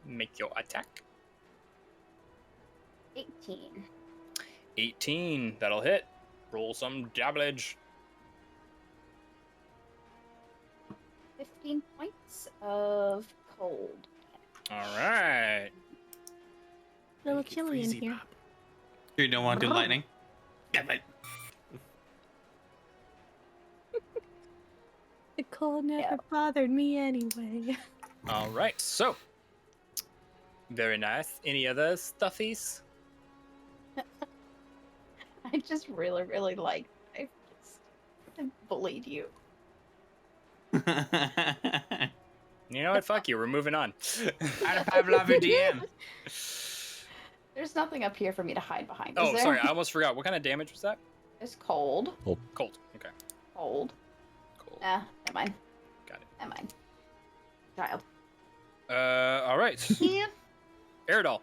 Make your attack. 18. 18. That'll hit. Roll some damage. 15 points of cold. All right. A little chilly in here. You don't want to do lightning? The cold never bothered me anyway. All right. So. Very nice. Any other stuffies? I just really, really like. I bullied you. You know what? Fuck you. We're moving on. Out of Pavlov DM. There's nothing up here for me to hide behind. Is Oh, there? sorry. I almost forgot. What kind of damage was that? It's cold. Cold. Okay. Cold. Cold. Never mind. Got it. Never mind. Child. All right. Yeah. Eridol.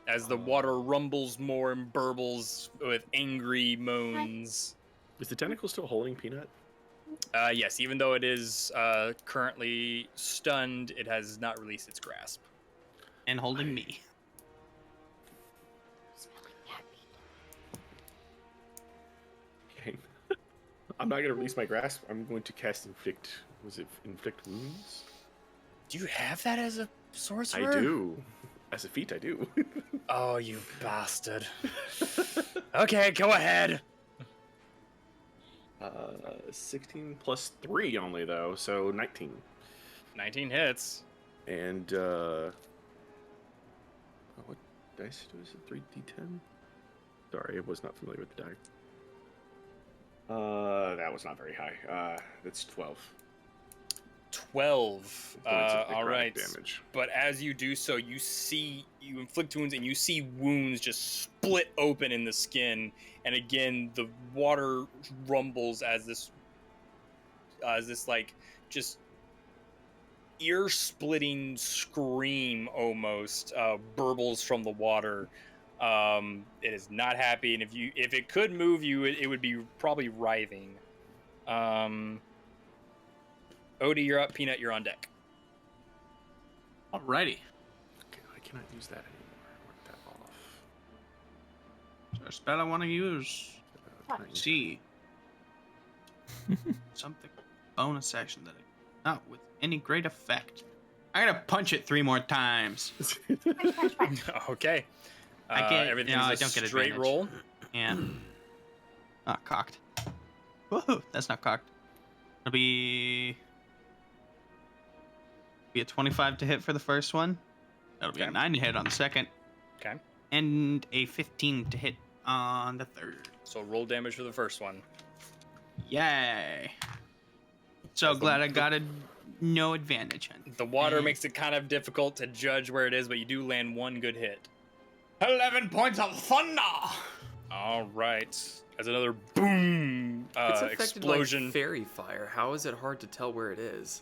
As the water rumbles more and burbles with angry moans. Is the tentacle still holding Peanut? Yes, even though it is currently stunned, it has not released its grasp. And holding me. Okay. I'm not going to release my grasp. I'm going to cast Inflict. Was it Inflict Wounds? Do you have that as a sorcerer? I do. As a feat, I do. Oh, you bastard. Okay, go ahead. 16 plus 3 only, though, so 19. 19 hits. And, what dice is it? 3d10? Sorry, I was not familiar with the die. That was not very high. That's 12. 12. Points of All necrotic right. damage. But as you do so, you inflict wounds and you see wounds just split open in the skin. And again, the water rumbles as this like just ear-splitting scream almost burbles from the water. It is not happy, and if it could move you, it would be probably writhing. Odie, you're up. Peanut, you're on deck. Alrighty. Okay, I cannot use that anymore. Mark that off. Is there a spell I want to use? Can I use See. Something bonus action that not with any great effect. I'm gonna punch it 3 more times. Okay. I get Everything's I a don't get straight advantage. roll. And not cocked. Whoa, that's not cocked. It'll be a 25 to hit for the first one. That'll be a 9 to hit on the second. Okay. And a 15 to hit on the third. So roll damage for the first one. Yay. So glad I got no advantage. The water makes it kind of difficult to judge where it is, but you do land 1 good hit. 11 points of thunder. All right. As another boom It's affected explosion. like fairy fire. How is it hard to tell where it is?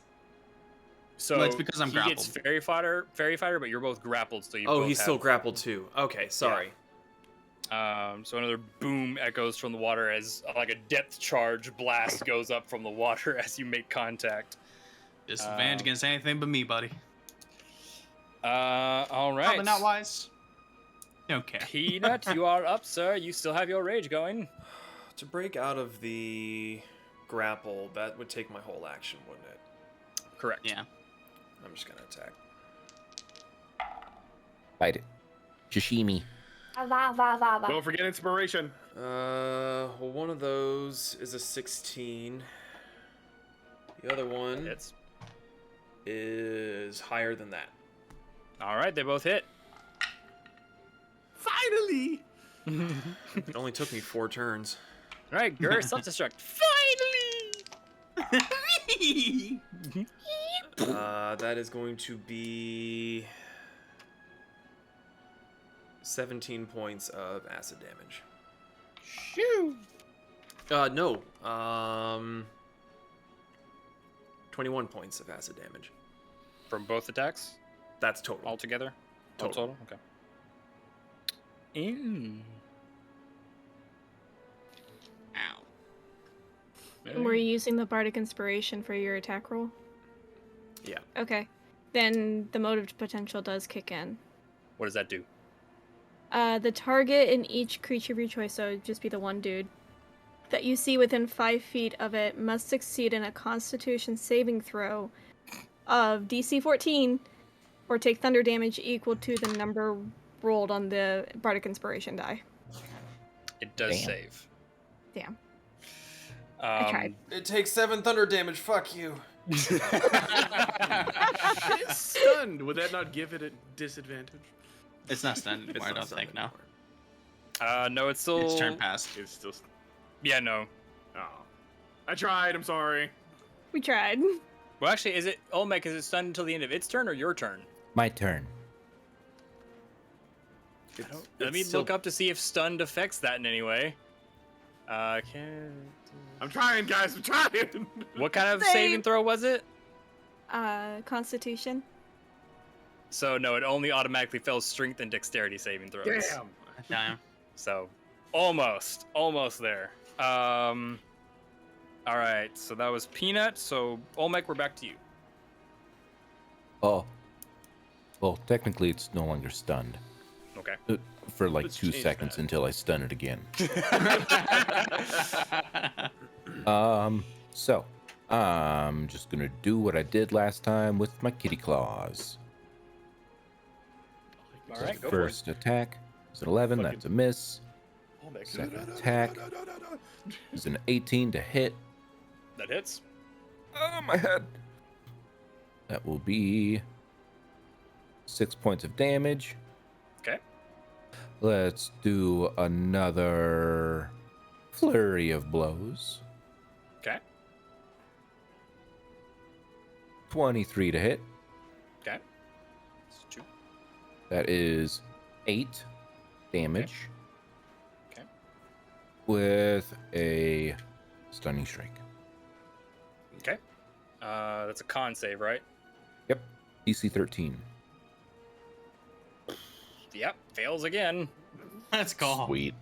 So Well, it's because I'm he gets fairy fighter, but you're both grappled, so you. Oh, both he's have, still grappled too. Okay, sorry. So another boom echoes from the water as like a depth charge blast goes up from the water as you make contact. Disadvantage against anything but me, buddy. All right. Probably not wise. Don't care. Peanut, you are up, sir. You still have your rage going. To break out of the grapple, that would take my whole action, wouldn't it? Correct. Yeah. I'm just gonna attack. Bite it. Sashimi. Don't forget inspiration. Well, one of those is a 16. The other one Hits. is higher than that. All right, they both hit. Finally. It only took me 4 turns. All right, Gur, self-destruct. Finally! That is going to be 17 points of acid damage. Shoo! No. 21 points of acid damage. From both attacks? That's total. Altogether? All Total. Okay. Ew. Ow. Were you using the bardic inspiration for your attack roll? Yeah. Okay. Then the motive potential does kick in. What does that do? The target in each creature of your choice, so it'd just be the one dude, that you see within 5 feet of it must succeed in a Constitution saving throw of DC 14 or take thunder damage equal to the number rolled on the bardic inspiration die. It does Damn. save. Damn. I tried. It takes 7 thunder damage. Fuck you. It's stunned. Would that not give it a disadvantage? It's not stunned anymore, I not don't stunned think, no. anymore. No, it's still... It's turn past. It's still. Yeah, no. Oh. I tried. I'm sorry. We tried. Well, actually, is it... Olmec, is it stunned until the end of its turn or your turn? My turn. Let me look up to see if stunned affects that in any way. Can... I'm trying, guys. I'm trying. What kind of Save. saving throw was it? Constitution. So, no, it only automatically fails strength and dexterity saving throws. Damn. Damn. So, almost there. All right, so that was Peanut. So, Olmec, we're back to you. Oh. Well, technically, it's no longer stunned. Okay. For like Let's 2 change seconds that. until I stun it again. So, I'm just gonna do what I did last time with my kitty claws. All right, go First attack is an 11, Fucking- that's a miss. Oh, my Second attack is an 18 to hit. for it. That hits. Oh, my head. That will be 6 points of damage. Okay. Let's do another flurry of blows. Okay. 23 to hit. Okay. It's 2. That is 8 damage. Okay. With a stunning strike. Okay. That's a con save, right? Yep. DC 13. Yep. Fails again. Let's go. Sweet.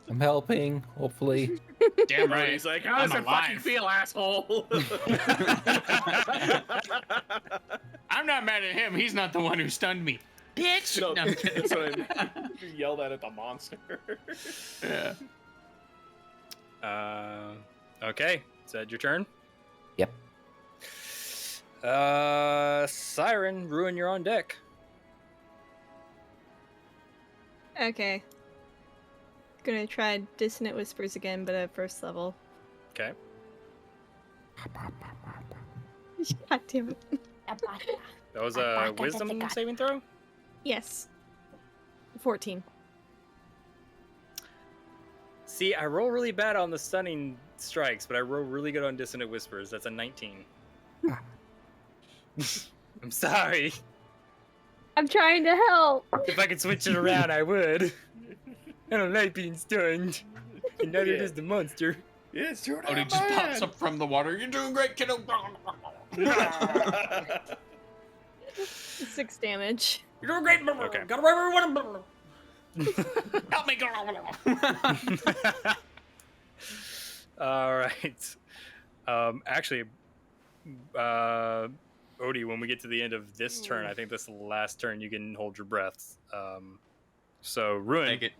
I'm helping, hopefully. Damn right. He's like, how I'm does it fucking alive. feel, asshole? I'm not mad at him. He's not the one who stunned me. Bitch! No, No, I'm kidding. that's what you yelled at the monster. Yeah. Okay. Is that your turn? Yep. Siren, Ruin, you're on deck. Okay. Gonna try Dissonant Whispers again, but at first level. Okay. God damn it. That was a wisdom saving throw? Yes. 14. See, I roll really bad on the stunning strikes, but I roll really good on Dissonant Whispers. That's a 19. I'm sorry. I'm trying to help. If I could switch it around, I would. I don't like being stunned. And neither does the monster. Yeah, it's true. Oh, he just pops up from the water. You're doing great, kiddo. 6 damage. You're doing great. Okay. Got away where we want Help me, All right. Actually, Odie, when we get to the end of this turn, I think this is the last turn you can hold your breath. So, Ruin, Take it.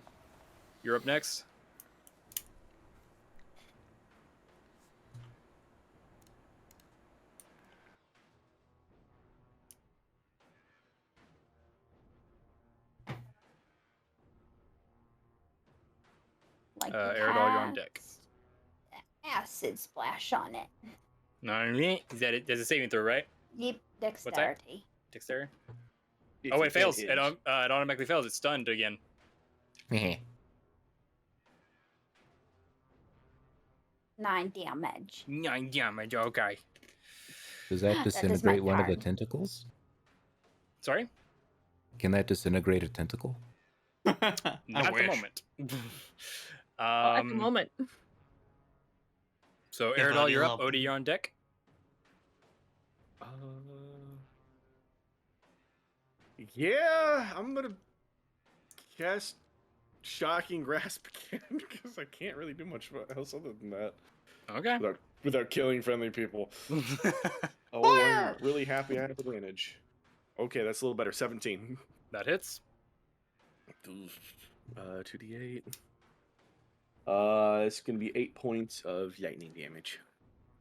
you're up next. Aerodol, you're on deck. Acid splash on it. Alright. Is that it? There's a saving throw, right? Yep, that? dexterity. Dexterity? If Oh, you it fails. can't It hinge. automatically fails. It's stunned again. 9 damage. 9 damage, okay. Does that That is my disintegrate one of the card. tentacles? Sorry? Can that disintegrate a tentacle? Not at the moment. At the moment. So, Yeah, Aerodol, Odie, you're up. help. Odie, you're on deck. Yeah, I'm gonna cast Shocking Grasp again because I can't really do much else other than that Okay. without killing friendly people. Oh, I'm really happy I have advantage. Okay, that's a little better. 17. That hits. 2d8. It's gonna be 8 points of lightning damage.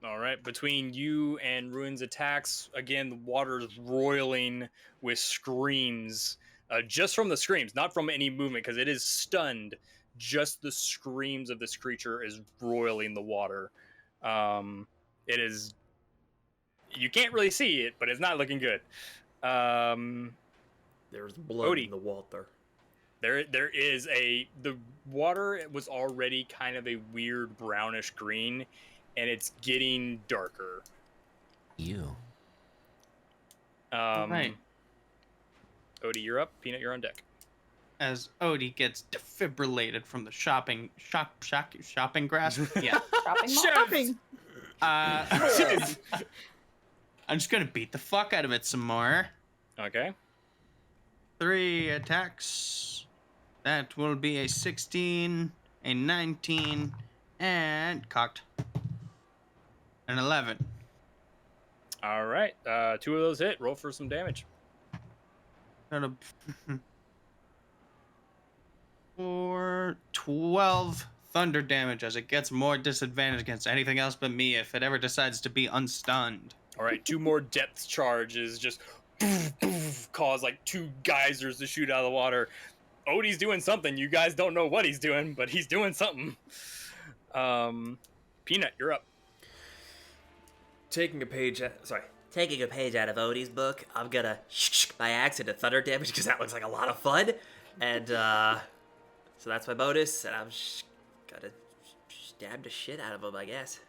All right. Between you and Ruin's attacks, again, the water is roiling with screams. Just from the screams, not from any movement, because it is stunned. Just the screams of this creature is roiling the water. It is. You can't really see it, but it's not looking good. There's blood Odie. in the water. There is the water was already kind of a weird brownish green, and it's getting darker. Ew. Right. Odie, you're up. Peanut, you're on deck. As Odie gets defibrillated from the shopping grasp. Yeah. Dropping mall. Shopping. I'm just gonna beat the fuck out of it some more. Okay. 3 attacks. That will be a 16, a 19, and cocked. An 11. All right. 2 of those hit. Roll for some damage. Gonna for 12 thunder damage as it gets more disadvantage against anything else but me if it ever decides to be unstunned. All right. 2 more depth charges just cause like 2 geysers to shoot out of the water. Odie's doing something. You guys don't know what he's doing, but he's doing something. Peanut, you're up. Taking a page out of Odie's book, I'm gonna my axe into thunder damage because that looks like a lot of fun. And so that's my bonus, and I'm gonna stab the shit out of him, I guess.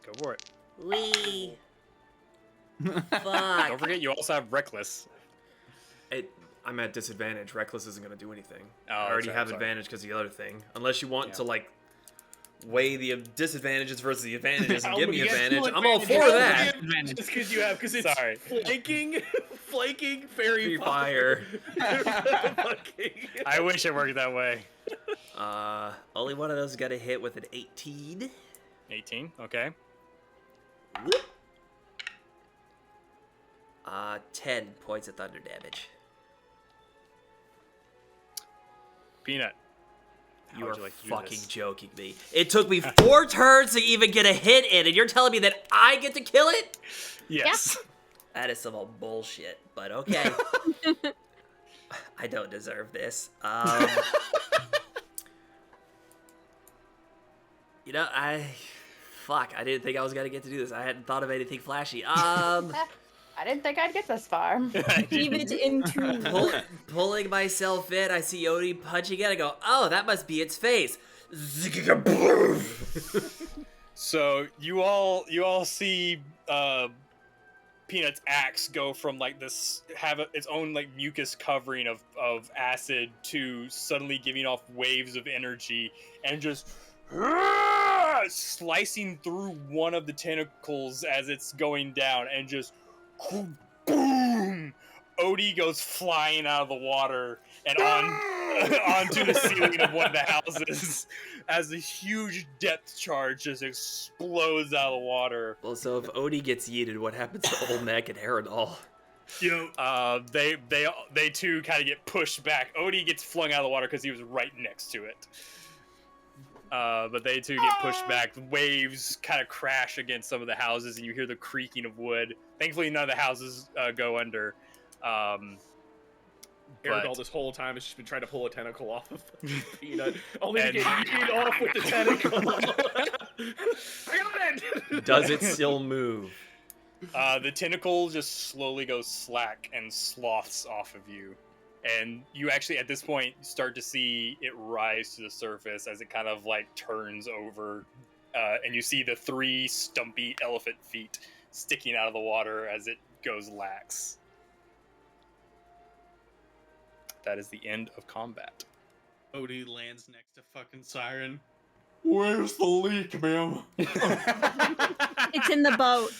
Go for it. Wee! Don't Fuck! forget, you also have Reckless. I'm at disadvantage. Reckless isn't going to do anything. Oh, I already sorry, have sorry. advantage because of the other thing. Unless you want Yeah. to, like, weigh the disadvantages versus the advantages and How give me many advantage. full I'm all for advantages? that. Just because you have, because it's Sorry. flanking, fairy Free fire. Fucking- I wish it worked that way. Only one of those is gonna hit with an 18. 18, okay. 10 points of thunder damage. Peanut. How You would are like to do fucking this? joking me. It took me 4 turns to even get a hit in, and you're telling me that I get to kill it? Yes. That is some old bullshit, but okay. I don't deserve this. You know, I didn't think I was gonna get to do this. I hadn't thought of anything flashy. I didn't think I'd get this far. Leave it into. Pulling myself in, I see Odie punching it. I go, oh, that must be its face. So you all see Peanut's axe go from like this, have its own like mucus covering of acid to suddenly giving off waves of energy and just slicing through one of the tentacles as it's going down and just boom! Odie goes flying out of the water and onto the ceiling of one of the houses as a huge depth charge just explodes out of the water. Well, so if Odie gets yeeted, what happens to Olmec and Aerodol? They too kind of get pushed back. Odie gets flung out of the water because he was right next to it. But they too get pushed back. The waves kind of crash against some of the houses, and you hear the creaking of wood. Thankfully, none of the houses go under. Aragorn this whole time has just been trying to pull a tentacle off of Peanut, only to get eaten off with the tentacle. I got it! Does it still move? The tentacle just slowly goes slack and sloths off of you. And you actually, at this point, start to see it rise to the surface as it kind of like turns over. And you see the 3 stumpy elephant feet sticking out of the water as it goes lax. That is the end of combat. Odie lands next to fucking Siren. Where's the leak, ma'am? It's in the boat.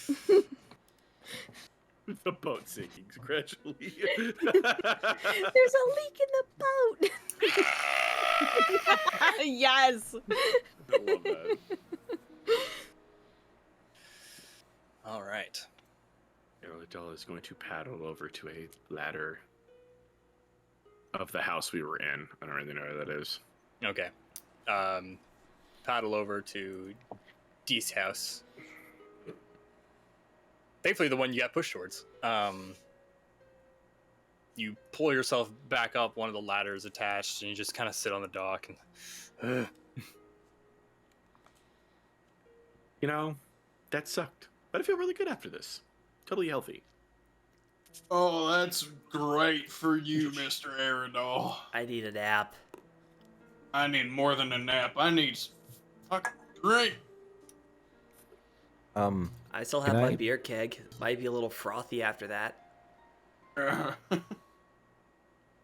The boat sinking gradually. There's a leak in the boat. Yes. I love that. All right. Aerodella is going to paddle over to a ladder of the house we were in. I don't really know where that is. Okay. Paddle over to Dee's house. Thankfully, the one you got pushed towards. You pull yourself back up one of the ladders attached, and you just kind of sit on the dock. And You know, that sucked. But I feel really good after this. Totally healthy. Oh, that's great for you, Mr. Aerodol. I need a nap. I need more than a nap. I need fucking drink. I still have Can my I- beer keg. Might be a little frothy after that.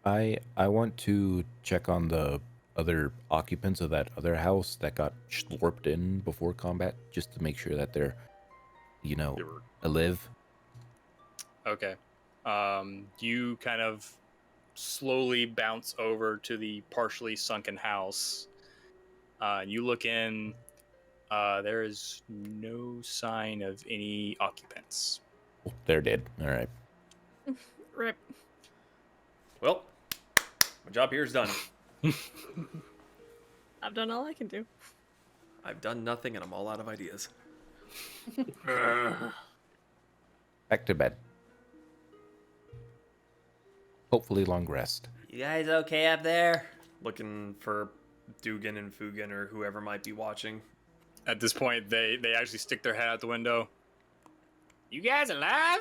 I want to check on the other occupants of that other house that got slurped in before combat, just to make sure that they're, They were alive. okay. You kind of slowly bounce over to the partially sunken house. You look in. There is no sign of any occupants. Oh, they're dead. All right. Rip. Well, my job here is done. I've done all I can do. I've done nothing and I'm all out of ideas. Back to bed. Hopefully long rest. You guys okay up there? Looking for Dugan and Fugan or whoever might be watching. At this point, they actually stick their head out the window. You guys alive?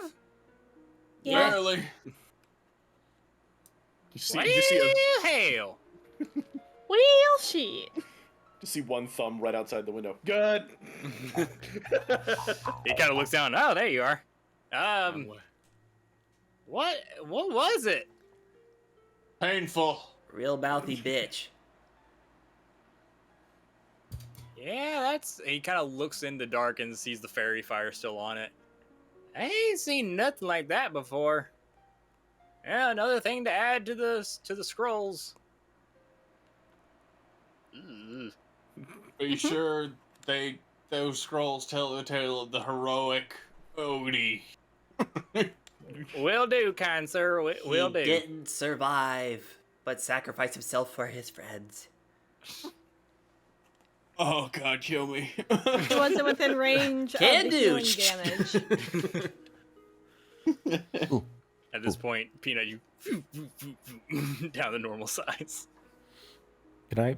Yeah. Barely. You see, Well, you just see hell. Well, shit. just see one thumb right outside the window. Good. He kind of looks down. Oh, there you are. What was it? Painful. Real mouthy bitch. Yeah, that's. He kind of looks in the dark and sees the fairy fire still on it. I ain't seen nothing like that before. Yeah, another thing to add to the scrolls. Ugh. Are you sure those scrolls tell the tale of the heroic Odie? Will do, kind sir. Will He do. didn't survive, but sacrificed himself for his friends. Oh God, kill me. He wasn't within range Can of the do. healing damage. At this point, Peanut, you down the normal size. Can I?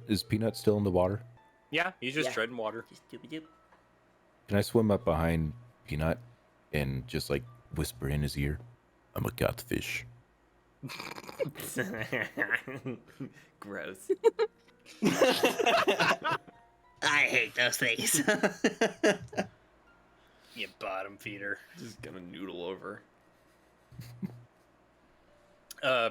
Is Peanut still in the water? Yeah, he's just Yeah. treading water. Just doopy-doop. Can I swim up behind Peanut and just like whisper in his ear, "I'm a catfish." Gross. I hate those things. You bottom feeder. Just gonna noodle over.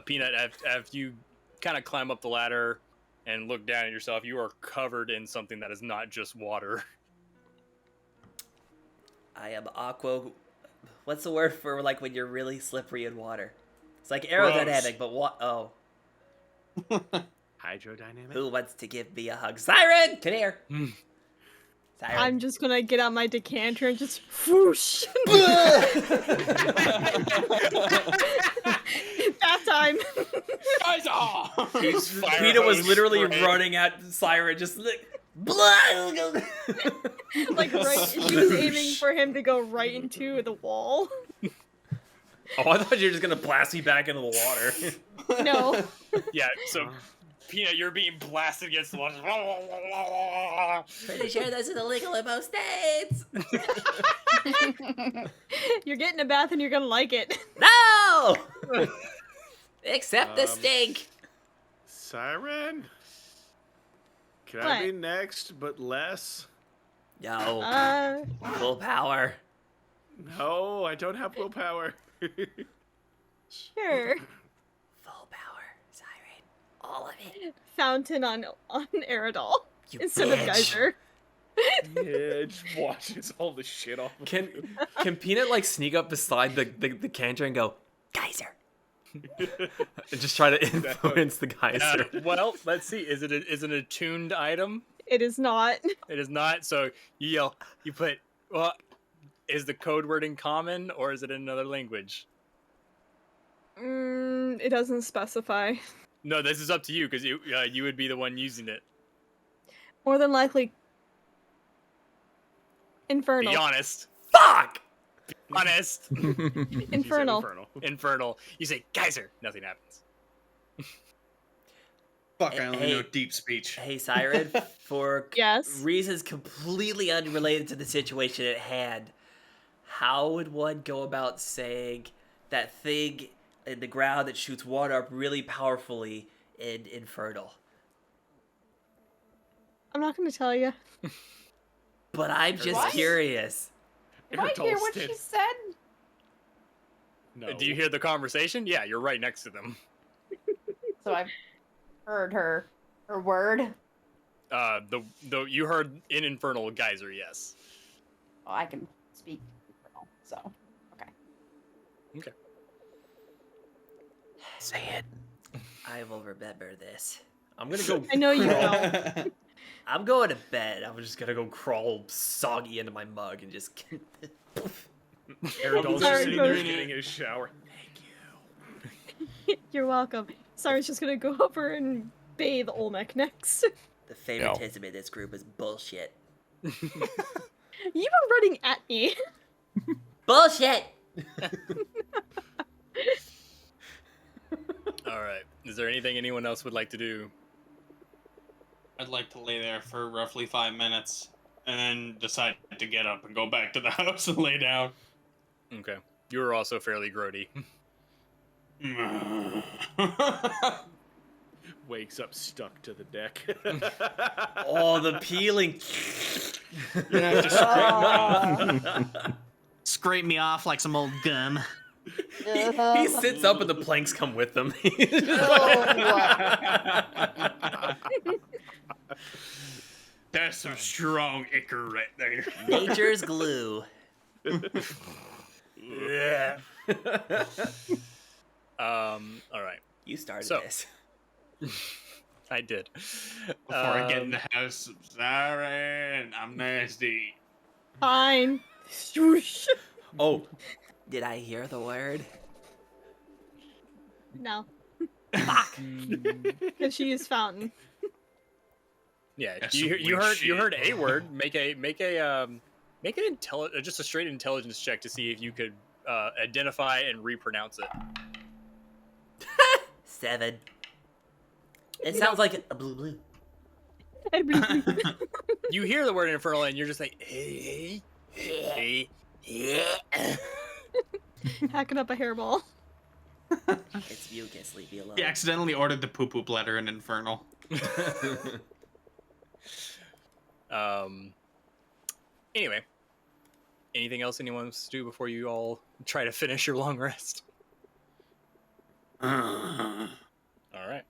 Peanut, after you kind of climb up the ladder and look down at yourself, you are covered in something that is not just water. I am aqua. What's the word for like when you're really slippery in water? It's like aerodynamic, but what? Oh, Hydrodynamic. who wants to give me a hug? Siren, come here. Siren. I'm just gonna get out my decanter and just whoosh. Bath time. He's fire Peter was hose literally spraying. running at Siren, just like, Like right, she was aiming for him to go right into the wall. Oh, I thought you were just gonna blast me back into the water. No. Yeah, so Peanut, you're being blasted against the wall. Pretty sure this is illegal in most states. You're getting a bath and you're gonna like it. No! Except the stink. Siren? Can What? I be next, but less? No. Willpower. No, I don't have willpower. Sure. Full power, Siren. All of it. Fountain on Aerodol You instead of bitch. geyser. Yeah, just watches all the shit off. Of Can Peanut like sneak up beside the canter and go Geyser. and just try to influence the geyser? Well, let's see. Is it an attuned item? It is not. It is not. So you yell. You put. Well, is the code word in common or is it in another language? It doesn't specify. No, this is up to you because you would be the one using it. More than likely, infernal. Be honest. Fuck! Be honest. Infernal. Infernal. You say geyser. Nothing happens. Fuck, I only Hey. know deep speech. Hey, Siren, for Yes. reasons completely unrelated to the situation at hand, how would one go about saying that thing in the ground that shoots water up really powerfully in Infernal? I'm not gonna tell you. But I'm just What? curious. Did I hear what she said? No. Do you hear the conversation? Yeah, you're right next to them. So I've heard her word. You heard in Infernal geyser, yes. Oh, I can speak infernal, so okay. Okay. Say it. I will remember this. I'm gonna go. I know you crawl- will. I'm going to bed. I'm just gonna go crawl soggy into my mug and just. Aerodol's Sorry, just sitting there Coach. getting his shower. You're welcome. Siren's just gonna go over and bathe Olmec next. The favoritism in this group is bullshit. You were running at me. Bullshit! All right. Is there anything anyone else would like to do? I'd like to lay there for roughly 5 minutes and then decide to get up and go back to the house and lay down. Okay. You were also fairly grody. Wakes up stuck to the deck. Oh, the peeling. You have to scrape me off like some old gum. He sits up and the planks come with him. That's some strong ichor right there. Nature's glue. Yeah. All right. You started So- this. I did. Before I get in the house, I'm sorry, I'm nasty. Fine. Swoosh. Oh, Did I hear the word? No. Fuck. Because she used fountain. Yeah, That's you, some you weird heard you shit. heard a word. Make an just a straight intelligence check to see if you could identify and repronounce it. 7. It sounds like a blue. You hear the word infernal and you're just like, hey. Hacking up a hairball. It's mucus, leave me alone. He accidentally ordered the poo-poop letter in Infernal. Anyway, anything else anyone wants to do before you all try to finish your long rest? All right.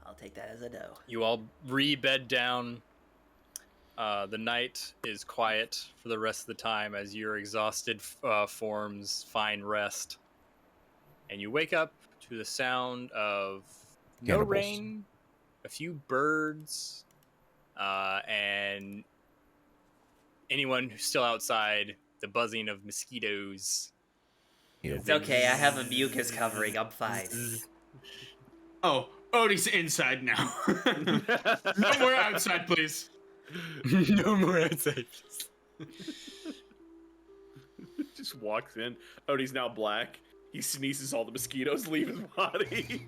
I'll take that as a no. You all re-bed down. The night is quiet for the rest of the time as your exhausted forms find rest. And you wake up to the sound of no Cannibals. rain, a few birds, and anyone who's still outside, the buzzing of mosquitoes. It's okay, I have a mucus covering. I'm fine. Oh, Odie's inside now. No more outside, please. No more outside. Just walks in. Odie's now black. He sneezes, all the mosquitoes leave his body.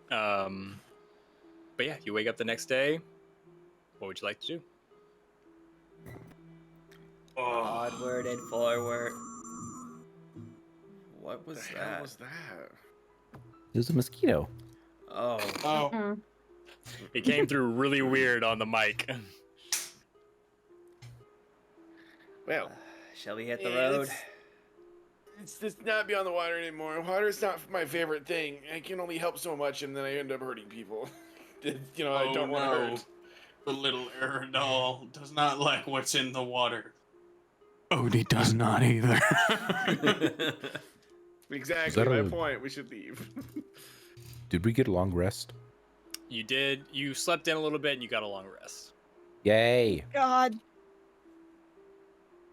But yeah, you wake up the next day. What would you like to do? Onward and forward. What was What the that? hell was that? There's a mosquito. Oh. Mm. It came through really weird on the mic. Well, Shall we hit the road? It's not beyond the water anymore. Water's not my favorite thing. I can only help so much, and then I end up hurting people. I don't want to hurt. The little Eridol does not like what's in the water. Odie does not either. Exactly my point. We should leave. Did we get a long rest? You did. You slept in a little bit and you got a long rest. Yay! God.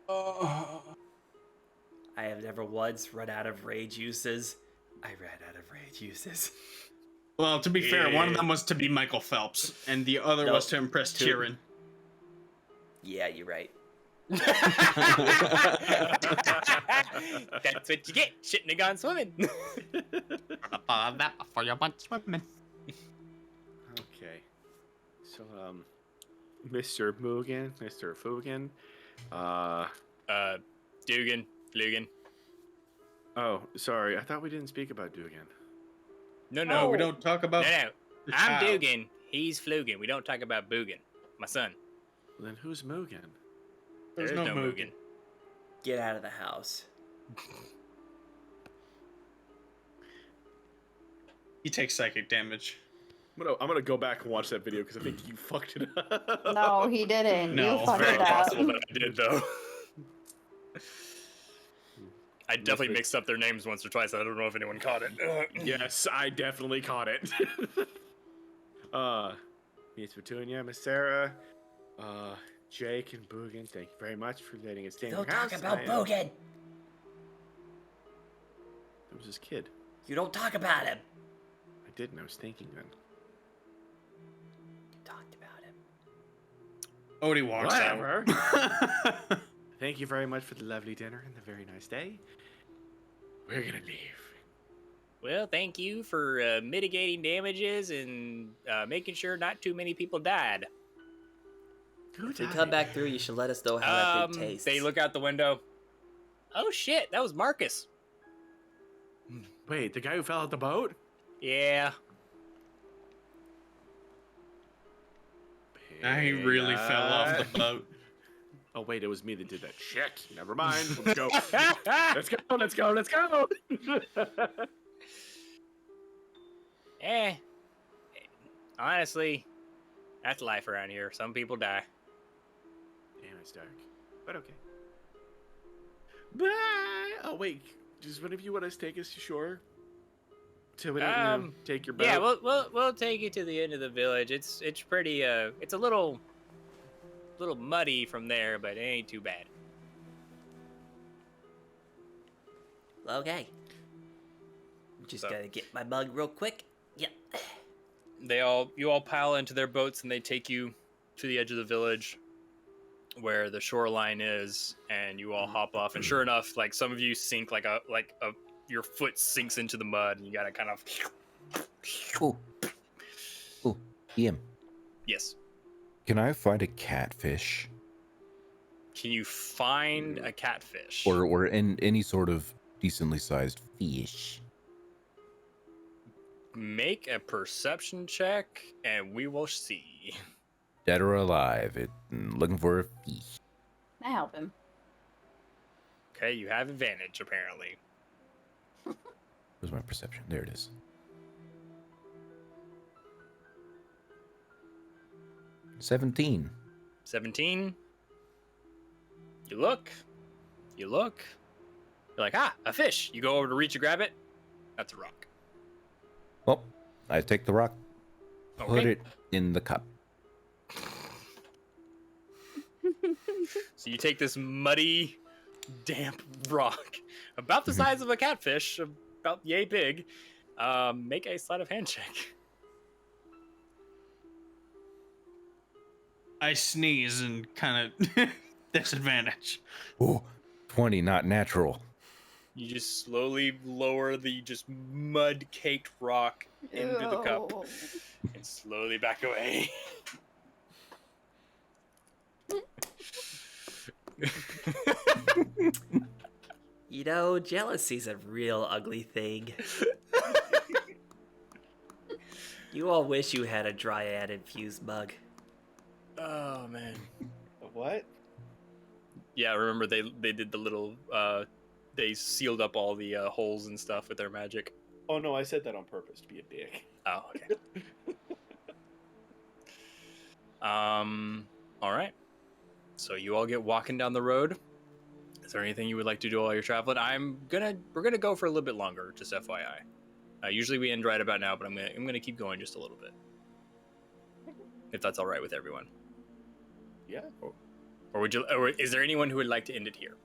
I have never once run out of rage uses. I ran out of rage uses. Well, to be fair, one of them was to be Michael Phelps, and the other was to impress Tyrion. Yeah, you're right. That's what you get. Shouldn't have gone swimming. For your butt swimming. Okay. So, Mr. Mugen, Mr. Fugen, Dugan, Lugan. Oh, sorry. I thought we didn't speak about Dugan. No, No, we don't talk about. No. the I'm child. Dugan. He's Flugan. We don't talk about Boogan. My son. Then who's Mugen? There's no Mugen. Get out of the house. He takes psychic damage. I'm gonna go back and watch that video because I think you fucked it up. No, he didn't. No, you fucked Very it up. possible that I did, though. I definitely mixed up their names once or twice. I don't know if anyone caught it. Yes, I definitely caught it. Miss Petunia, Miss Sarah, Jake and Boogan, thank you very much for letting us stay in your Don't house. talk about I am- Bogan. That was his kid. You don't talk about him. I didn't. I was thinking then. You talked about him. Odie walks out. Whatever. Thank you very much for the lovely dinner and the very nice day. We're gonna leave. Well, thank you for mitigating damages and making sure not too many people died. Who If we died? come back through, you should let us know how that thing tastes. They look out the window. Oh shit, that was Marcus. Wait, the guy who fell out the boat? Yeah. He really fell off the boat. Oh wait, it was me that did that. Shit. Never mind. Let's go. Let's go. Let's go. Let's go. Honestly, that's life around here. Some people die. Damn, it's dark. But okay. Bye. Oh wait, does one of you want us to take us to shore? So we don't take your boat. Yeah, we'll take you to the end of the village. It's pretty it's a little muddy from there, but it ain't too bad. Okay. I'm just gonna get my mug real quick. Yep. You all pile into their boats and they take you to the edge of the village where the shoreline is, and you all hop off, and sure enough, like some of you sink your foot sinks into the mud and you gotta kind of Ooh, Ian, Yes. can I find a catfish Can you find a catfish? or in any sort of decently sized fish? Make a perception check and we will see. Dead or alive? Looking for a fish. I help him. Okay, you have advantage apparently. Where's my perception? There it is. 17. 17. You look. You're like, a fish. You go over to reach and grab it. That's a rock. Well, I take the rock, put Okay. it in the cup. So you take this muddy, damp rock, about the size of a catfish, about yay big. Make a sleight of hand check. I sneeze and kind of disadvantage. Oh, 20, not natural. You just slowly lower the just mud-caked rock into the cup Ew. and slowly back away. You know, jealousy's a real ugly thing. You all wish you had a dryad infused mug. Oh man. What? Yeah, remember they did the little they sealed up all the holes and stuff with their magic. Oh no, I said that on purpose to be a dick. Oh, okay. All right. So you all get walking down the road. Is there anything you would like to do while you're traveling? We're gonna go for a little bit longer, just FYI. Usually we end right about now, but I'm gonna keep going just a little bit, if that's all right with everyone. Yeah. Or is there anyone who would like to end it here?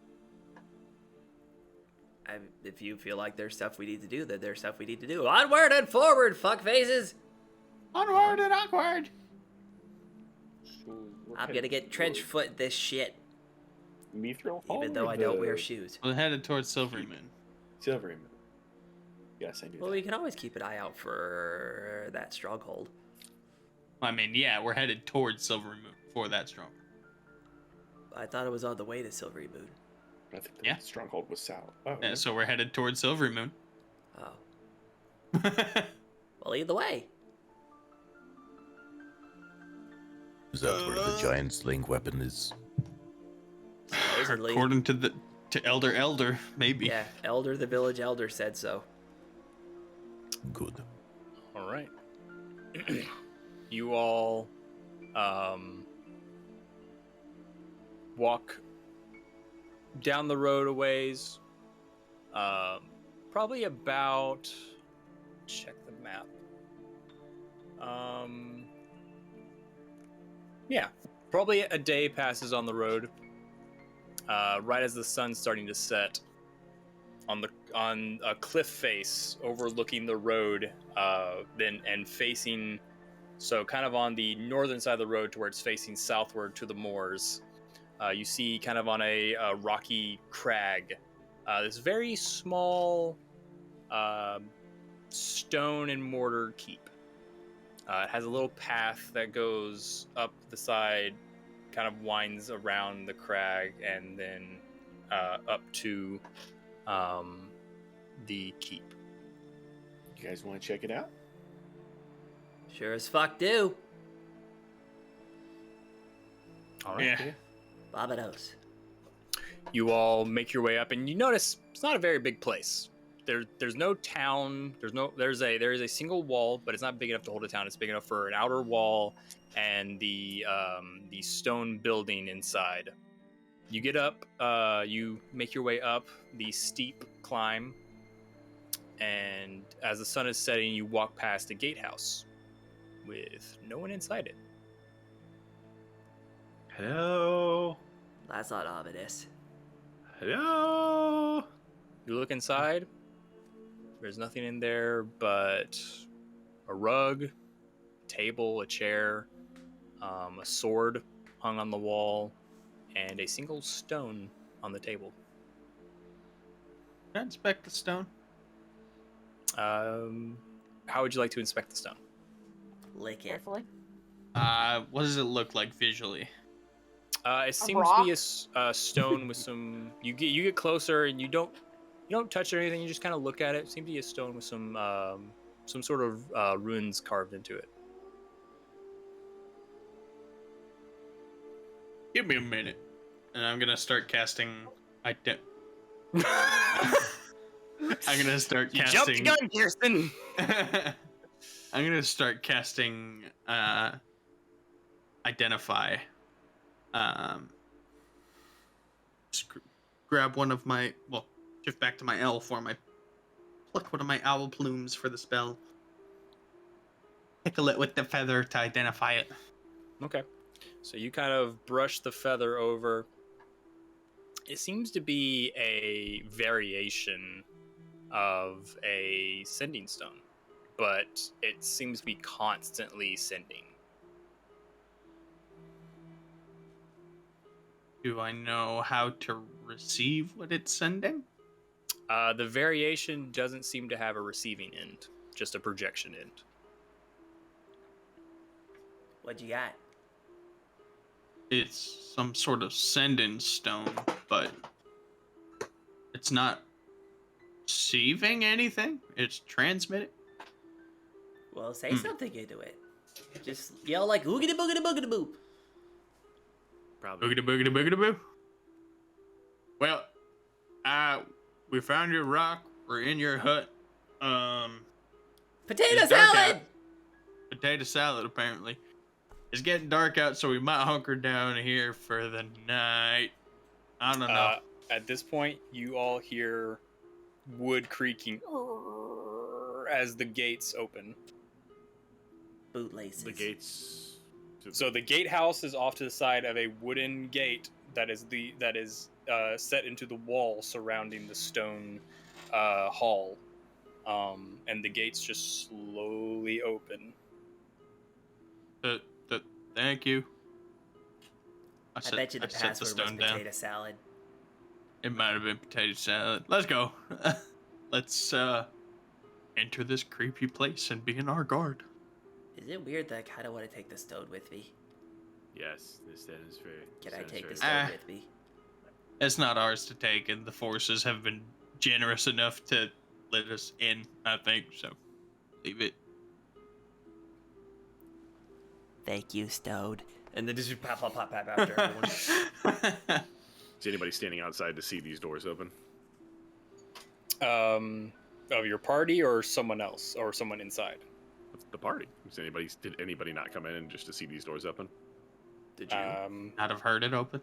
If you feel like there's stuff we need to do, then there's stuff we need to do. Onward and forward, fuckfaces! Onward and awkward. So I'm gonna get trench foot this shit, Mithril Hall, even though or I don't the wear shoes. We're headed towards Silvery Moon. Silvery Moon. Yes, I knew Well, that. we can always keep an eye out for that stronghold. I mean, yeah, we're headed towards Silvery Moon for that strong. I thought it was on the way to Silvery Moon. I think the Yeah. stronghold was south. Oh, Yeah, so we're headed towards Silvery Moon. Oh. Well, either way. Is that where the giant sling weapon is? Supposedly. According to Elder, maybe. Yeah, Elder, the village elder said so. Good. All right. You all walk down the road a ways. Probably about... Check the map. Yeah, probably a day passes on the road. Right as the sun's starting to set, on a cliff face overlooking the road, and facing, so kind of on the northern side of the road to where it's facing southward to the moors. You see kind of on a rocky crag, this very small stone and mortar keep. It has a little path that goes up the side, kind of winds around the crag, and then up to the keep. You guys want to check it out? Sure as fuck do. All right. Yeah. Vamonos. You all make your way up, and you notice it's not a very big place. There's no town. There is a single wall, but it's not big enough to hold a town. It's big enough for an outer wall and the stone building inside. You get up. You make your way up the steep climb, and as the sun is setting, you walk past a gatehouse with no one inside it. Hello. That's not ominous. Hello. You look inside. There's nothing in there but a rug, a table, a chair, a sword hung on the wall, and a single stone on the table. Can I inspect the stone? How would you like to inspect the stone? Lick it. Carefully. What does it look like visually? It seems to be a stone with some. You get closer and you don't touch it or anything. You just kind of look at it. It seems to be a stone with some sort of runes carved into it. Give me a minute, and I'm gonna start casting. I'm gonna start You casting. jumped the gun, Kirsten. I'm gonna start casting. Identify. Just grab one of my. Well, shift back to my elf form. I pluck one of my owl plumes for the spell. Tickle it with the feather to identify it. Okay. So you kind of brush the feather over. It seems to be a variation of a sending stone, but it seems to be constantly sending. Do I know how to receive what it's sending? The variation doesn't seem to have a receiving end, just a projection end. What you got? It's some sort of sending stone, but it's not receiving anything. It's transmitting. Well, say something into it. Just yell like oogity boogity boogity boop. Probably. Boogity boogity boogity boo. Well, we found your rock. We're in your hut. Potato It's dark salad! out. Potato salad, apparently. It's getting dark out, so we might hunker down here for the night. I don't know. At this point, you all hear wood creaking as the gates open. Bootlaces. The gates. So the gatehouse is off to the side of a wooden gate that is set into the wall surrounding the stone hall, and the gates just slowly open. Thank you. I bet you the set password was stone down. potato salad. It might have been potato salad. Let's go. Let's enter this creepy place and be in our guard. Is it weird that I kind of want to take the stone with me? Yes, this is very. Can I take the this? stone with me? It's not ours to take, and the forces have been generous enough to let us in, I think, so leave it. Thank you, Stone. And then just pop after everyone. Is anybody standing outside to see these doors open? Of your party or someone else or someone inside? It's the party. Did anybody not come in just to see these doors open? Did you? Not have heard it open?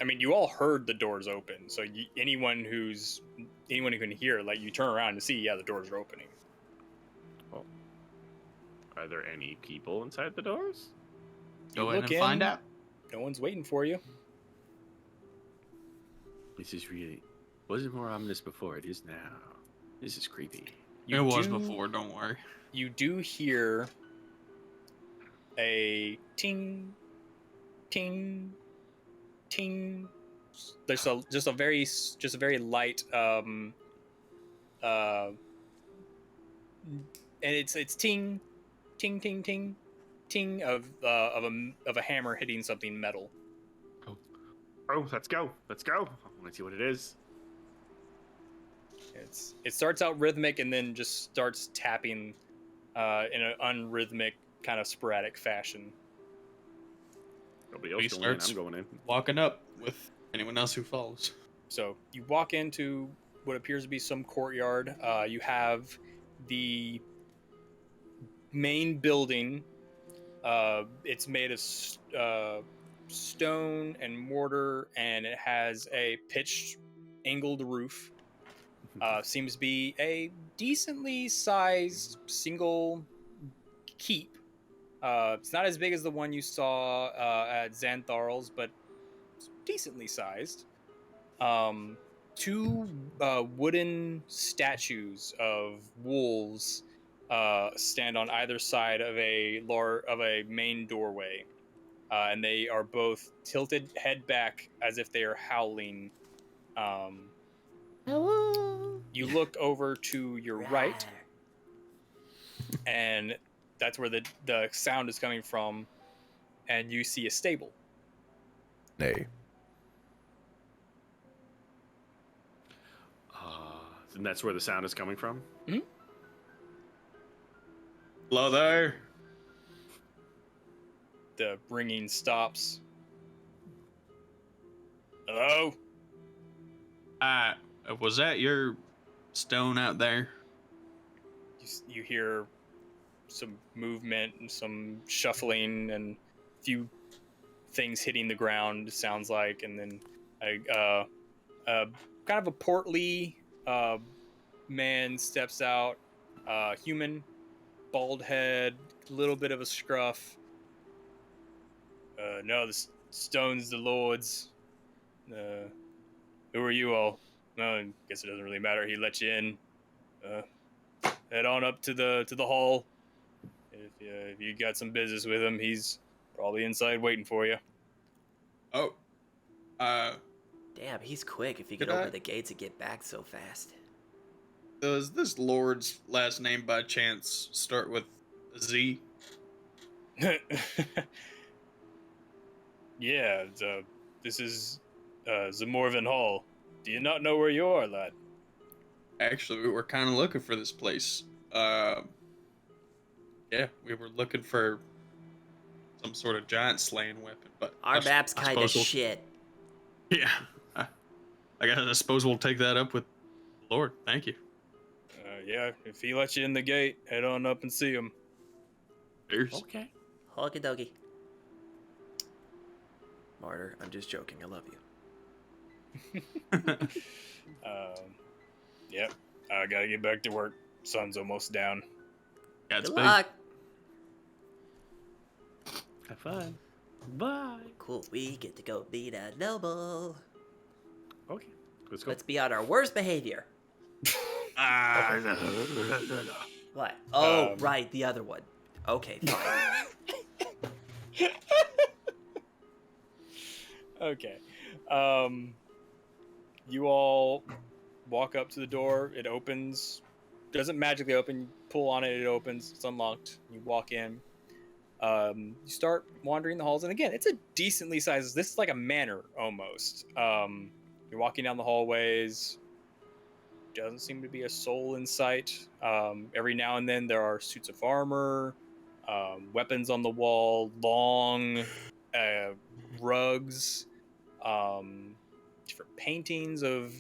I mean, you all heard the doors open, so anyone who can hear, like, you turn around to see, yeah, the doors are opening. Well, are there any people inside the doors? Go in look and find in. out. No one's waiting for you. This is really wasn't more ominous before. It is now. This is creepy. You It was do- before, don't worry. You do hear a ting, ting, ting. There's just a very light and it's ting, ting, ting, ting, ting of a hammer hitting something metal. Oh, let's go. Let's go. I want to see what it is. It starts out rhythmic and then just starts tapping in an unrhythmic kind of sporadic fashion. Nobody else He going in. starts- I'm going in. Walking up with anyone else who follows. So you walk into what appears to be some courtyard. You have the main building. It's made of stone and mortar, and it has a pitched, angled roof. Seems to be a decently sized single keep. It's not as big as the one you saw at Xantharl's, but it's decently sized. Two wooden statues of wolves stand on either side of a main doorway, and they are both tilted head back as if they are howling. Hello. You look over to your right, and that's where the sound is coming from, and you see a stable. Nay. And that's where the sound is coming from? Hello there. The ringing stops. Hello? Was that your stone out there? You hear some movement and some shuffling and a few things hitting the ground, it sounds like, and then a kind of a portly man steps out. Human, bald head, little bit of a scruff. No, the stone's the Lord's. Who are you all? No, I guess it doesn't really matter. He let you in. Head on up to the hall. If you got some business with him, he's probably inside waiting for you. Oh, Damn, he's quick if he could Could I- open the gates and get back so fast. Does this lord's last name by chance start with a Z? Yeah, this is Zamorvin Hall. Do you not know where you are, lad? Actually, we were kind of looking for this place. Yeah, we were looking for some sort of giant slaying weapon, but Our map's I kind of suppose we'll- shit. Yeah, I suppose we'll take that up with the Lord. Thank you. Yeah, if he lets you in the gate, head on up and see him. Cheers. Okay. Okie dokie. Martyr, I'm just joking. I love you. Yep, I gotta get back to work. Sun's almost down. That's Good big. luck. Have fun. Bye. Cool. We get to go beat a noble. Okay. Let's go. Let's be on our worst behavior. What? Oh, right, the other one. Okay, fine. Okay. You all walk up to the door. It opens. Doesn't magically open. You pull on it. It opens. It's unlocked. You walk in. You start wandering the halls, and again, it's a decently sized. This is like a manor almost. You're walking down the hallways. Doesn't seem to be a soul in sight. Every now and then there are suits of armor, weapons on the wall, long rugs, different paintings of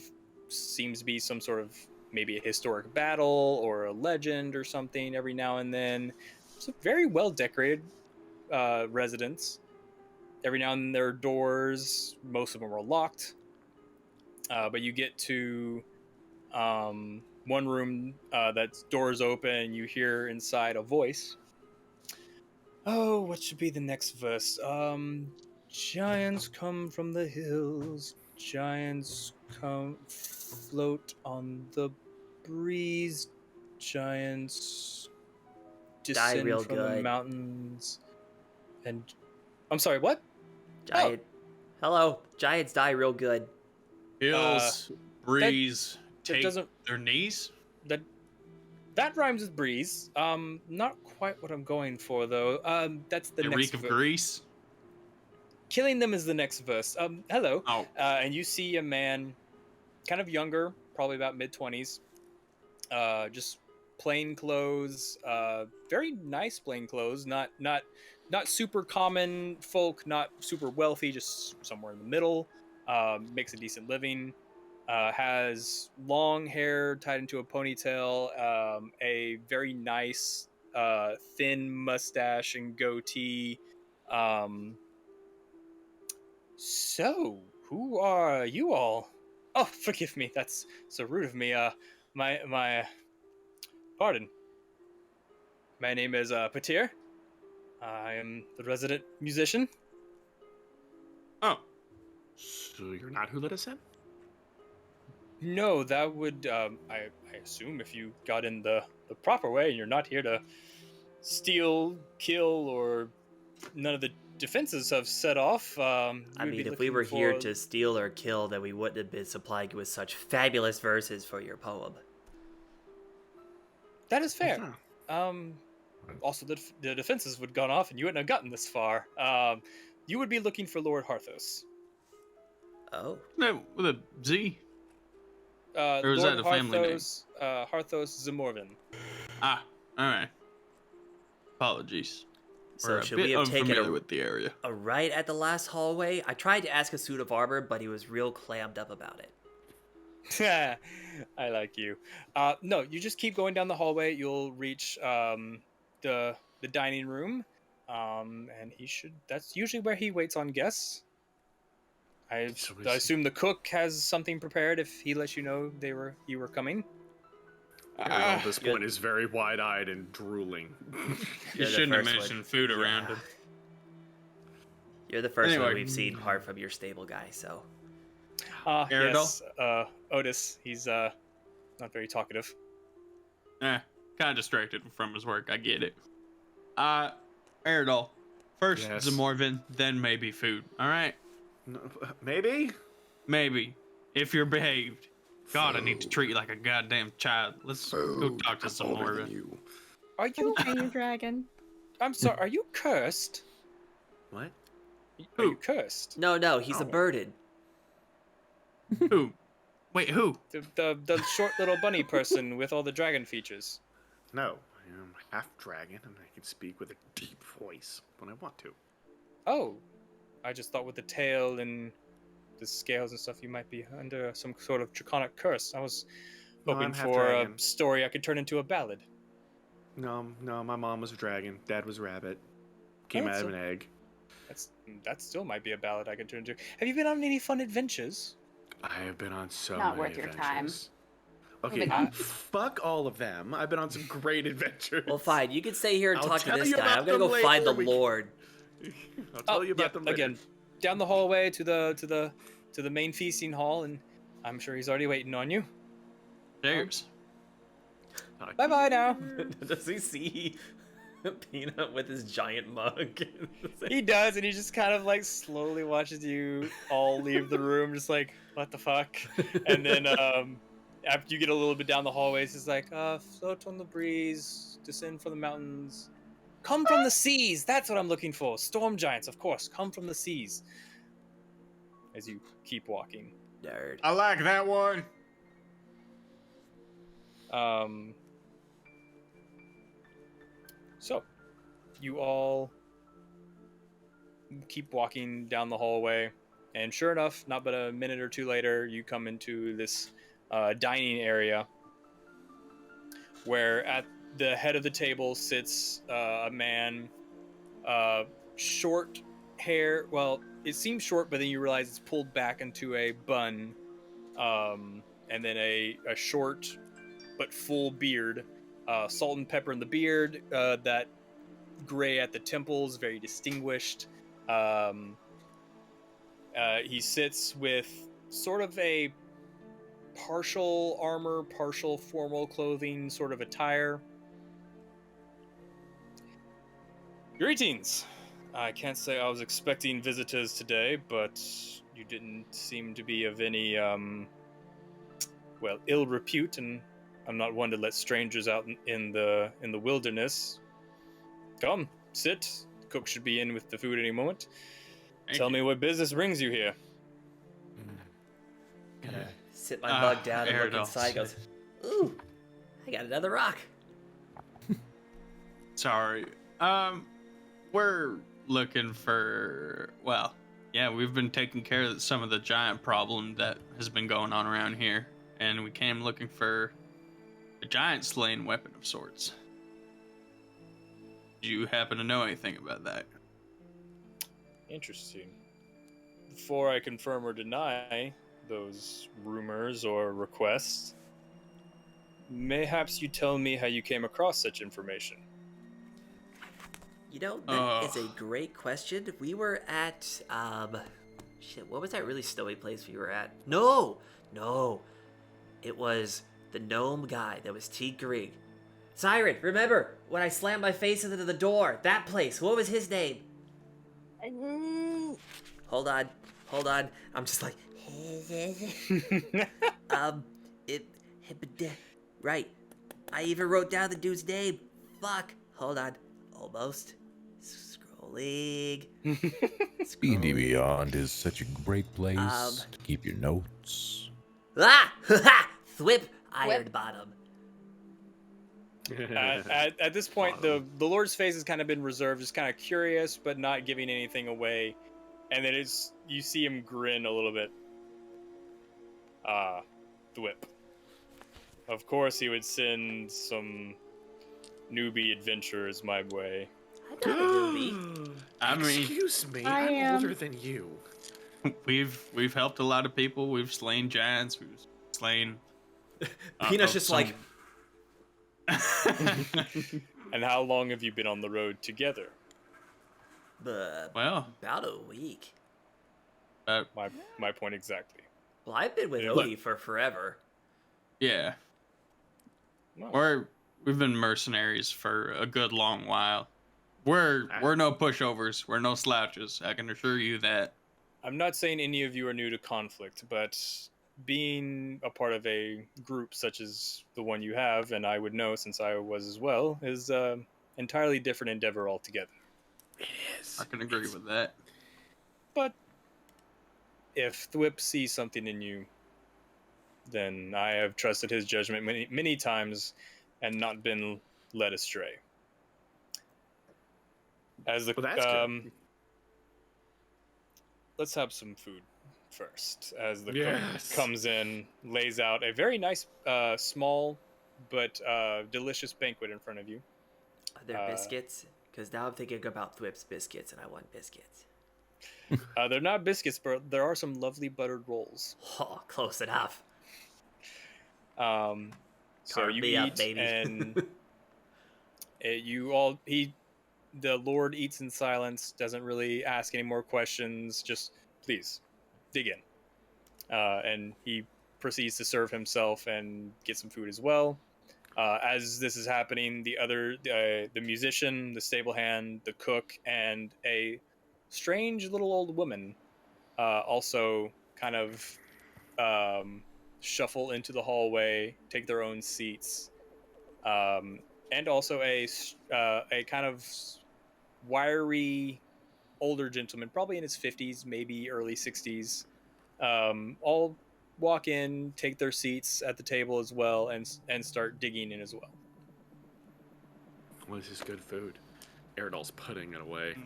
seems to be some sort of maybe a historic battle or a legend or something every now and then. It's a very well decorated residence. Every now and then there are doors. Most of them are locked. But you get to one room that's doors open, and you hear inside a voice. Oh, what should be the next verse? Giants come from the hills. Giants come float on the breeze. Giants descend real from the good. mountains. And I'm sorry, what? Giant. Hello. Giants die real good. Hills, breeze, that take doesn't- their knees. That rhymes with breeze. Not quite what I'm going for though. That's the They next reek of grease. Killing them is the next verse. Hello. Oh, And you see a man, kind of younger, probably about mid-20s, just plain clothes, very nice plain clothes, not super common folk, not super wealthy, just somewhere in the middle. Makes a decent living. Has long hair tied into a ponytail, a very nice thin mustache and goatee. So, who are you all? Oh, forgive me. That's so rude of me. My pardon. My name is Patir. I am the resident musician. oh, So you're not who let us in? No, that would I assume if you got in the proper way and you're not here to steal, kill, or none of the defenses have set off. I mean, if we were here to steal or kill, then we wouldn't have been supplying you with such fabulous verses for your poem. That is fair. Also, the defenses would have gone off and you wouldn't have gotten this far. You would be looking for Lord Harthos. Oh. no, with a Z. Or is that a family name? Harthos Zamorvin. Ah, all right. Apologies. So We're a should bit we have taken unfamiliar with the area. a right at the last hallway? I tried to ask a suit of armor, but he was real clammed up about it. I like you. No, you just keep going down the hallway. You'll reach the dining room, and he should. That's usually where he waits on guests. I assume the cook has something prepared if he lets you know you were coming. Ariel at this point is very wide-eyed and drooling. You You're the shouldn't have first mentioned one. food around him. You're the first one Anyway. we've seen apart from your stable guy, so. Yes, Otis. He's not very talkative. Kind of distracted from his work. I get it. Eridol, first Yes. Zamorvin, then maybe food. All right. No, maybe? Maybe. If you're behaved. God, I need to treat you like a goddamn child. Let's go talk to some more. You. Are you? Okay, you dragon. I'm sorry. Are you cursed? What? Are you cursed? No, he's a No. birded. Who? Wait, who? The short little bunny person with all the dragon features. No, I am half dragon and I can speak with a deep voice when I want to. Oh, I just thought with the tail and the scales and stuff, you might be under some sort of draconic curse. I was No, hoping I'm half for a dragon. story I could turn into a ballad. No, my mom was a dragon, dad was a rabbit. Came out of an egg. That still might be a ballad I could turn into. Have you been on any fun adventures? I have been on so Not many worth your time. adventures. Okay, Moving on. fuck all of them. I've been on some great adventures. Well, fine. You can stay here and I'll talk to tell this you guy. about I'm gonna go them find the later. Lord. I'll tell you about them later. again. Down the hallway to the main feasting hall, and I'm sure he's already waiting on you. Cheers. Bye bye now. Does he see Peanut with his giant mug? He does, and he just kind of like slowly watches you all leave the room, just like, what the fuck? And then after you get a little bit down the hallways, he's like, float on the breeze, descend from the mountains, come from the seas. That's what I'm looking for. Storm giants, of course, come from the seas. As you keep walking. Nerd. I like that one. So, you all keep walking down the hallway, and sure enough, not but a minute or two later, you come into this dining area where at the head of the table sits a man, short hair. Well, it seems short, but then you realize it's pulled back into a bun, and then a short but full beard. Salt and pepper in the beard, that gray at the temples, very distinguished. He sits with sort of a partial armor, partial formal clothing sort of attire. Greetings! I can't say I was expecting visitors today, but you didn't seem to be of any, ill repute, and I'm not one to let strangers out in the wilderness. Come, sit. The cook should be in with the food any moment. Tell me what business brings you here. Gonna sit my mug down and look Aerodol. inside. Goes, ooh, I got another rock. Sorry. We're looking for, we've been taking care of some of the giant problem that has been going on around here, and we came looking for a giant slaying weapon of sorts. Do you happen to know anything about that? Interesting. Before I confirm or deny those rumors or requests, mayhaps you tell me how you came across such information. You know, that is a great question. We were at, what was that really snowy place we were at? No! It was the gnome guy that was tinkering. Siren, remember when I slammed my face into the door? That place. What was his name? Hold on. I'm just like, right. I even wrote down the dude's name. Fuck. Hold on. Almost. Scrolling. D&D Beyond is such a great place to keep your notes. Ah! Thwip Iron Bottom. At this point, the Lord's face has kind of been reserved, just kind of curious, but not giving anything away. And then you see him grin a little bit. Thwip. Of course, he would send some newbie adventurers my way. I'm not a newbie. I mean, Excuse me, I I'm am. older than you. we've helped a lot of people. We've slain giants. We've slain. Peanut's just like, And how long have you been on the road together? well, About a week. My point exactly. Well, I've been with Yeah. Odie for forever. yeah, Well, we've been mercenaries for a good long while. We're no pushovers. We're no slouches. I can assure you that. I'm not saying any of you are new to conflict, but being a part of a group such as the one you have, and I would know since I was as well, is entirely different endeavor altogether. It is. I can agree with that. But if Thwip sees something in you, then I have trusted his judgment many, many times and not been led astray. As the Well, that's good. let's have some food first. As the Yes. cook comes in, lays out a very nice, small but delicious banquet in front of you. Are there biscuits? Because now I'm thinking about Thwip's biscuits, and I want biscuits. They're not biscuits, but there are some lovely buttered rolls. Oh, close enough. So Carve you me eat, up, baby. and the Lord eats in silence, doesn't really ask any more questions, just please dig in. And he proceeds to serve himself and get some food as well. As this is happening, the musician, the stable hand, the cook, and a strange little old woman also kind of shuffle into the hallway, take their own seats, and also a kind of wiry older gentleman, probably in his 50s, maybe early 60s, all walk in, take their seats at the table as well, and start digging in as well. Well, this is good food. Eridol's putting it away.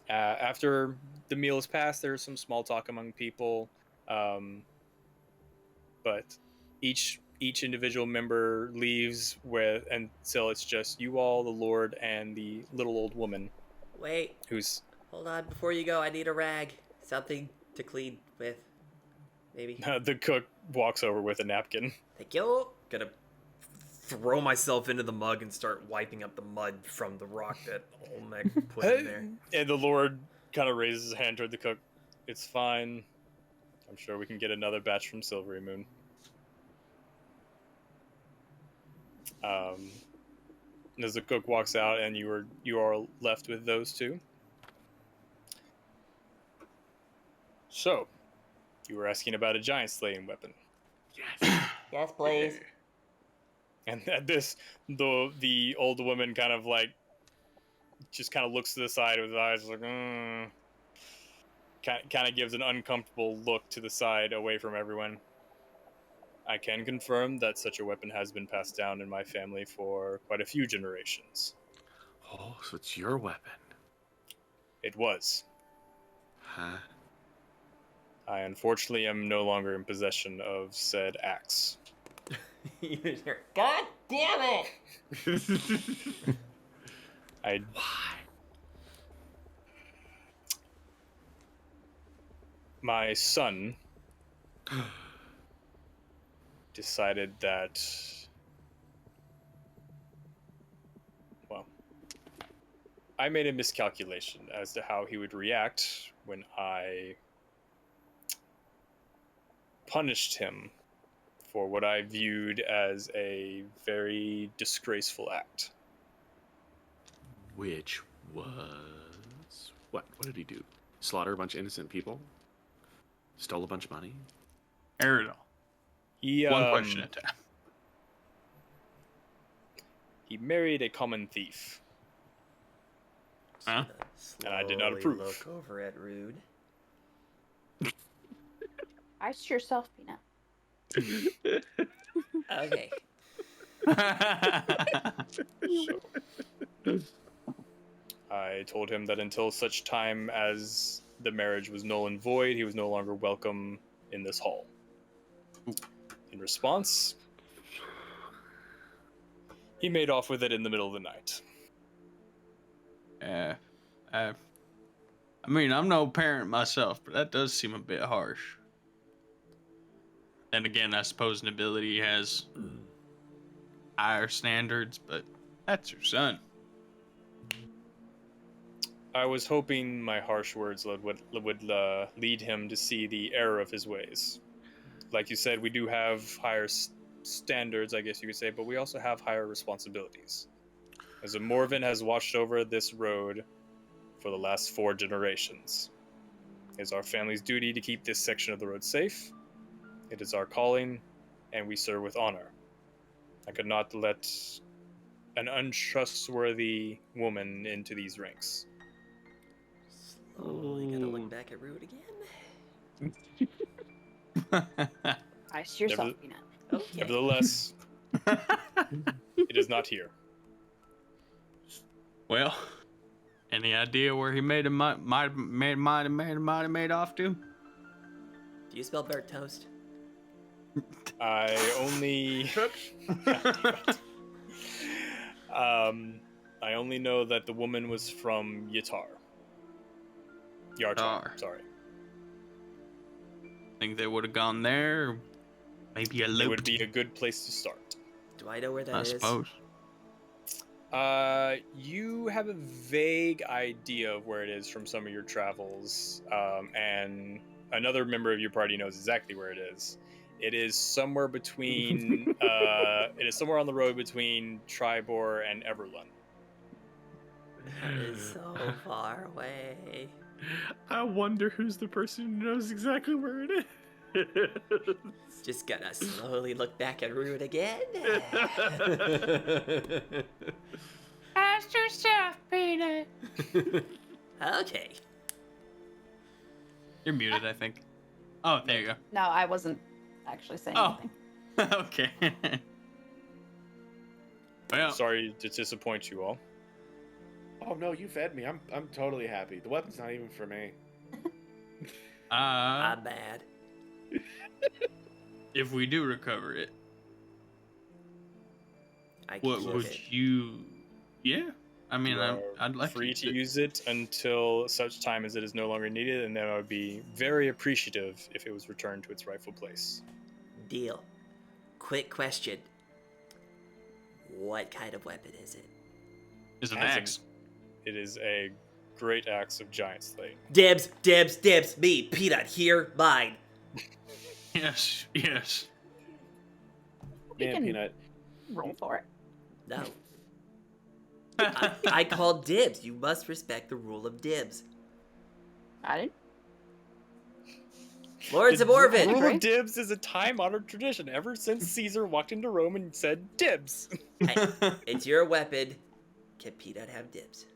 After the meal is passed, there's some small talk among people, but each individual member leaves until it's just you all, the Lord, and the little old woman. Wait. Hold on, before you go, I need a rag. Something to clean with. Maybe. The cook walks over with a napkin. Thank you. Gonna throw myself into the mug and start wiping up the mud from the rock that Olmec put in there. And the Lord kind of raises his hand toward the cook. It's fine. I'm sure we can get another batch from Silvery Moon. As the cook walks out, and you are left with those two. So, you were asking about a giant slaying weapon. Yes. Yes, please. And at this, the old woman kind of like just kind of looks to the side with her eyes like, kind of gives an uncomfortable look to the side away from everyone. I can confirm that such a weapon has been passed down in my family for quite a few generations. Oh, so it's your weapon. It was. Huh? I unfortunately am no longer in possession of said axe. God damn it! Why? My son decided that, well, I made a miscalculation as to how he would react when I punished him for what I viewed as a very disgraceful act. Which was what? What did he do? Slaughter a bunch of innocent people? Stole a bunch of money? Eridol. One question at a time. He married a common thief. Huh? And I did not approve. Look over at Rude. Ice yourself, Peanut. Okay. I told him that until such time as the marriage was null and void, he was no longer welcome in this hall. In response, he made off with it in the middle of the night. Yeah. I mean, I'm no parent myself, but that does seem a bit harsh. Then again, I suppose nobility has higher standards, but that's your son. I was hoping my harsh words would lead him to see the error of his ways. Like you said, we do have higher standards, I guess you could say, but we also have higher responsibilities. As a Morven has watched over this road for the last 4 generations. It is our family's duty to keep this section of the road safe. It is our calling, and we serve with honor. I could not let an untrustworthy woman into these ranks. Oh, you gotta look back at Rude again. Ice yourself, Peanut. Okay. Nevertheless, it is not here. Well, any idea where he might have made off to? Do you spell burnt toast? I only I only know that the woman was from Yartar, Yartar. sorry. Think they would have gone there? Or maybe a It loop. would be a good place to start. Do I know where that I is? suppose. You have a vague idea of where it is from some of your travels, and another member of your party knows exactly where it is. It is somewhere between. It is somewhere on the road between Tribor and Everlund. That is so far away. I wonder who's the person who knows exactly where it is. Just gotta slowly look back at Rude again. Ask yourself, Peanut. Okay. You're muted, I think. Oh, there you No, I wasn't actually saying Oh. anything. go. Okay. Well, Sorry to disappoint you all. Oh no, you fed me. I'm totally happy. The weapon's not even for me. I'm mad. if we do recover it, I can what keep would it. you? Yeah, I mean, You are I'd like free to it. use it until such time as it is no longer needed, and then I would be very appreciative if it was returned to its rightful place. Deal. Quick question. What kind of weapon is it? Is an As an- axe. It is a great axe of giant slaying. Dibs, dibs, dibs. Me, Peanut, here, mine. Yes, yes. We Man, can Peanut. roll for it. No. I called dibs. You must respect the rule of dibs. I didn't. Lords of The Orvin. rule Agree. of dibs is a time-honored tradition ever since Caesar walked into Rome and said dibs. Hey, it's your weapon. Can Peanut have dibs?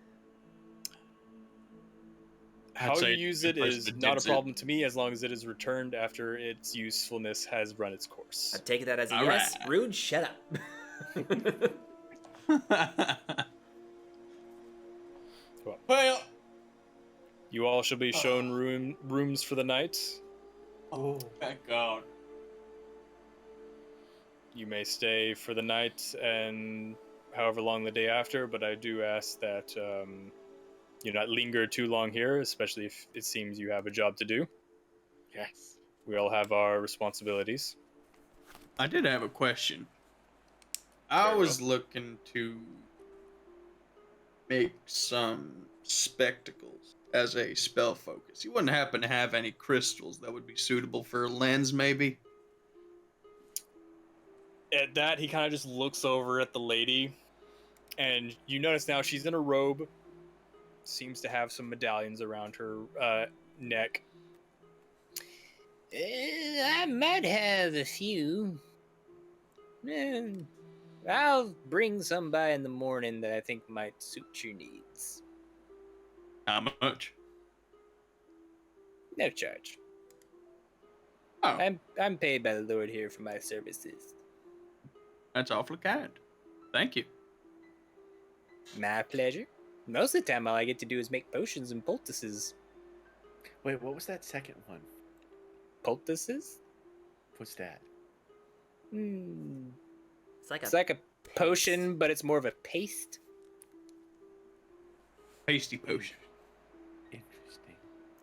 How I'd say you use it first is the not a dibs it. problem to me as long as it is returned after its usefulness has run its course. I'm taking that as a All yes. right. Rude, shut up. Well, You all shall be shown rooms for the night. oh, thank God. You may stay for the night and however long the day after, but I do ask that you not linger too long here, especially if it seems you have a job to do. Yes. We all have our responsibilities. I did have a question. I Very was looking to make some spectacles as a spell focus. You wouldn't happen to have any crystals that would be suitable for a lens, maybe? At that, he kind of just looks over at the lady, and you notice now she's in a robe, seems to have some medallions around her neck. I might have a few. I'll bring some by in the morning that I think might suit your needs. How much? No charge. Oh, I'm paid by the Lord here for my services. that's awfully kind. Thank you. My pleasure. Most of the time, all I get to do is make potions and poultices. Wait, what was that second one? Poultices? What's that? It's like It's like a potion, but it's more of a paste. Pasty potion. Interesting.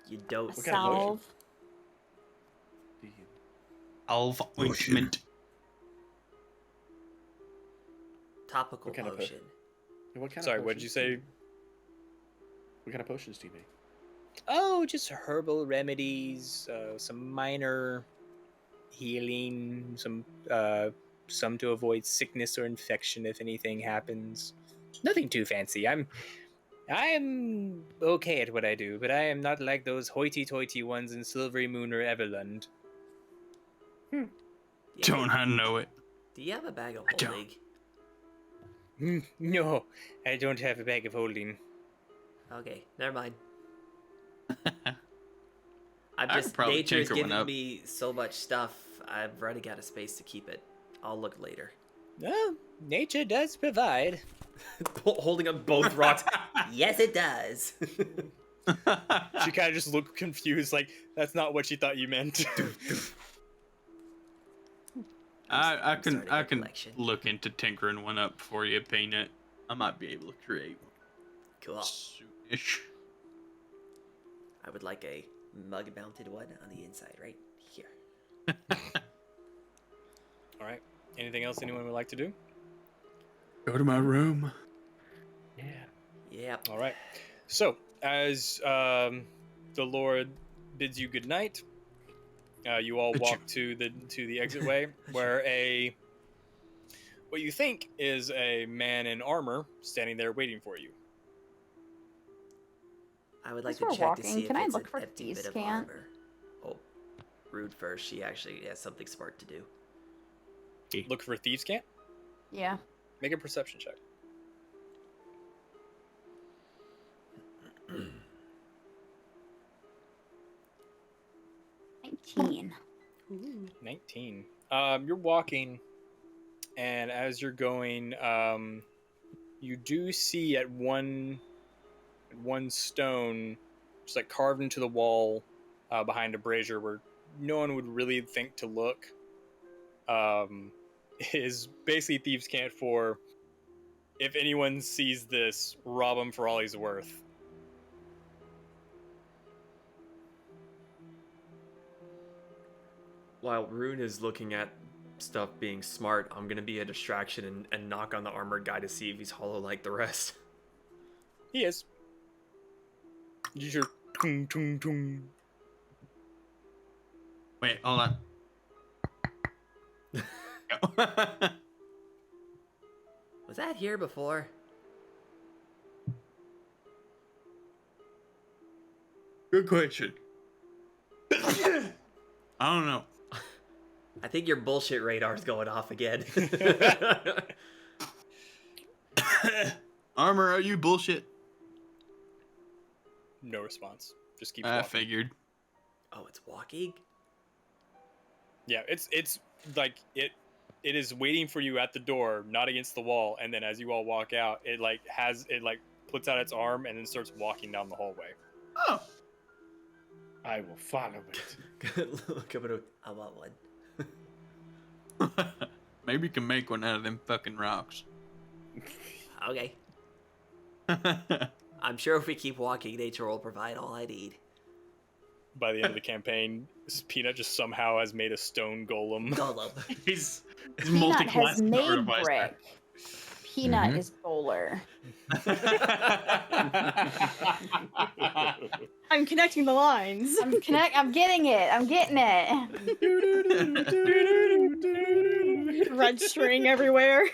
you don't. What kind of potion? Salve. Do you... Alpha ointment. Topical What kind of potion. What kind Sorry, of what did you potions do say? you- What kind of potions do you make? Oh, just herbal remedies, some minor healing, some to avoid sickness or infection if anything happens. Nothing too fancy. I'm I am okay at what I do, but I am not like those hoity-toity ones in Silvery Moon or Everlund. Yeah, Don't I know it? do you have a bag of I don't. holding? No, I don't have a bag of holding. Okay, never mind. I I'm could just probably nature's tinker one giving up. me so much stuff. I've running out of space to keep it. I'll look later. Well, nature does provide. Holding up both rocks. Yes, it does. She kind of just looked confused, like that's not what she thought you meant. I can starting a collection. look into tinkering one up for you, Peanut. I might be able to create one Cool. soonish. I would like a mug-mounted one on the inside, right here. All right. Anything else anyone would like to do? Go to my room. Yep. All right. So, as the Lord bids you good night, you all walk to the exit way, where what you think is a man in armor standing there waiting for you. I would like As to we're check to walking, see if can I it's look an for empty thieves' bit of cant? armor. Oh, rude first. She actually has something smart to do. Look for thieves' cant. Yeah. Make a perception check. 19. 19. You're walking, and as you're going, you do see at one stone, just like carved into the wall behind a brazier where no one would really think to look, is basically thieves' cant for if anyone sees this, rob him for all he's worth. While Rune is looking at stuff being smart, I'm gonna be a distraction and knock on the armored guy to see if he's hollow like the rest. He is. You hear tung tung tung. Wait, hold on. Was that here before? Good question. I don't know. I think your bullshit radar's going off again. Armor, are you bullshit? No response. Just keep I walking. figured. Oh, it's walking? Yeah, it's like it is waiting for you at the door, not against the wall, and then as you all walk out, it puts out its arm and then starts walking down the hallway. Oh. I will follow it. Look up at I want one. Maybe you can make one out of them fucking rocks. Okay. I'm sure if we keep walking, nature will provide all I need. By the end of the campaign, Peanut just somehow has made a stone golem. Golem. He's Peanut has multi-class made device. brick. Peanut Mhm. is bowler. I'm connecting the lines. I'm getting it. I'm getting it. Red string everywhere.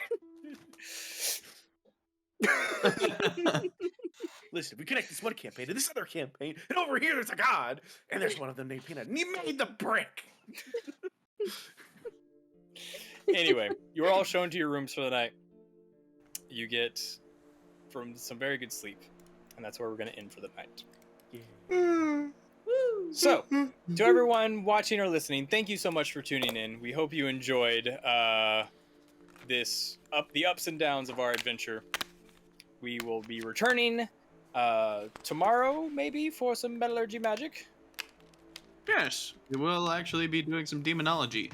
Listen, we connect this one campaign to this other campaign, and over here there's a god, and there's one of them named Peanut, and he made the brick. Anyway, you are all shown to your rooms for the night. You get from some very good sleep, and that's where we're going to end for the night. So, to everyone watching or listening, thank you so much for tuning in. We hope you enjoyed the ups and downs of our adventure. We will be returning tomorrow, maybe, for some metallurgy magic. Yes, we will actually be doing some demonology.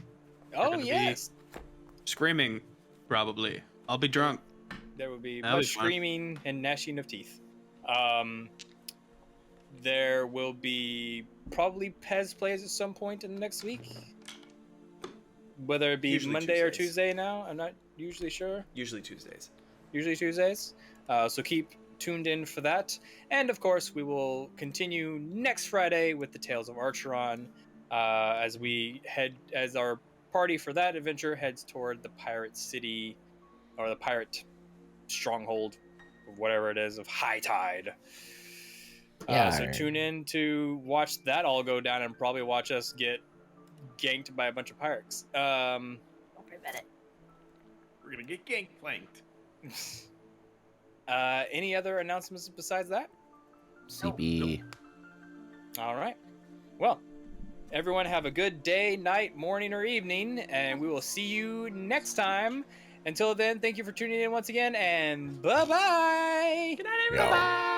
Oh, gonna be- yes. Screaming, probably. I'll be drunk. There will be That'll much be fun. screaming and gnashing of teeth. There will be probably Pez plays at some point in the next week. Whether it be Usually Monday or Tuesdays. Tuesday now, I'm not usually sure. Usually Tuesdays. Usually Tuesdays. So keep tuned in for that. And of course, we will continue next Friday with the Tales of Archeron as our party for that adventure heads toward the pirate city or the pirate stronghold whatever it is of high tide. Yeah, So alright. tune in to watch that all go down and probably watch us get ganked by a bunch of pirates. Don't prevent it. We're gonna get gangplanked. Any other announcements besides that? CB. All right. Well, everyone have a good day, night, morning, or evening, and we will see you next time. Until then, thank you for tuning in once again, and bye-bye. Good night, Yeah. everybody.